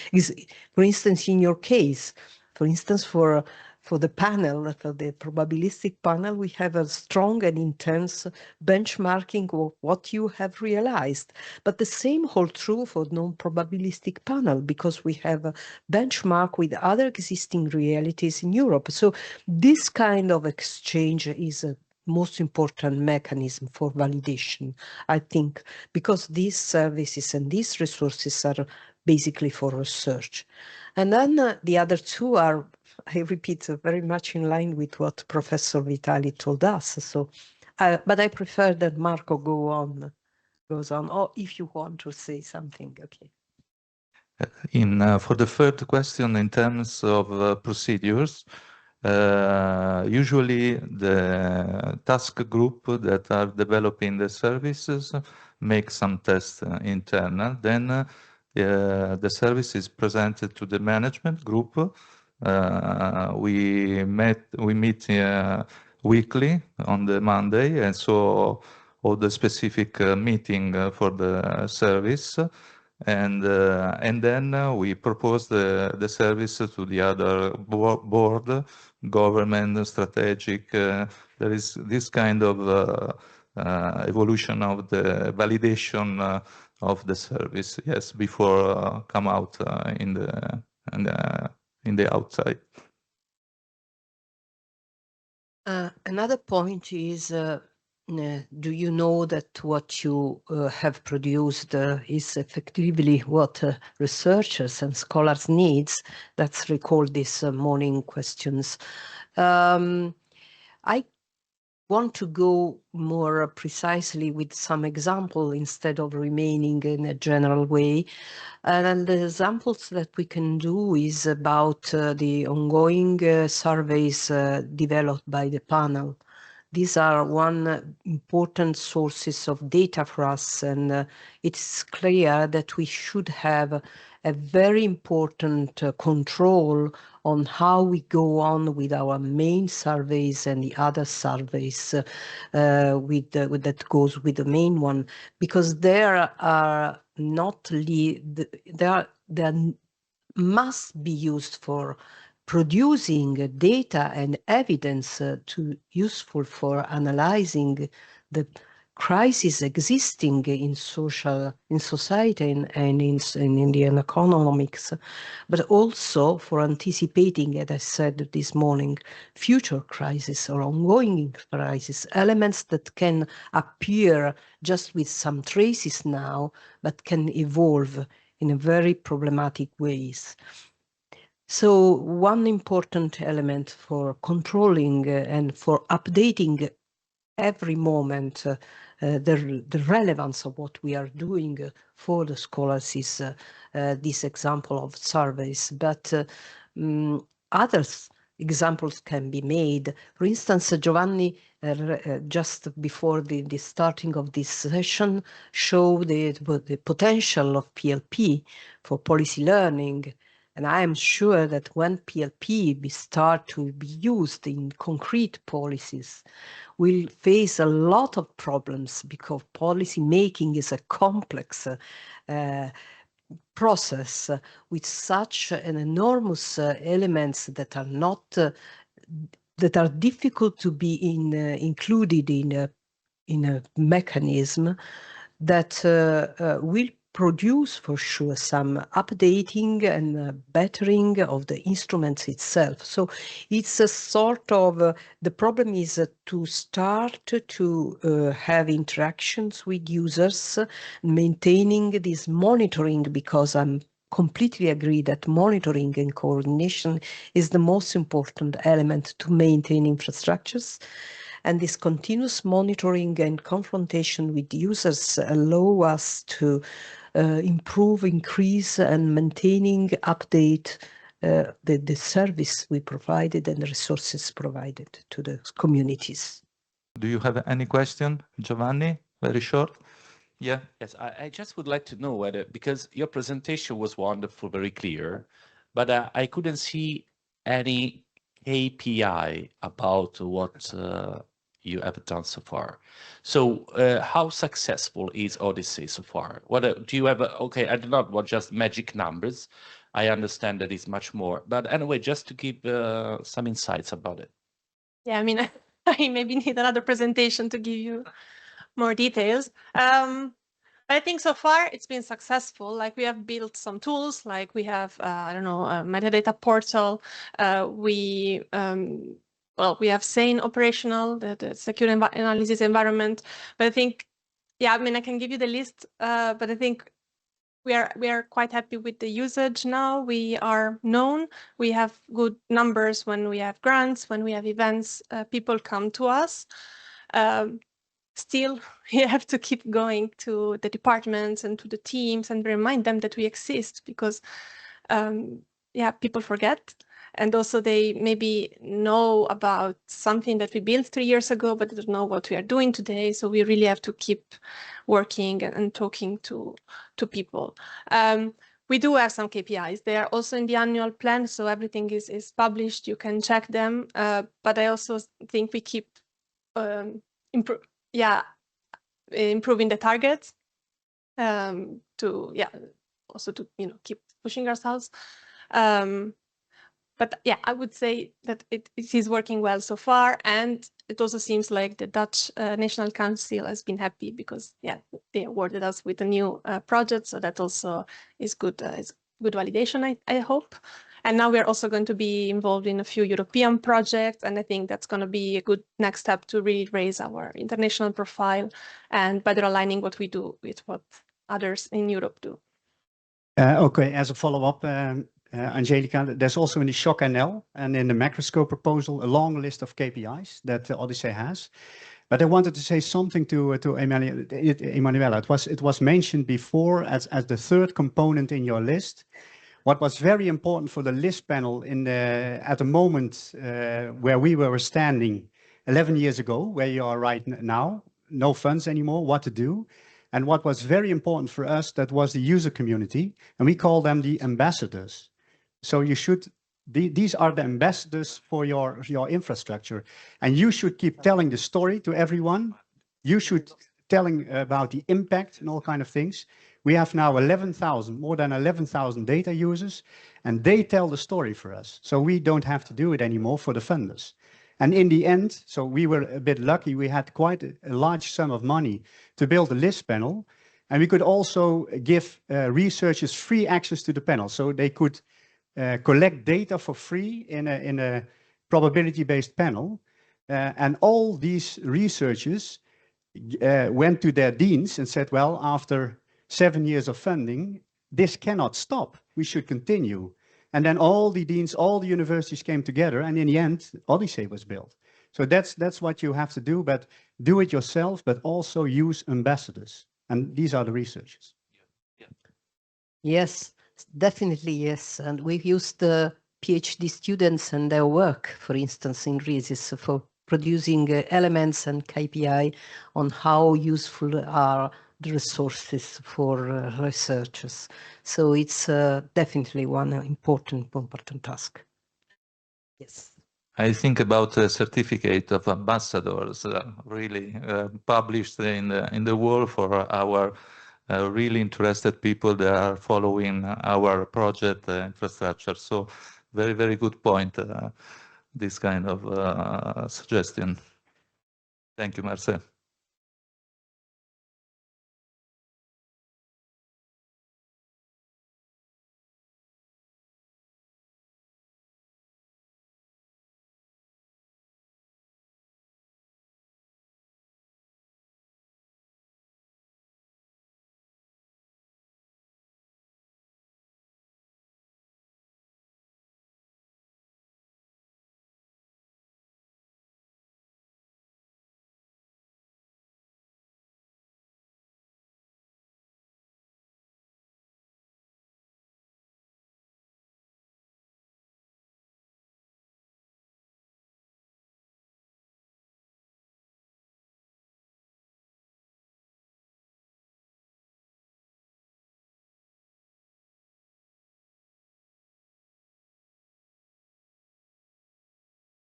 Speaker 5: For instance, in your case, for instance, for the panel, for the probabilistic panel, we have a strong and intense benchmarking of what you have realized. But the same holds true for non-probabilistic panel, because we have a benchmark with other existing realities in Europe. So this kind of exchange is a most important mechanism for validation, I think, because these services and these resources are basically for research. And then the other 2 are, I repeat, very much in line with what Professor Vitali told us. So, but I prefer that Marco goes on, or if you want to say something, okay.
Speaker 6: For the third question, in terms of procedures, usually the task group that are developing the services make some tests internal. Then the service is presented to the management group. We meet weekly on the Monday, and so all the specific meeting for the service. And then we propose the service to the other board, government, strategic. There is this kind of evolution of the validation of the service, yes, before come out in the outside.
Speaker 5: Another point is, do you know that what you have produced is effectively what researchers and scholars needs? Let's recall these morning questions. I want to go more precisely with some example instead of remaining in a general way. And the examples that we can do is about the ongoing surveys developed by the panel. These are one important sources of data for us, and it's clear that we should have a very important control on how we go on with our main surveys and the other surveys that goes with the main one, because there must be used for producing data and evidence useful for analyzing the crisis existing in society and in the economics, but also for anticipating, as I said this morning, future crises or ongoing crises, elements that can appear just with some traces now, but can evolve in a very problematic ways. So one important element for controlling and for updating every moment the relevance of what we are doing for the scholars is this example of surveys, but other examples can be made. For instance, Giovanni, just before the starting of this session, showed the potential of PLP for policy learning. And I am sure that when PLP start to be used in concrete policies, we'll face a lot of problems because policy making is a complex process with such an enormous elements that are not that are difficult to be included in a mechanism that will produce for sure some updating and bettering of the instruments itself. So it's a sort of, the problem is to start to have interactions with users, maintaining this monitoring, because I'm completely agree that monitoring and coordination is the most important element to maintain infrastructures. And this continuous monitoring and confrontation with users allow us to improve, increase, and maintaining, update the service we provided and the resources provided to the communities.
Speaker 6: Do you have any question, Giovanni? Very short. Yeah.
Speaker 1: Yes, I just would like to know whether, because your presentation was wonderful, very clear, but I couldn't see any KPI about what you have done so far. So how successful is Odyssey so far? What do you have? Okay, I do not want just magic numbers. I understand that it's much more, but anyway, just to give some insights about it.
Speaker 14: Yeah, I mean, I maybe need another presentation to give you more details. I think so far it's been successful. Like, we have built some tools, like we have, I don't know, a metadata portal. Well, we have SANE operational, the secure analysis environment. But I think, yeah, I mean, I can give you the list, but I think we are quite happy with the usage now. We are known. We have good numbers when we have grants, when we have events, people come to us. Still, you have to keep going to the departments and to the teams and remind them that we exist, because, yeah, people forget. And also they maybe know about something that we built 3 years ago, but they don't know what we are doing today. So we really have to keep working and talking to people. We do have some KPIs. They are also in the annual plan, so everything is published. You can check them. But I also think we keep improving the targets also to keep pushing ourselves. But yeah, I would say that it is working well so far, and it also seems like the Dutch National Council has been happy, because they awarded us with a new project, so that also is good. Is good validation, I hope. And now we are also going to be involved in a few European projects, and I think that's going to be a good next step to really raise our international profile and better aligning what we do with what others in Europe do.
Speaker 3: Okay, as a follow-up, Angelica, there's also in the SHOCK NL and in the macroscope proposal a long list of KPIs that Odyssey has. But I wanted to say something to Emanuela. It was mentioned before as the third component in your list. What was very important for the list panel at the moment where we were standing 11 years ago, where you are right now, no funds anymore, what to do. And what was very important for us, that was the user community, and we call them the ambassadors. So these are the ambassadors for your infrastructure, and you should keep telling the story to everyone. You should telling about the impact and all kind of things. We have now more than 11,000 data users, and they tell the story for us. So we don't have to do it anymore for the funders.
Speaker 14: And in the end, so we were a bit lucky, we had quite a large sum of money to build a list panel. And we could also give researchers free access to the panel. So they could collect data for free in a probability-based panel. And all these researchers went to their deans and said, well, after 7 years of funding, this cannot stop. We should continue. And then all the deans, all the universities came together, and in the end, Odyssey was built. So that's what you have to do, but do it yourself, but also use ambassadors. And these are the researchers.
Speaker 5: Yes, definitely yes. And we've used the PhD students and their work, for instance, in RISIS for producing elements and KPI on how useful are the resources for researchers. So it's definitely one important task. Yes.
Speaker 6: I think about a certificate of ambassadors really published in the world for our really interested people that are following our project infrastructure. So very, very good point, this kind of suggestion. Thank you, Marcel.